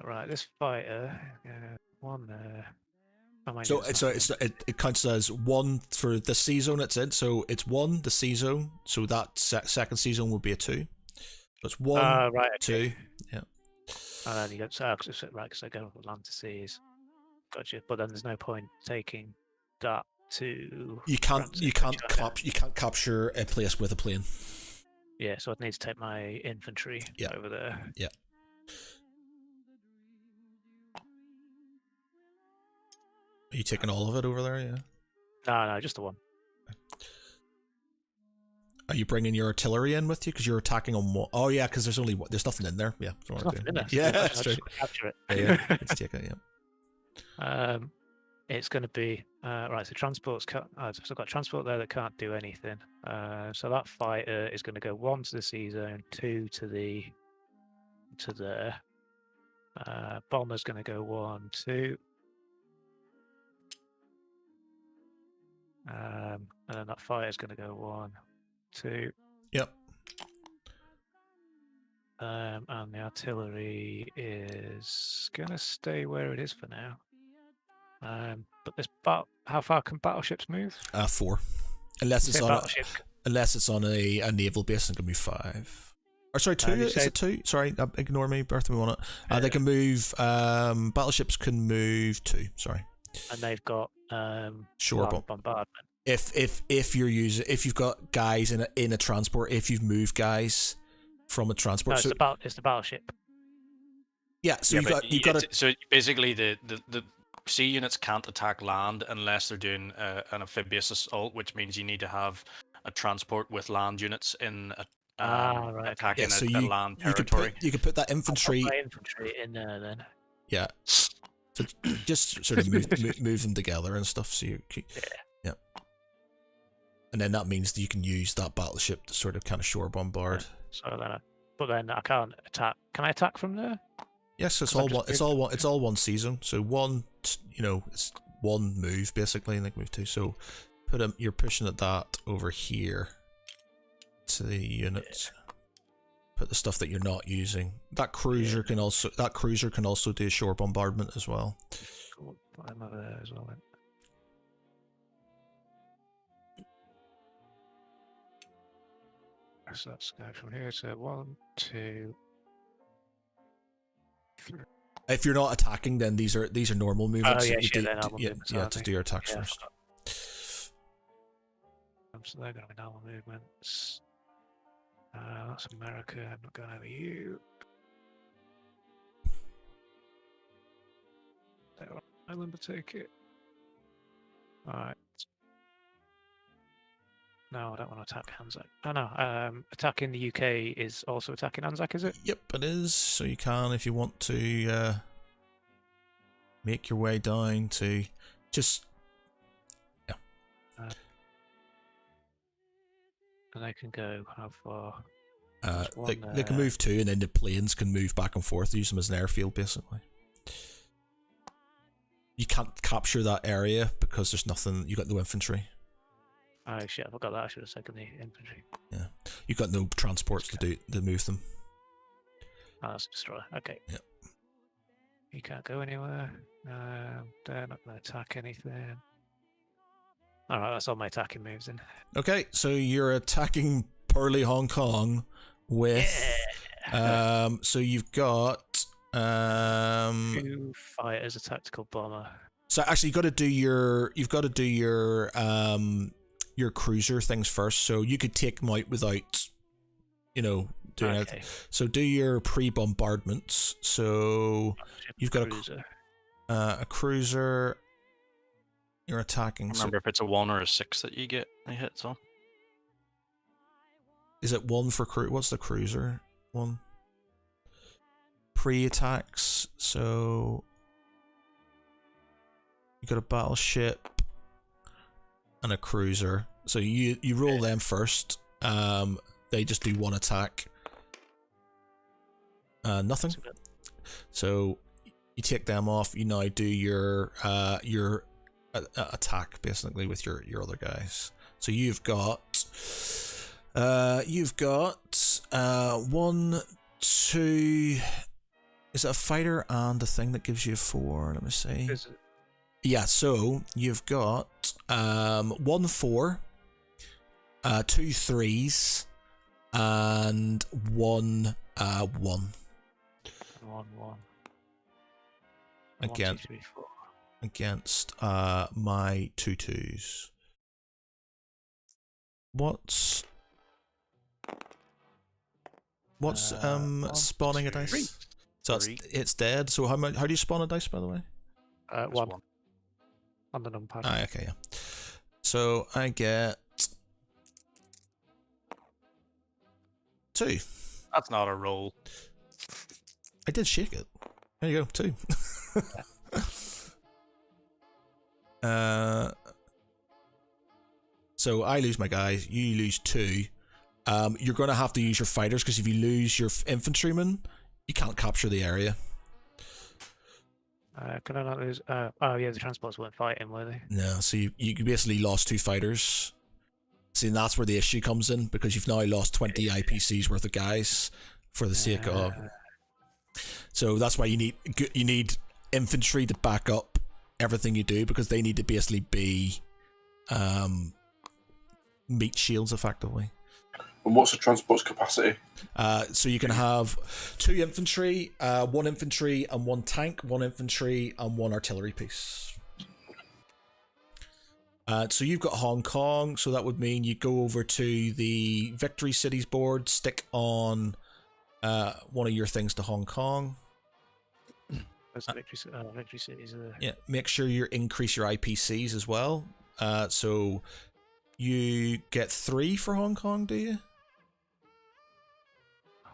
Right, this fighter. One there. It counts as one for the sea zone it's in. So it's 1, the sea zone. So that second sea zone would be a 2. So it's 1, right, 2. Yeah. And then you go, right, because I go from land to seas. Gotcha. But then there's no point taking that to. You can't China. you can't capture a place with a plane. Yeah, so I'd need to take my infantry Yeah. over there. Yeah. Are you taking all of it over there? Yeah. No, just the one. Are you bringing your artillery in with you because you're attacking on what? Oh yeah, because there's nothing in there. Yeah, There's nothing in there. Yeah, I that's just true. wanna capture it. Yeah, let's take it. Yeah. It's going to be right. So transport's cut. So I've got transport there that can't do anything. So that fighter is going to go 1 to the sea zone, 2 to there. Bomber's going to go 1, 2. And then that fighter's going to go 1, 2. Yep. And the artillery is going to stay where it is for now. But how far can battleships move? 4, unless You it's say on battleship. unless it's on a naval base, and can move 5. Or sorry, 2. you Is say- it 2? Sorry, ignore me. Bertha, we want it. They can move. Battleships can move 2. Sorry. And they've got Shore land bombardment. If you've got guys in a transport, if you've moved guys from a transport, No, so it's the battleship. yeah, so but you've got so basically the sea units can't attack land unless they're doing an amphibious assault, which means you need to have a transport with land units in Right, okay. attacking so a land territory. you could put that I'll infantry. put my infantry in there then. Yeah. So just sort of move them together and stuff. So yeah. And then that means that you can use that battleship to sort of kind of shore bombard. So then I can't attack. Can I attack from there? Yes, it's I'm all just one. It's all one season. So it's one move basically, and they can move 2. So you're pushing at that over here to the units. Put the stuff that you're not using. That cruiser can also do shore bombardment as well. Cool. Put them over there as well then. So let's go from here. So 1, 2, 3. If you're not attacking, then these are normal movements. Oh yeah, You shit, then normal movements, yeah, aren't to they? do your attacks Yeah, I first. So they're going to be normal movements. That's America. I'm not going over you. Island to take it. Alright. No, I don't want to attack Anzac. Oh no, attacking the UK is also attacking Anzac, is it? Yep, it is. So you can, if you want to, make your way down to just. And they can go how far? They can move 2, and then the planes can move back and forth. Use them as an airfield, basically. You can't capture that area because there's nothing. You got no infantry. Oh shit, I forgot that. I should have taken the infantry. Yeah, you got no transports to move them. Oh, that's a destroyer. Okay. Yep. You can't go anywhere. They're not going to attack anything. Alright, that's all my attacking moves in. Okay, so you're attacking Pearly Hong Kong with. So you've got. 2 fighters, a tactical bomber. So actually, you've got to do your cruiser things first. So you could take them out without, doing Okay. it. So do your pre-bombardments. So you've got Cruiser. a cruiser. You're attacking. I remember if it's a 1 or a 6 that you get a hit on. Is it 1 for What's the cruiser one? Pre-attacks. So you got a battleship and a cruiser. So you roll them first. They just do 1 attack. Nothing. So you take them off. You now do your attack basically with your other guys. So you've got 1, 2. Is it a fighter and a thing that gives you a 4? Let me see. Yeah, so you've got 1 4, 2 3s, and 1 1. 1, 1. Again. 1, 2, 3, 4. against my 2/2s. What's spawning a dice? Three. So Three. it's dead. So how do you spawn a dice, by the way? Just One on the numpad. Ah, okay, yeah. So I get 2. That's not a roll. I did shake it. There you go, 2. So I lose my guys, you lose 2. You're going to have to use your fighters, because if you lose your infantrymen, you can't capture the area. Can I not lose? Oh yeah, the transports weren't fighting, were they? No, so you basically lost 2 fighters. See, and that's where the issue comes in, because you've now lost 20 IPCs worth of guys for the sake of. So that's why you need infantry to back up everything you do, because they need to basically be meat shields effectively. And what's the transport's capacity? So you can have 2 infantry, 1 infantry and 1 tank, 1 infantry and 1 artillery piece. So you've got Hong Kong, so that would mean you go over to the Victory Cities board, stick on one of your things to Hong Kong. Those victory cities are. Yeah, make sure you increase your IPCs as well. So you get 3 for Hong Kong, do you?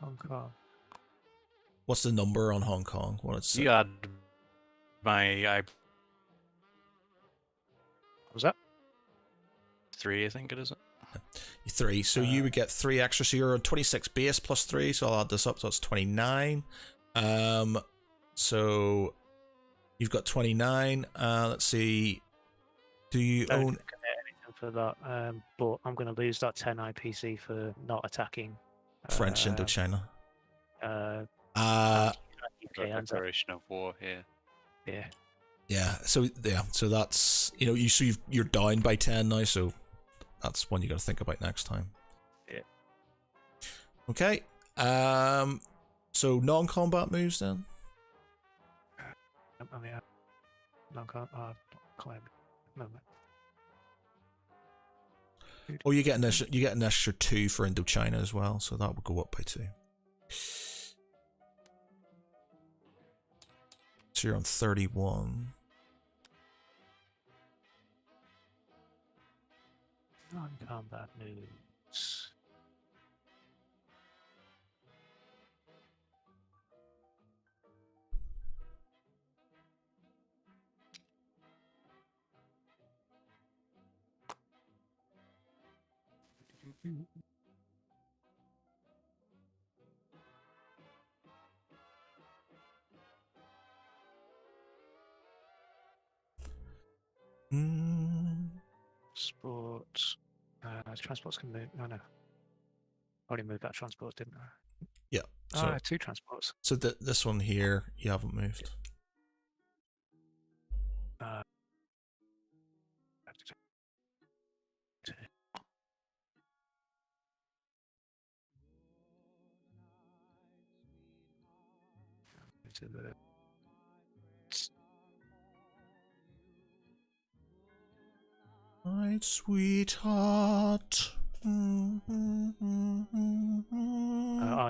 Hong Kong. What's the number on Hong Kong? What it's You add my What was that? 3, I think it is. 3, so you would get 3 extra, so you're on 26 base plus 3, so I'll add this up, so it's 29. So you've got 29. Let's see, do you Don't own think I get anything for that, but I'm going to lose that 10 IPC for not attacking French Indochina? UK and Declaration of war here. yeah. So that's, you're down by 10 now, so that's one you got to think about next time. Yeah. Okay. So non-combat moves then. I mean, non-combat. Climb. No. Oh, you get an extra 2 for Indochina as well, so that would go up by 2. So you're on 31. Non-combat moves. Sports. Transports can move. No. Already moved that transport, didn't I? Yeah. So, 2 transports. so this one here, you haven't moved. To the My sweetheart. I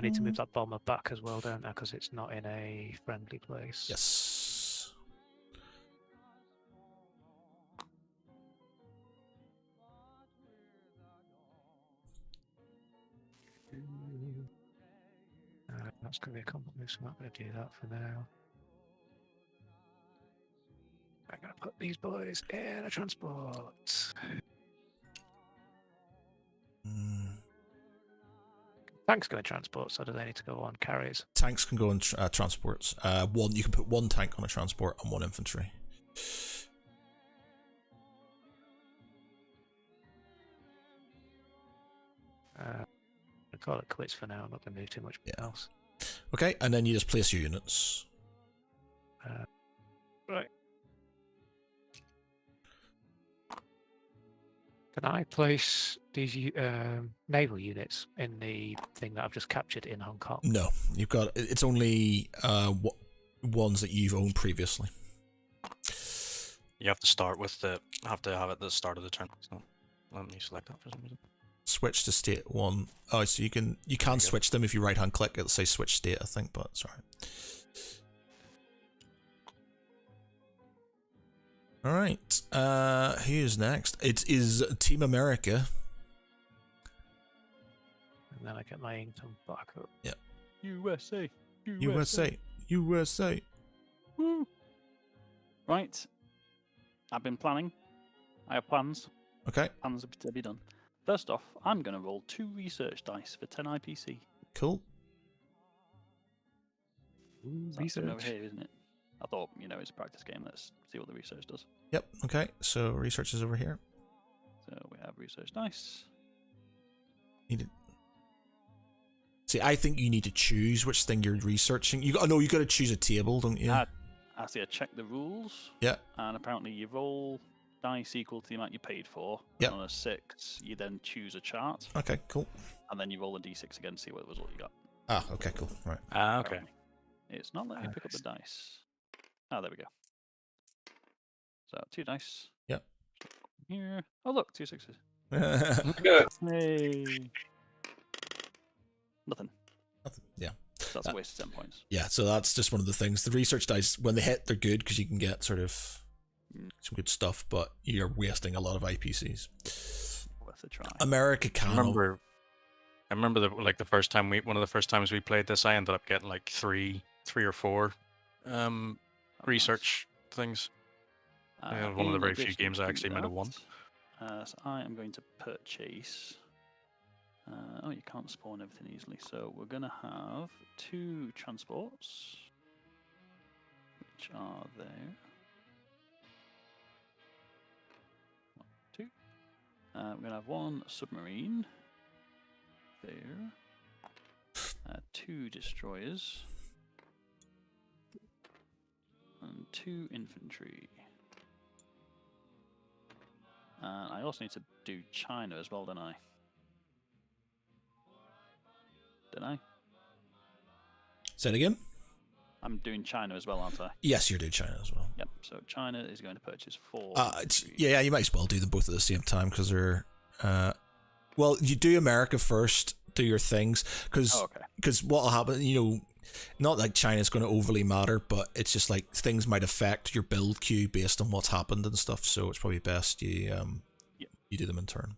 need to move that bomber back as well, don't I? Because it's not in a friendly place. Yes. That's going to be a complex, so I'm not going to do that for now. I'm going to put these boys in a transport. Tanks go in transports, or do they need to go on carriers? Tanks can go in transports. You can put 1 tank on a transport and 1 infantry. I call it quits for now. I'm not going to do too much else. Okay, and then you just place your units. Right. Can I place these naval units in the thing that I've just captured in Hong Kong? No, it's only ones that you've owned previously. You have to start with the have to have it at the start of the turn. So let me select that for some reason. Switch to state 1. Oh, so you can switch them if you right hand click. It'll say switch state, I think, but it's alright. Alright. Who's next? It is Team America. And then I get my income back up. USA. USA. Woo. Right. I've been planning. I have plans. Okay, Plans to be done. First off, I'm going to roll 2 research dice for 10 IPC. cool. That's over here, isn't it? I thought, it's a practice game. Let's see what the research does. Yep, okay, so research is over here. So we have research dice. See, I think you need to choose which thing you're researching. You got to choose a table, don't you? I see. I check the rules. Yeah. And apparently, you roll dice equal to the amount you paid for. Yep. And on a 6, you then choose a chart, Okay, cool. and then you roll a d6 again to see what result you got. Ah, okay, cool. Right. Ah, okay. Apparently. It's not letting me pick up the dice. Oh, there we go. So 2 dice. Yep. Here. Oh, look, 2 6s. Yeah. Hey. Nothing. Yeah. So that's a waste of 10 points. Yeah, so that's just one of the things. The research dice, when they hit, they're good because you can get sort of some good stuff, but you're wasting a lot of IPCs. Worth a try. America can. I remember the first time one of the first times we played this, I ended up getting like three or four research things. One of the very few games I actually might have won. So I am going to purchase. Oh, you can't spawn everything easily. So we're going to have 2 transports, which are there. 1, 2. We're going to have 1 submarine there. 2 destroyers. And 2 infantry. And I also need to do China as well, don't I? Don't I? Say it again? I'm doing China as well, aren't I? Yes, you're doing China as well. Yep. So China is going to purchase 4. Yeah, you might as well do them both at the same time because they're. Well, you do America first, do your things, because what will happen, not like China's going to overly matter, but it's just like things might affect your build queue based on what's happened and stuff. So it's probably best you do them in turn.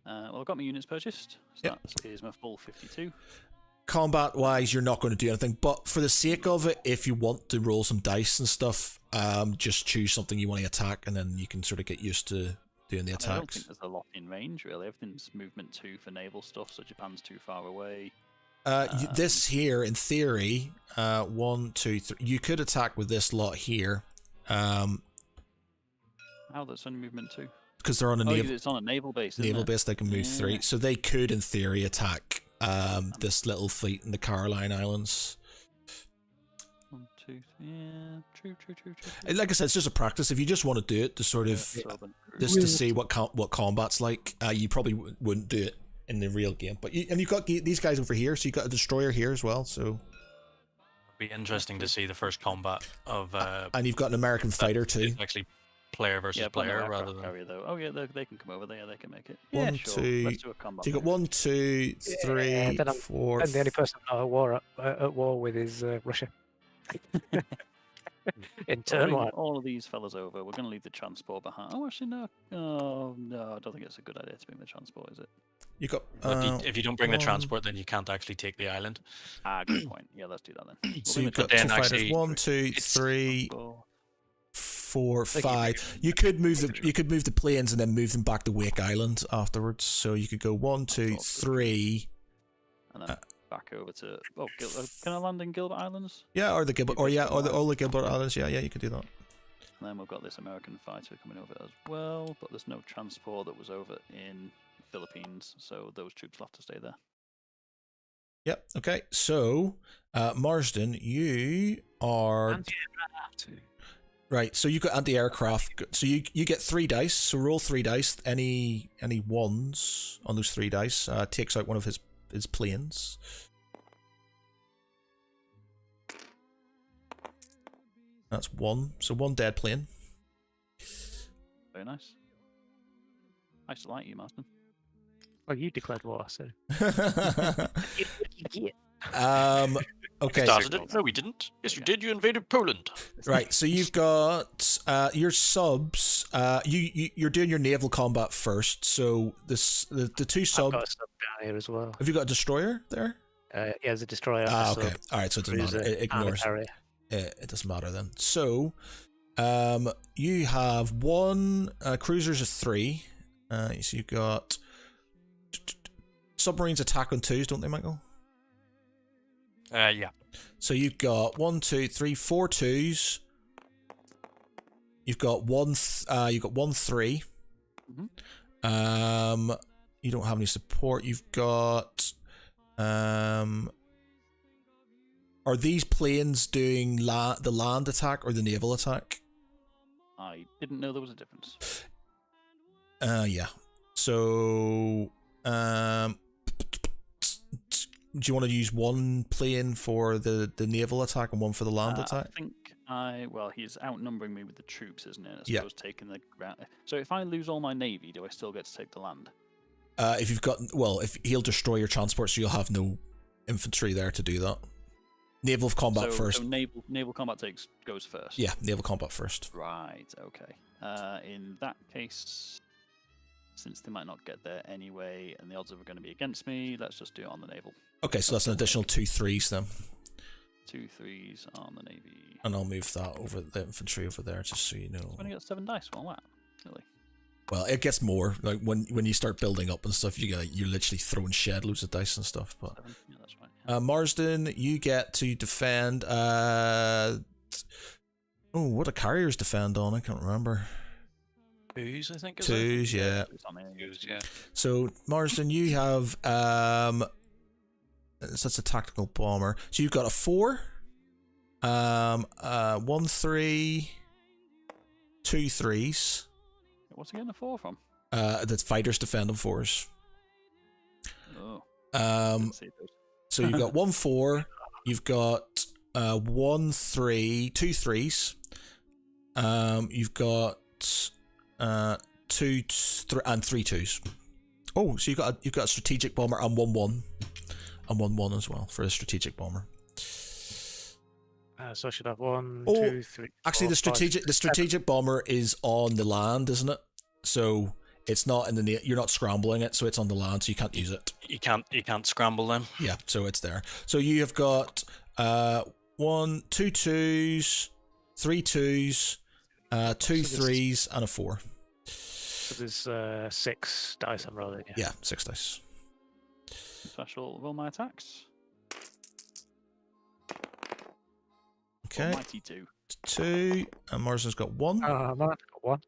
Well, I've got my units purchased. So that is my full 52. Combat wise, you're not going to do anything, but for the sake of it, if you want to roll some dice and stuff, just choose something you want to attack, and then you can sort of get used to doing the attacks. I don't think there's a lot in range, really. Everything's movement 2 for naval stuff, so Japan's too far away. This here, in theory, 1, 2, 3. You could attack with this lot here. How that's only movement 2? Because they're on a naval. It's on a naval base. Naval base, they can move 3, so they could, in theory, attack this little fleet in the Caroline Islands. 1, 2, 3. Yeah, true. Like I said, it's just a practice. If you just want to do it to sort of just to see what combat's like, you probably wouldn't do it in the real game. But you've got these guys over here, so you've got a destroyer here as well. So it'd be interesting to see the first combat of. And you've got an American fighter too. Actually, player versus player rather than. Carrier, though. Oh yeah, they can come over there. They can make it. 1, sure. 2. Let's do a combat. So you got 1, 2, 3, 4. And the only person I'm at war with is Russia. In turn 1. All of these fellas over. We're going to leave the transport behind. Oh, actually, no. Oh, no, I don't think it's a good idea to bring the transport, is it? You got. If you don't bring the transport, then you can't actually take the island. Good point. Yeah, let's do that then. So you've got 2 fighters. 1, 2, 3, 4, 5. You could move the planes and then move them back to Wake Island afterwards. So you could go 1, 2, 3. And then back over to. Oh, can I land in Gilbert Islands? Yeah, or the Gilbert, all the Gilbert Islands. Yeah, you could do that. And then we've got this American fighter coming over as well, but there's no transport that was over in Philippines, so those troops will have to stay there. Yep. Okay. So, Marsden, you are right. So you got anti-aircraft. So you get 3 dice. So roll 3 dice. Any ones on those 3 dice takes out one of his planes. That's 1. So 1 dead plane. Very nice. I just like you, Marston. Well, you declared war, so. Okay. Started it? No, we didn't. Yes, you did. You invaded Poland. Right, so you've got your subs. You're doing your naval combat first. So the two I've subs. got a sub down here as well. Have you got a destroyer there? Yeah, there's a destroyer. Ah, a okay. sub, All right, so it doesn't matter. cruiser, It and a ignores. carrier. It doesn't matter then. So, you have one cruisers of 3. So you've got submarines attack on 2s, don't they, Michael? Yeah. So you've got 4 2s. You've got one 3. Mhm. You don't have any support. You've got are these planes doing the land attack or the naval attack? I didn't know there was a difference. Yeah. So do you want to use one plane for the naval attack and one for the land attack? I think he's outnumbering me with the troops, isn't it? I Yeah. suppose taking the ground. So if I lose all my navy, do I still get to take the land? If he'll destroy your transport, so you'll have no infantry there to do that. Naval combat first. So naval combat goes first. Yeah, naval combat first. Right. Okay. In that case, since they might not get there anyway, and the odds are going to be against me, let's just do it on the naval. Okay, so that's an additional 2 3s then. 2 3s on the navy. And I'll move that over the infantry over there, just so you know. I've only got 7 dice. Well, wow. Really? Well, it gets more. Like when you start building up and stuff, you're literally throwing shed loads of dice and stuff. But 7? Yeah, that's right. Marsden, you get to defend. What do carriers defend on? I can't remember. 2s, I think. 2s, yeah. It's on the Twos, yeah. So Marsden, you have so that's a tactical bomber. So you've got a 4, 1 3, 2 3s. What's he getting a 4 from? That's fighters defend on 4s. Oh. Um, Didn't see those. so you've got 1 4. You've got 1 3, 2 3s. You've got 2 and 3 2s. Oh, so you've got a strategic bomber and 1 1 and 1 1 as well for a strategic bomber. So I should have 1, Oh, 2, 3. Actually, 4, the strategic bomber is on the land, isn't it? So it's not in the you're not scrambling it, so it's on the land, so you can't use it. You can't scramble them. Yeah, so it's there. So you have got 1 2 2s, 3 2s, 2 3s, and a 4. So there's 6 dice I'm rolling. Yeah, 6 dice. Special roll my attacks. Okay, Almighty 2. 2, and Marsden's got 1. Oh, man, I've got 1.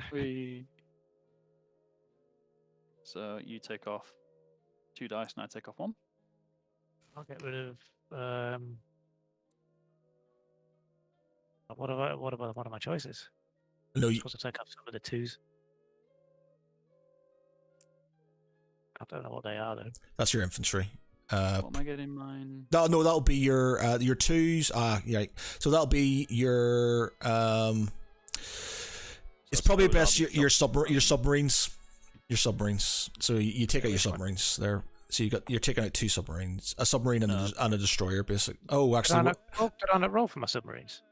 3. So you take off 2 dice and I take off 1. I'll get rid of. What are my choices? No, I'm supposed to take off some of the 2s. I don't know what they are though. that's your infantry. What am I getting mine? No, that'll be your 2s. Yeah. So that'll be your it's probably best your submarines. Your submarines. So you take out your submarines there. So you're taking out 2 submarines, a submarine and a destroyer, basically. Oh, actually, Did I not roll for my submarines?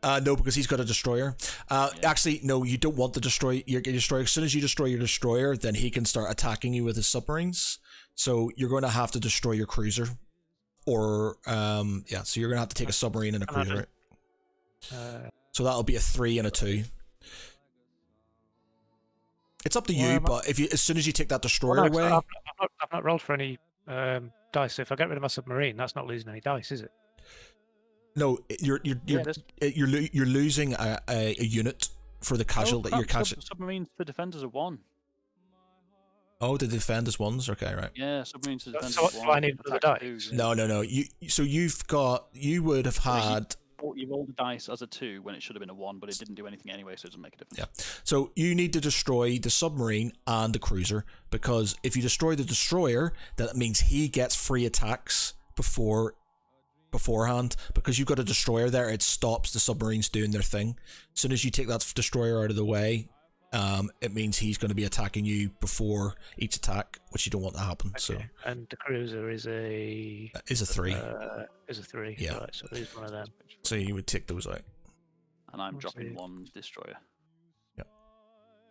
no, because he's got a destroyer. Actually, no, you don't want the destroyer. Your destroyer. As soon as you destroy your destroyer, then he can start attacking you with his submarines. So you're going to have to destroy your cruiser, or So you're going to have to take a submarine and a cruiser. So that'll be a 3 and a 2. It's up to you, but as soon as you take that destroyer away, I've not rolled for any dice. So if I get rid of my submarine, that's not losing any dice, is it? no, you're losing a unit for the casualty that you're catching. Submarines for defenders are 1. Oh, the defenders ones. Okay, right. Yeah, submarines for defenders So are 1. I need another attack dice? 2, No. You would have had. You rolled a dice as a 2 when it should have been a 1, but it didn't do anything anyway, so it doesn't make a difference. Yeah. So you need to destroy the submarine and the cruiser, because if you destroy the destroyer, that means he gets free attacks beforehand. Because you've got a destroyer there, it stops the submarines doing their thing. As soon as you take that destroyer out of the way, it means he's going to be attacking you before each attack, which you don't want to happen. So Okay. And the cruiser is a 3. Is a 3. Yeah. Right, so there's one of them. So you would take those out. And I'm Let's dropping see. 1 destroyer.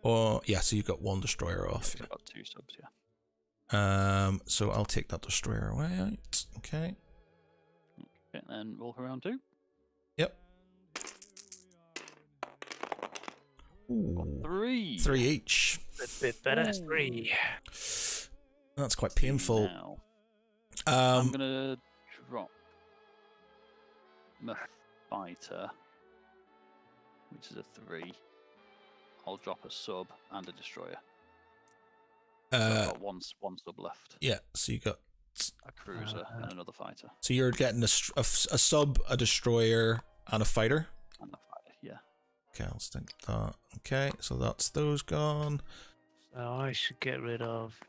Oh yeah, so you've got 1 destroyer off. I've got 2 subs, yeah. So I'll take that destroyer away out. Okay. Okay, then roll for round 2. Yep. Ooh, 3. 3 each. A bit better. Ooh. 3. That's quite painful. Now, I'm Um, gonna drop my fighter, which is a 3. I'll drop a sub and a destroyer. So I've got one sub left. yeah. So you got. A cruiser and another fighter. So you're getting a sub, a destroyer, and a fighter. And a fighter, yeah. Okay, I'll stick that. Okay, so that's those gone. So I should get rid of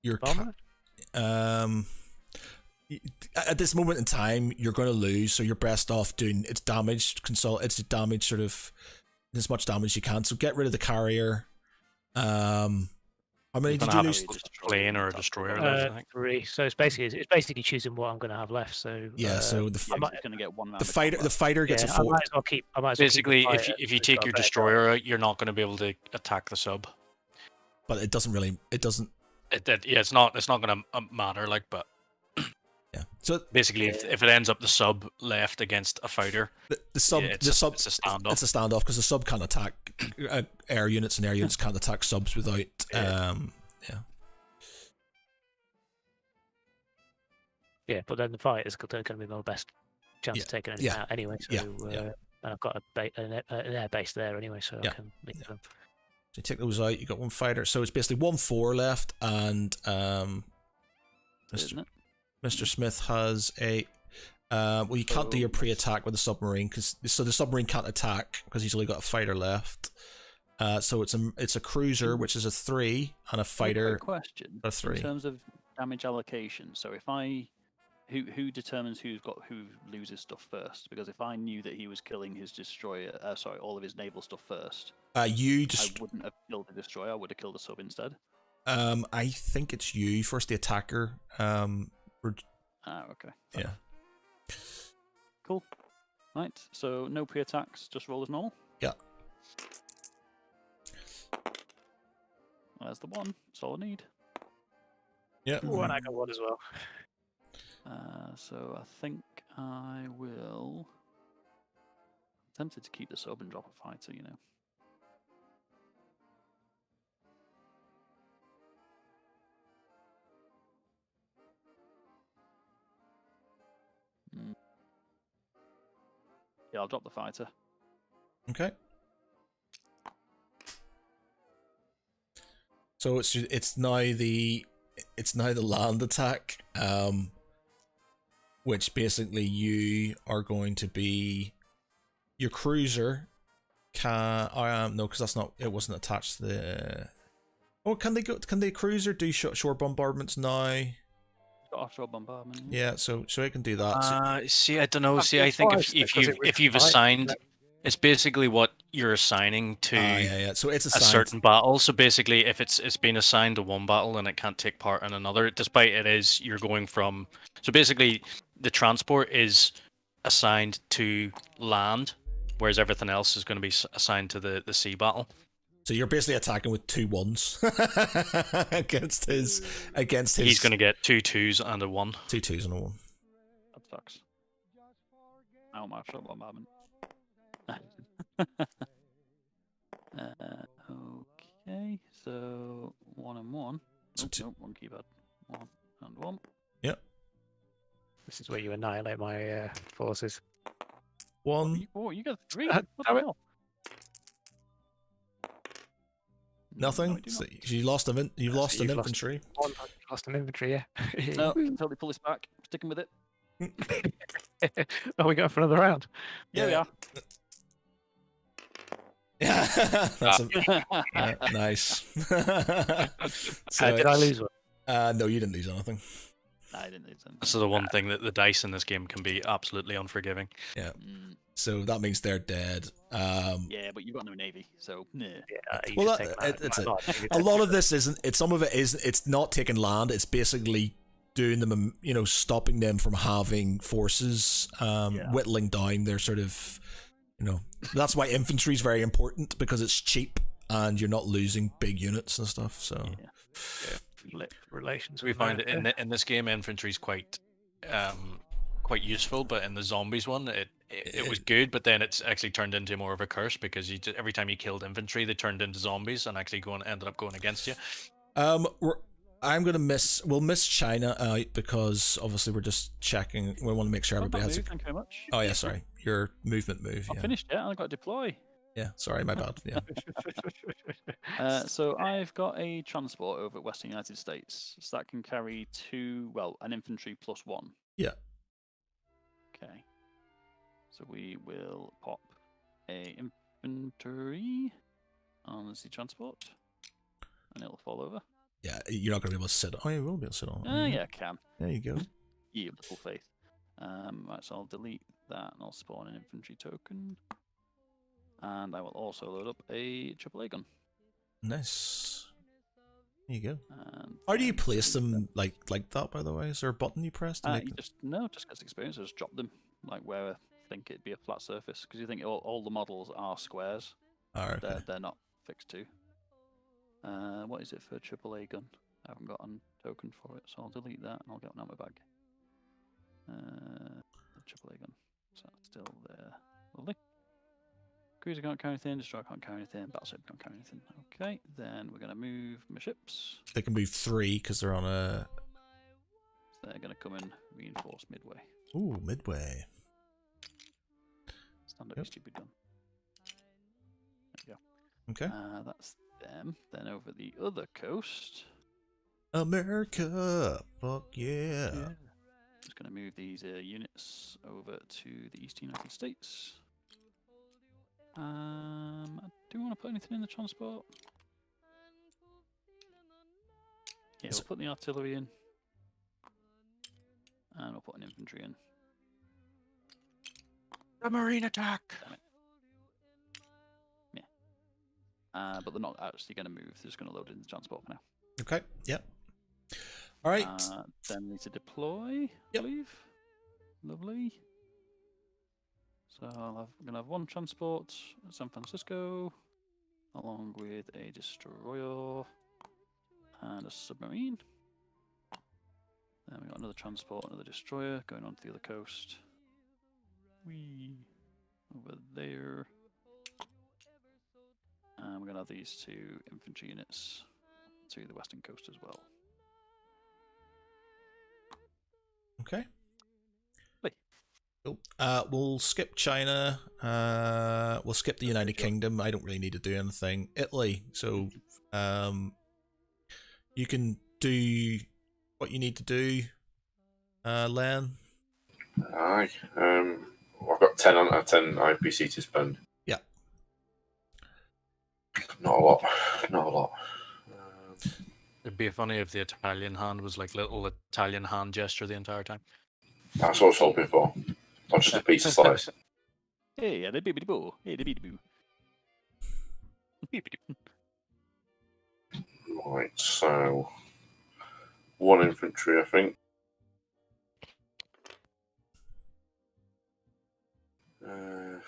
Your bomber. At this moment in time, you're going to lose, so you're best off doing it's damage it's damage sort of as much damage as you can. So get rid of the carrier. How many did you lose? A plane or a destroyer left, I think. 3. So it's basically choosing what I'm going to have left. So Yeah, so the Yeah, it's going to get 1 round. the fighter gets yeah, a I 4. might as well keep. I might as well keep the Basically, fighter, if you it's take got your a better destroyer out, you're not going to be able to attack the sub. But it doesn't really. It doesn't. Yeah, it's not going to matter. Like, but Yeah. So basically, if it ends up the sub left against a fighter, the sub, yeah, it's the a- sub, it's a standoff. It's a standoff because the sub can't attack air units, and air units can't attack subs without. Yeah. Yeah, but then the fight is going to be my best chance of taking anything out anyway. So and I've got an air base there anyway, so I can leave them. So you take those out. You got 1 fighter, so it's basically 1-4 left, and Mr. Smith has a. Well, you can't do your pre-attack with the submarine because the submarine can't attack because he's only got a fighter left. So it's a cruiser, which is a 3, and a fighter. Question. a 3. In terms of damage allocation, so if who determines who loses stuff first? Because if I knew that he was killing his destroyer, all of his naval stuff first, You I wouldn't have killed the destroyer. I would have killed the sub instead. I think it's you first, the attacker. Okay. Yeah. Cool. Right. So no pre-attacks, just roll as normal. Yeah. There's the 1. That's all I need. Yeah. Oh, and I got 1 as well. So I think I will. I'm tempted to keep the sub and drop a fighter, you know. Yeah, I'll drop the fighter. Okay. So it's now the land attack, which basically you are going to be your cruiser can no, because that's not, it wasn't attached to the. Oh, can the cruiser do shore bombardments now? Got offshore bombardment. Yeah, so it can do that. See, I don't know. See, I think if you've assigned, it's basically what you're assigning to yeah. So it's a assigned. certain battle. So basically, if it's been assigned to one battle and it can't take part in another, despite you're going from. So basically, the transport is assigned to land, whereas everything else is going to be assigned to the sea battle. So you're basically attacking with 2 1s against his. He's going to get 2 2s and a 1. 2 2s and a 1. That sucks. Oh, my offshore bombardment. Okay, so 1 and 1. So Nope, 1 keypad. 1 and 1. Yep. This is where you annihilate my forces. 1. Oh, you got 3. Damn What the it. hell? Nothing. No, I do So not. you lost an you've lost an you've lost- infantry. Lost an infantry, yeah. No, can totally pull this back. Sticking with it. Oh, we go for another round. Here we are. Yeah, that's nice. So Did I lose one? no, you didn't lose anything. I didn't. It's This is the one thing that the dice in this game can be absolutely unforgiving. So that means they're dead. Yeah, but you've got no navy, so nah. Yeah, you Well, just take that- that. it's Maybe a lot of this isn't. Some of it isn't. It's not taking land. It's basically doing them. Stopping them from having forces. Whittling down their sort of. That's why infantry is very important because it's cheap and you're not losing big units and stuff. So. relations. We with find America. in this game infantry is quite useful, but in the zombies one, it was good, but then it's actually turned into more of a curse because every time you killed infantry, they turned into zombies and actually ended up going against you. We'll miss China out because obviously we're just checking. We want to make sure everybody has. Thank you very much. Oh yeah, sorry, your movement move. I Yeah, finished it. I got to deploy. yeah. Sorry, my bad. Yeah. So I've got a transport over at Western United States. So that can carry an infantry +1. Yeah. Okay. So we will pop a infantry on the transport, and it'll fall over. Yeah, you're not going to be able to sit. Oh, you will be able to sit on. Yeah, I can. There you go. Yeah, full faith. Right, so I'll delete that, and I'll spawn an infantry token. And I will also load up a AAA gun. Nice. There you go. And How do you then place delete them like that? By the way, is there a button you press to that. make You them? just gets experience. I just drop them like where I think it'd be a flat surface because you think all the models are squares. Oh, okay. They're not fixed to. What is it for a AAA gun? I haven't got a token for it, so I'll delete that and I'll get one out my bag. The AAA gun. So that's still there. Lovely. Cruiser can't carry anything, destroyer can't carry anything, battleship can't carry anything. Okay, then we're going to move my ships. They can move 3 because they're on a. So they're going to come and reinforce midway. Ooh, midway. Stand up, Yep. you stupid gun. There Okay. you go. That's them. Then over the other coast. America. Fuck yeah. Just going to move these units over to the Eastern United States. Do we want to put anything in the transport? Yeah, we'll put the artillery in. And we'll put an infantry in. A marine attack. But they're not actually going to move. They're just going to load it in the transport for now. Okay. Yep. All right. Then we need to deploy, I Yep. believe. Lovely. So I'm going to have one transport at San Francisco, along with a destroyer and a submarine. Then we got another transport, another destroyer going on to the other coast. Over there. And we're going to have these 2 infantry units to the western coast as well. Okay. Lovely. Cool. We'll skip China. We'll skip the United Kingdom. I don't really need to do anything. Italy. So, you can do what you need to do. Len. Aye. I've got 10 out of 10 IPC to spend. Yeah. Not a lot. Not a lot. It'd be funny if the Italian hand was like little Italian hand gesture the entire time. That's what I was hoping for. Not just a piece of slice. Hey, the bibbidi boo. Hey, the bibbidi boo. Right, so 1 infantry, I think. In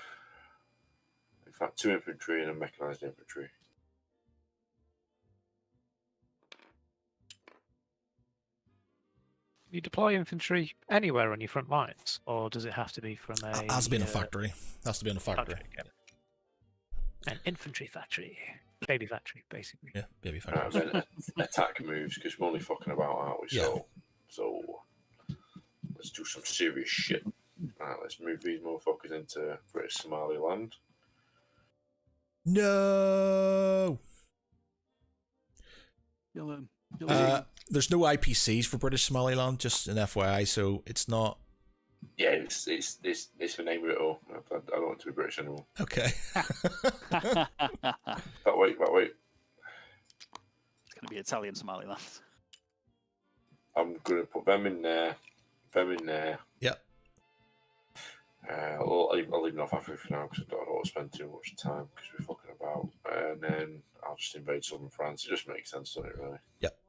fact, 2 infantry and a mechanized infantry. You deploy infantry anywhere on your front lines, or does it have to be from a? Has to be in a factory. Has to be in a factory. Okay. An infantry factory, baby factory, basically. Yeah, baby factory. Then attack moves because we're only fucking about, aren't we? Yeah. So let's do some serious shit. Alright, let's move these motherfuckers into British Somaliland. No. Kill him. There's no IPCs for British Somaliland, just an FYI, so it's not. Yeah, it's the name of it all. I don't want to be British anymore. Okay. But wait. It's going to be Italian Somaliland. I'm going to put them in there. Yep. I'll leave North Africa for now because I don't want to spend too much time because we're fucking about. And then I'll just invade southern France. It just makes sense, doesn't it, really? Yep.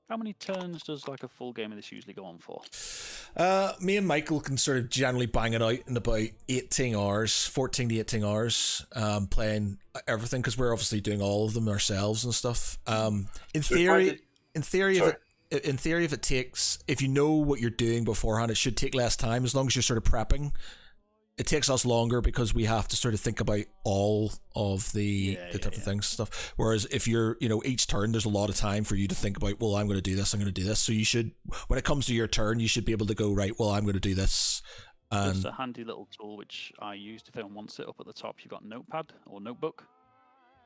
How many turns does like a full game of this usually go on for? Me and Michael can sort of generally bang it out in about 18 hours, 14 to 18 hours, playing everything because we're obviously doing all of them ourselves and stuff. In theory, if it takes, if you know what you're doing beforehand, it should take less time as long as you're sort of prepping. It takes us longer because we have to sort of think about all of the different things and stuff. Whereas if you're, each turn, there's a lot of time for you to think about, well, I'm going to do this, I'm going to do this. So you should, when it comes to your turn, you should be able to go, right, well, I'm going to do this. There's a handy little tool which I used if anyone wants it. Up at the top, you've got Notepad or Notebook.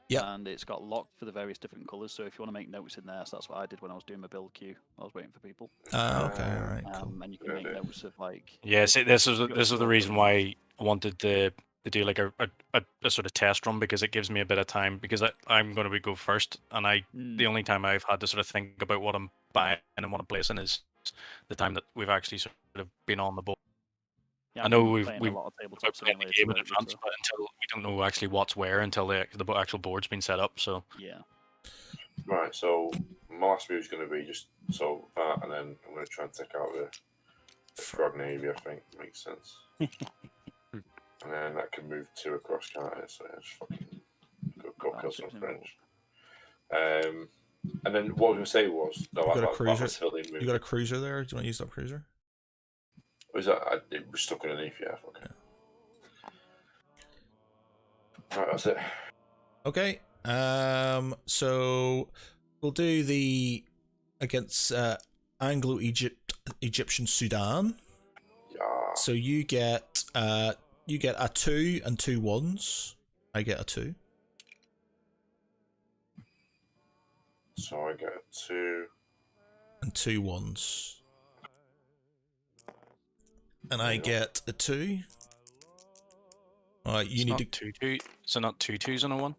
Yeah. And it's got locked for the various different colours. So if you want to make notes in there, so that's what I did when I was doing my build queue. I was waiting for people. Okay, all right, cool. And you can make notes of like. Yeah, see, this is the reason why I wanted to do like a sort of test run because it gives me a bit of time because I'm going to go first and the only time I've had to sort of think about what I'm buying and what I'm placing is the time that we've actually sort of been on the board. Yeah, I know we've a lot of tabletop played the simulators game in lately, advance, so- but until we don't know actually what's where until the actual board's been set up. So Yeah. Right, so my last move is going to be just so that, and then I'm going to try and take out the Frog Navy, I think. Makes sense. And then that can move 2 across, can't it? So yeah, just fucking go kill some French. And then what I was going to say was... No, You got a cruiser? You You got a cruiser there? Do you want to use that cruiser? Was that... It was stuck underneath, yeah. Okay. Right, that's it. Okay. So we'll do the against Anglo-Egyptian Sudan. Yeah. So you get a 2 and 2 1s. I get a 2. So I get 2 and 2 1s. And I get a 2. You need to 2-2. So not 2 2s and a 1.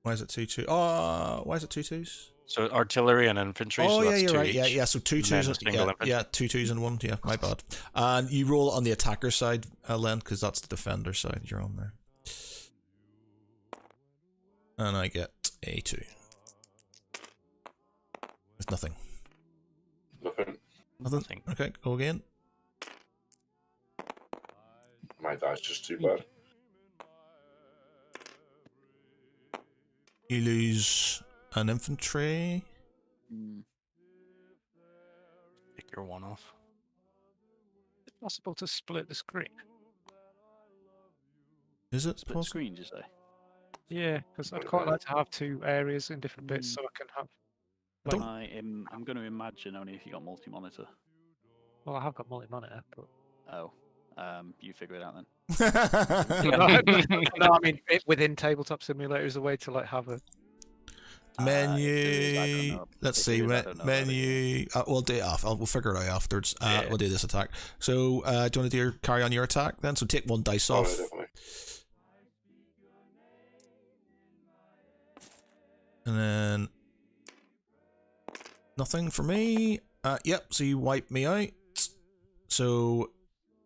Why is it 2 2? Oh, why is it 2 2s? So artillery and infantry. Oh, so yeah, that's you're 2 right. each. Yeah. So 2 2s. Yeah, 2 2s and 1. Yeah, my bad. And you roll on the attacker side, Len, because that's the defender side you're on there. And I get a 2. With nothing. Nothing? Okay, go again. My dice just too bad. You lose an infantry. Take your 1 off. Is it possible to split the screen? Is it Split possible? screen, you say? Yeah, because I'd quite like to have 2 areas in different bits so I can have... I'm going to imagine only if you got multi-monitor. Well, I have got multi-monitor, but... Oh, you figure it out then. No, I mean, within Tabletop Simulator is a way to like have a... Menu. Let's see. Menu. We'll do it off. We'll figure it out afterwards. We'll do this attack. So, do you want to do carry on your attack then? So take 1 dice off. Definitely. And then nothing for me. Yep. So you wipe me out. So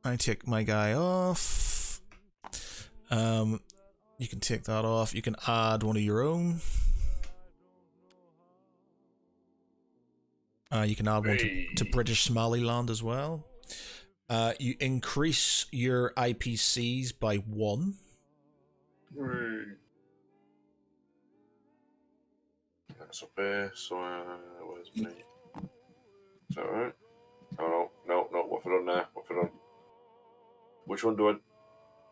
I take my guy off. You can take that off. You can add one of your own. You can add one to British Somaliland as well. You increase your IPCs by 1. That's up here. So where's me? Is that right? Oh no. What have I done there? What have I done? Which one do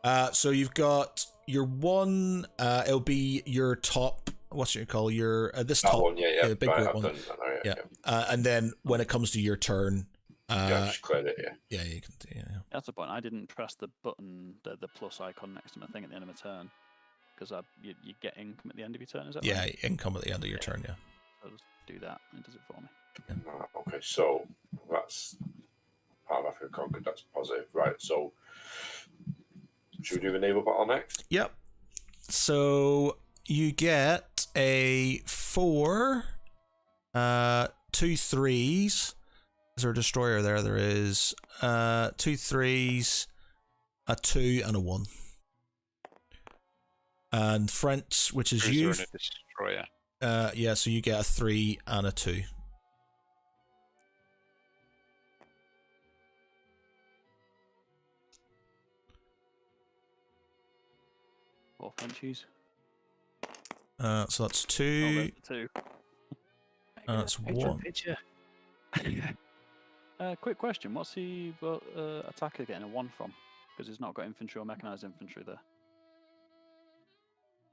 I? So you've got your 1. It'll be your top. What's it called? Your this That top one, yeah. the big right, great I've one. done that now, Yeah. And then when it comes to your turn, yeah, just cleared it. Yeah. yeah, you can. Yeah. That's the point. I didn't press the button, the plus icon next to my thing at the end of my turn, because you get income at the end of your turn. Is that Yeah, right? income at the end of your turn. Yeah. I'll just do that. It does it for me. Right, okay, so that's part of Africa conquered. That's positive, right? So should we do the naval battle next? Yep. So you get a 4, 2 3s. Is there a destroyer there? There is 2 3s, a 2, and a 1. And French, which is you. Cruiser and a destroyer. Yeah, so you get a 3 and a 2. Four Frenchies. So that's Oh, 2. there's the 2. That's Picture, 1. picture. Quick question: what's the attacker getting a 1 from? Because he's not got infantry or mechanized infantry there.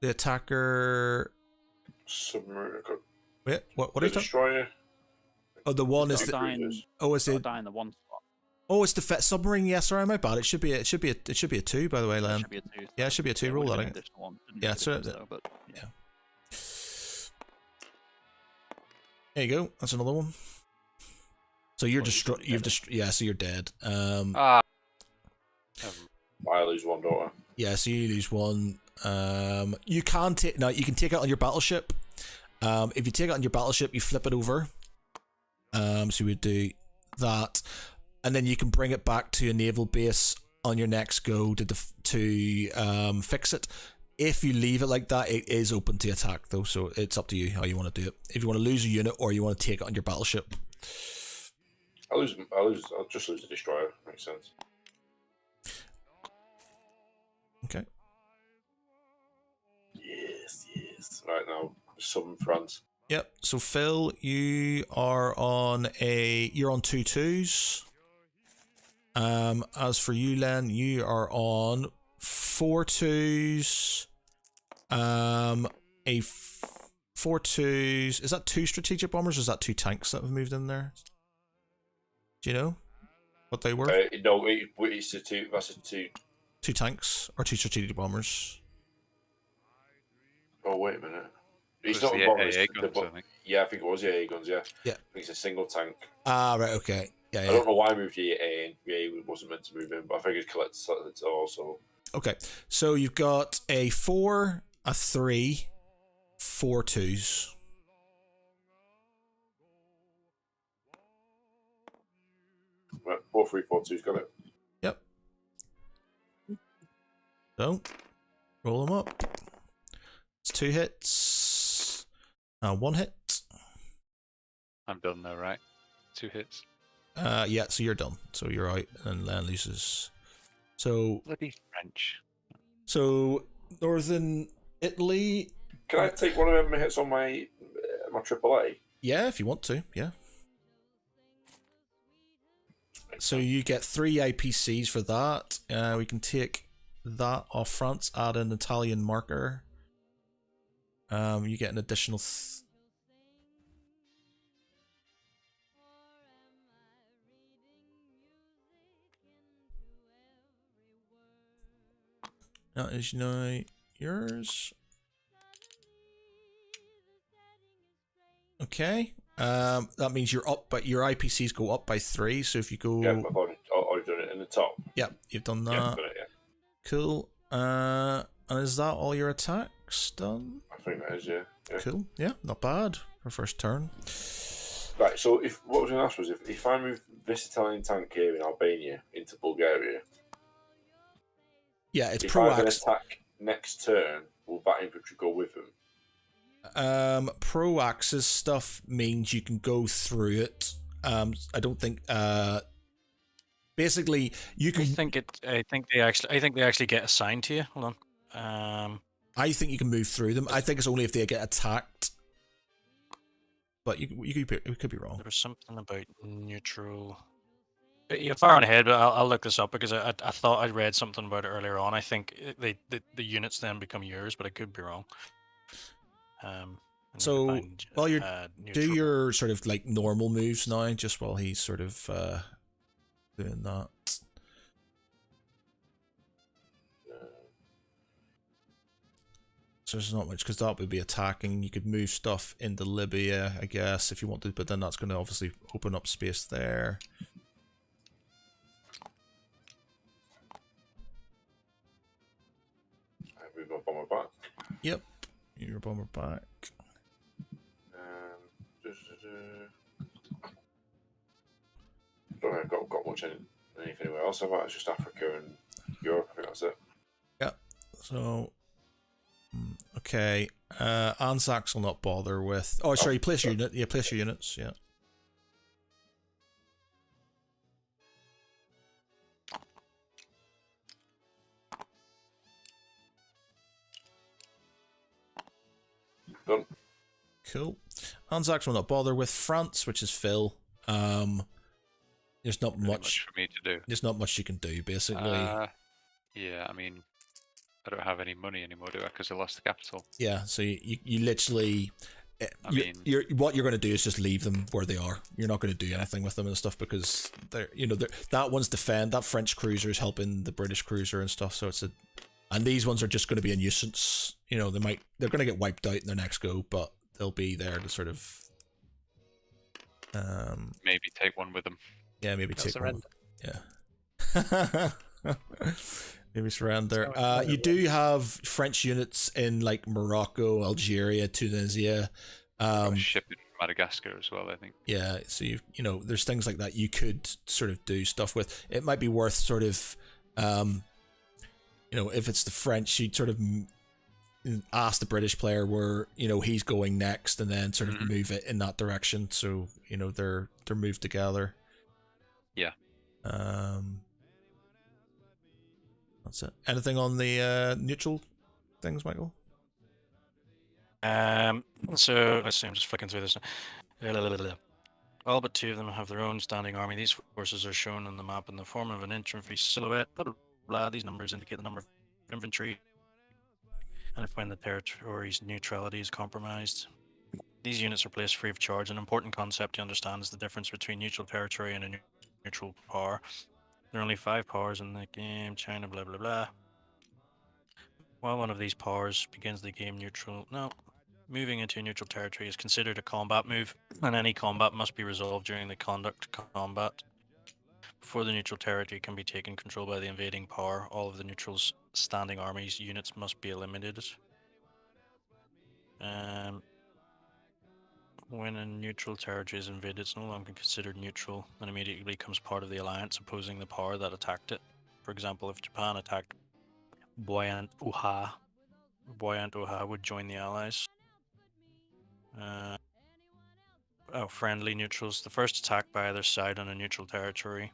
The attacker. Submarine. Wait, what are The you talking? destroyer. Oh, the one He's is got a the. dying, Oh, is got a it? die in the 1 slot. Oh, it's the submarine. Yeah, sorry, my bad. It should be a 2, by the way, It Len. should be a 2. Yeah, it should be a 2. Yeah, Roll would that. have been I an think. additional 1. Didn't Yeah, make a so difference though, but yeah. There you go. That's another one. So you're Oh, destroyed. Yeah, so you're dead. Ah. I lose one daughter. Yeah, so you lose 1. You can take. Now you can take it on your battleship. If you take it on your battleship, you flip it over. So we do that, and then you can bring it back to a naval base on your next go to fix it. If you leave it like that, it is open to attack though, so it's up to you how you want to do it. If you want to lose a unit or you want to take it on your battleship. I'll just lose the destroyer. Makes sense. Okay. Yes. Right now, Southern France. Yep. So Phil, you're on 2 2s. As for you, Len, you are on 4 2s. 4 2s. Is that 2 strategic bombers or is that 2 tanks that have moved in there? Do you know what they were? No, it's a 2. That's a 2. 2 tanks or 2 strategic bombers? Oh, wait a minute. It's Was not the a bomber. AA It's guns, I think. Yeah, I think it was the AA guns, yeah. Yeah. I think it's a single tank. Ah, right, okay. Yeah, I yeah. don't know why I moved the AA in. The AA wasn't meant to move in, but I figured collect it also. Okay, so you've got a 4, a 3, 4 2s. Right, 4 3 4 2's got it. Yep. So, roll them up. It's 2 hits. 1 hit. I'm done now, right? 2 hits. Yeah, so you're done. So you're out, and Len loses. So, Bloody French. so Northern Italy. Can I take one of them hits on my AAA? Yeah, if you want to. Yeah. So you get 3 IPCs for that. We can take that off France. Add an Italian marker. You get an additional. That is now yours. Okay. That means you're up, but your IPCs go up by 3. So if you go, Yeah, I've already done it in the top. yeah, you've done that. Yeah, I've done it, yeah. Cool. And is that all your attacks done? I think that is, yeah. Cool. Yeah, not bad for first turn. Right, so what I was going to ask was if I move this Italian tank here in Albania into Bulgaria, Yeah, it's if I have an pro-axe. attack next turn, will that infantry go with them? Pro-axis stuff means you can go through it. I don't think. Basically, you can. I think they actually get assigned to you. Hold on. I think you can move through them. I think it's only if they get attacked. But you could be wrong. There was something about neutral. You're far on ahead, but I'll look this up because I thought I read something about it earlier on. I think the units then become yours, but I could be wrong. I need to So find, while you do neutral. your sort of like normal moves now, just while he's sort of doing that. So there's not much because that would be attacking. You could move stuff into Libya, I guess, if you wanted, but then that's going to obviously open up space there. move my bomber back. Yep. Your bomber back. Don't think I've got much anything anywhere else. It's just Africa and Europe. I think that's it. Yep. So, okay. Anzacs will not bother with. Oh, sorry. Place your unit. Yeah, place your units. Yeah. Done. Cool. Anzacs will not bother with France, which is Phil. There's not Really much for me to do. There's not much you can do, basically. Yeah, I mean, I don't have any money anymore, do I? Because I lost the capital. Yeah, so you literally, I mean, what you're going to do is just leave them where they are. You're not going to do anything with them and stuff because that one's defend. That French cruiser is helping the British cruiser and stuff. So and these ones are just going to be a nuisance. They're going to get wiped out in their next go, but they'll be there to sort of, maybe take one with them. Yeah, maybe take surrender. one. Yeah. Maybe surrender. You do have French units in like Morocco, Algeria, Tunisia. Shipping from Madagascar as well, I think. Yeah, so there's things like that you could sort of do stuff with. It might be worth sort of, if it's the French, you'd sort of ask the British player where he's going next, and then sort of move it in that direction. So they're moved together. Yeah. That's it. Anything on the neutral things, Michael? So let's see. I'm just flicking through this. All but 2 of them have their own standing army. These forces are shown on the map in the form of an infantry silhouette. Blah, blah, blah. These numbers indicate the number of infantry, and if when the territory's neutrality is compromised. These units are placed free of charge. An important concept to understand is the difference between neutral territory and a neutral power. There are only 5 powers in the game. China, blah blah blah. While one of these powers begins the game neutral, moving into neutral territory is considered a combat move, and any combat must be resolved during the conduct of combat. Before the neutral territory can be taken control by the invading power, all of the neutral's standing armies units must be eliminated. When a neutral territory is invaded, it's no longer considered neutral and immediately becomes part of the alliance opposing the power that attacked it. For example, if Japan attacked Buoyant Uha would join the allies. Friendly neutrals. The first attack by either side on a neutral territory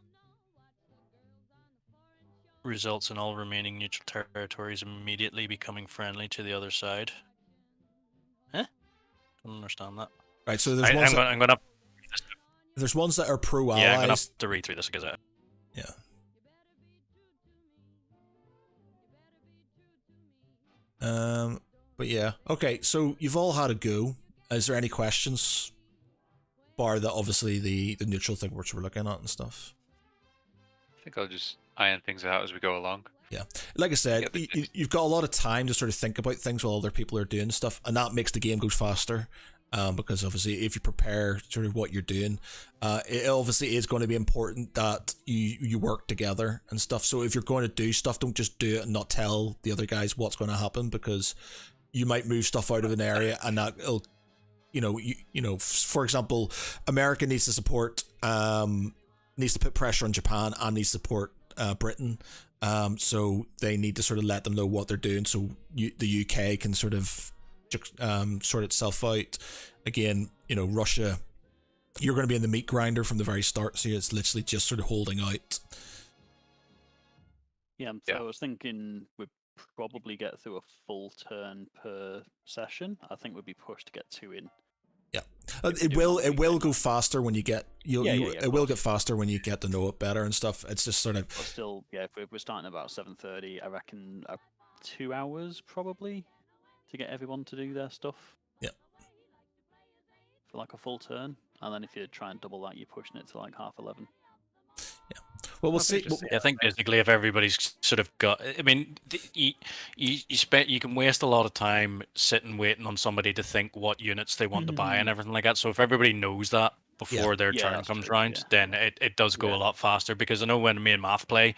results in all remaining neutral territories immediately becoming friendly to the other side. Don't understand that. Right, so there's there's ones that are pro-allies. Yeah, I'm going to have to read through this because Yeah. But yeah, okay. So you've all had a go. Is there any questions? Bar that obviously the neutral thing which we're looking at and stuff. I think I'll just iron things out as we go along. Yeah, like I said, you've got a lot of time to sort of think about things while other people are doing stuff, and that makes the game go faster. Because obviously, if you prepare sort of what you're doing, it obviously is going to be important that you work together and stuff. So if you're going to do stuff, don't just do it and not tell the other guys what's going to happen, because you might move stuff out of an area and that'll, for example, America needs to support, needs to put pressure on Japan and needs to support Britain. So they need to sort of let them know what they're doing, so the UK can sort of sort itself out. Again, Russia, you're going to be in the meat grinder from the very start, so it's literally just sort of holding out. Yeah, so I was thinking we'd probably get through a full turn per session. I think we'd be pushed to get 2 in. Yeah, it will go faster when you get it will get faster when you get to know it better and stuff. It's just sort of. But still, if we're starting about 7:30, I reckon 2 hours probably to get everyone to do their stuff. Yeah. For like a full turn, and then if you try and double that, you're pushing it to like 11:30. Yeah. Well, we'll see. I think basically if everybody's sort of got, I mean, you can waste a lot of time sitting waiting on somebody to think what units they want to buy and everything like that. So if everybody knows that before their turn comes round, then it does go a lot faster. Because I know when me and Math play,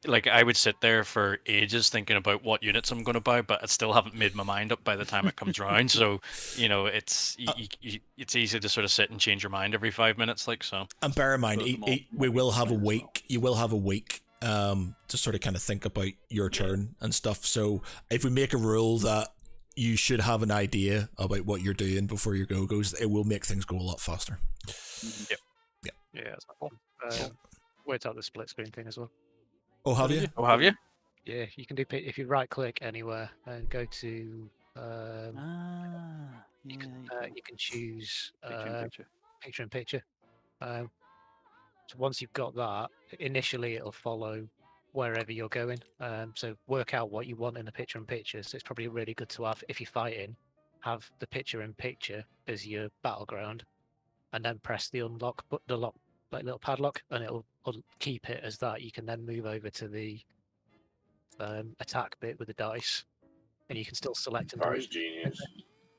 like I would sit there for ages thinking about what units I'm going to buy, but I still haven't made my mind up by the time it comes around. So it's it's easy to sort of sit and change your mind every 5 minutes, like so. And bear in mind, Both the we will have a as well. week. You will have a week to sort of kind of think about your turn and stuff. So if we make a rule that you should have an idea about what you're doing before your go goes, it will make things go a lot faster. Yep. Yeah, that's my point. Worked out the split screen thing as well. Oh, have you? Oh, have you? Yeah, you can do if you right click anywhere and go to you can choose picture in picture. So once you've got that, initially it'll follow wherever you're going. So work out what you want in the picture in picture. So it's probably really good to have if you're fighting, have the picture in picture as your battleground, and then press the unlock, but the lock like little padlock, and it'll keep it as that. You can then move over to the attack bit with the dice, and you can still select and That delete. is genius.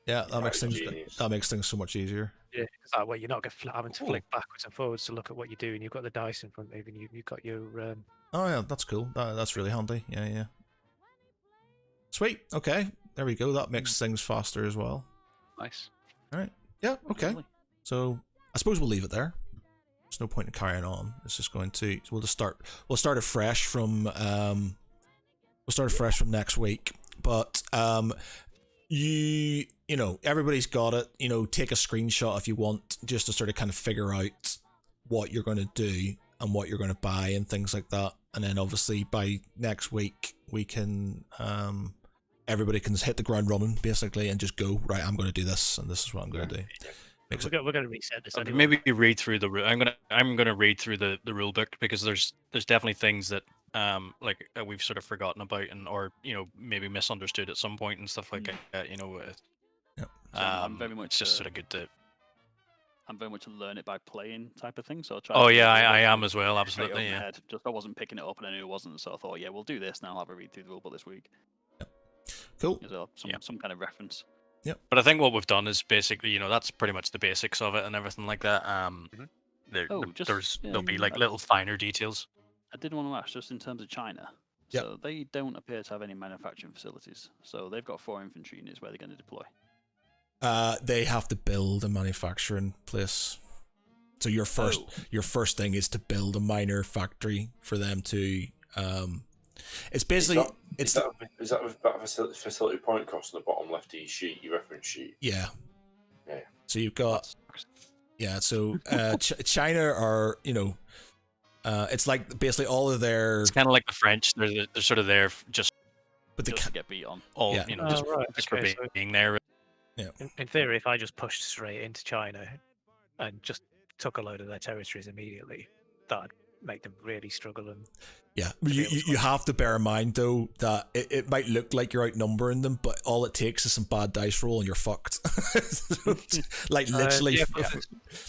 Yeah, that makes That is things genius. that makes things so much easier. Yeah, it's that way you're not having to flick backwards and forwards to look at what you're doing. You've got the dice in front of you, and you've got your Oh yeah, that's cool. That's really handy. Yeah. Sweet. Okay, there we go. That makes things faster as well. Nice. All right. Yeah. Okay. Lovely. So I suppose we'll leave it there. There's no point in carrying on. It's just going to. So we'll just start. We'll start afresh from. We'll start afresh from next week. But you know, everybody's got it. You know, take a screenshot if you want, just to sort of kind of figure out what you're going to do and what you're going to buy and things like that. And then obviously by next week we can. Everybody can hit the ground running basically and just go right. I'm going to do this, and this is what I'm going to do. we're going to reset this anyway. Maybe read through the. I'm gonna read through the rule book, because there's definitely things that like we've sort of forgotten about, and or maybe misunderstood at some point and stuff like that. Yep. So I'm very much it's just sort of good to. I'm very much a learn it by playing type of thing. So I'll try. Oh to yeah, read I it am as well. straight over Absolutely, my yeah. head. Just I wasn't picking it up and I knew it wasn't, so I thought, yeah, we'll do this now. I'll have a read through the rulebook this week. Cool. As well, some kind of reference. But I think what we've done is basically, that's pretty much the basics of it and everything like that. There'll be like little finer details. I did want to ask, just in terms of China. Yep. So they don't appear to have any manufacturing facilities. So they've got 4 infantry units where they're going to deploy. They have to build a manufacturing place. So your first thing is to build a minor factory for them to. It's basically Is that with that facility point cost on the bottom left of your sheet, your reference sheet? Yeah. Yeah. So you've got So China are it's like basically all of their. It's kind of like the French. They're sort of there just. But they Just to can't. get beat on. All Yeah. just right, for okay, so- being there. In theory, if I just pushed straight into China and just took a load of their territories immediately, that'd make them really struggle. And Yeah, you have to bear in mind though that it might look like you're outnumbering them, but all it takes is some bad dice roll and you're fucked. Like literally,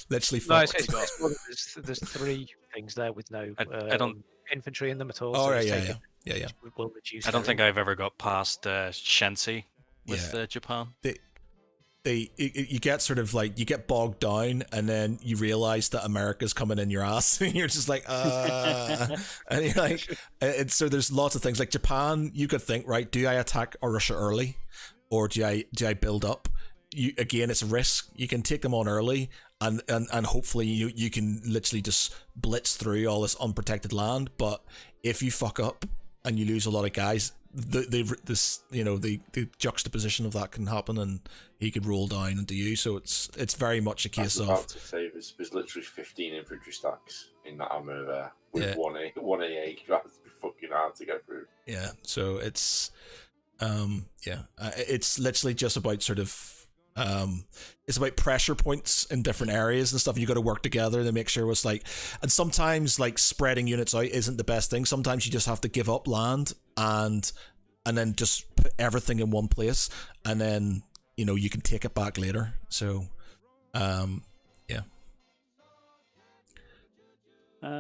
literally no, fucked. there's 3 things there with no I don't. infantry in them at all. Oh so right, it's yeah. taken- will reduce I don't their- think I've ever got past Shensi with Japan. You get sort of like you get bogged down, and then you realize that America's coming in your ass, and you're just like, and you're like, and so there's lots of things like Japan. You could think, right? Do I attack Russia early, or do I build up? Again, it's a risk. You can take them on early, and hopefully you can literally just blitz through all this unprotected land. But if you fuck up and you lose a lot of guys, the juxtaposition of that can happen, and he could roll down into you. So it's very much a case of. To say there's literally 15 infantry stacks in that armor there with one AA. That's fucking hard to get through. Yeah, so it's it's literally just about sort of it's about pressure points in different areas and stuff. You got to work together to make sure it's like, and sometimes like spreading units out isn't the best thing. Sometimes you just have to give up land and then just put everything in one place, and then you can take it back later. So yeah.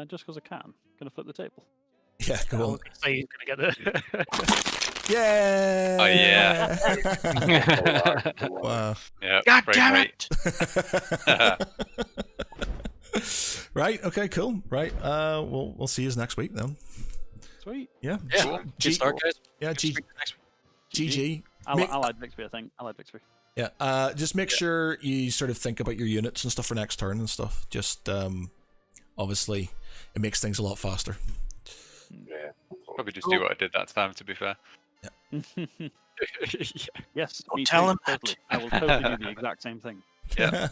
Just because I can, gonna flip the table. Yeah, go on. So he's going to get the. Yeah. Oh, yeah. Wow. Yeah. God right, damn right. Right. Okay. Cool. Right. We'll see you next week then. Sweet. Yeah. Yeah. Cool. Good start, guys. Yeah. GG. Allied victory, I think. Allied victory. Yeah. Just make sure you sort of think about your units and stuff for next turn and stuff. Just obviously, it makes things a lot faster. Yeah. Probably just do what I did that time, to be fair. Yes, Don't me tell too, him that. totally. I will totally do the exact same thing. Yeah.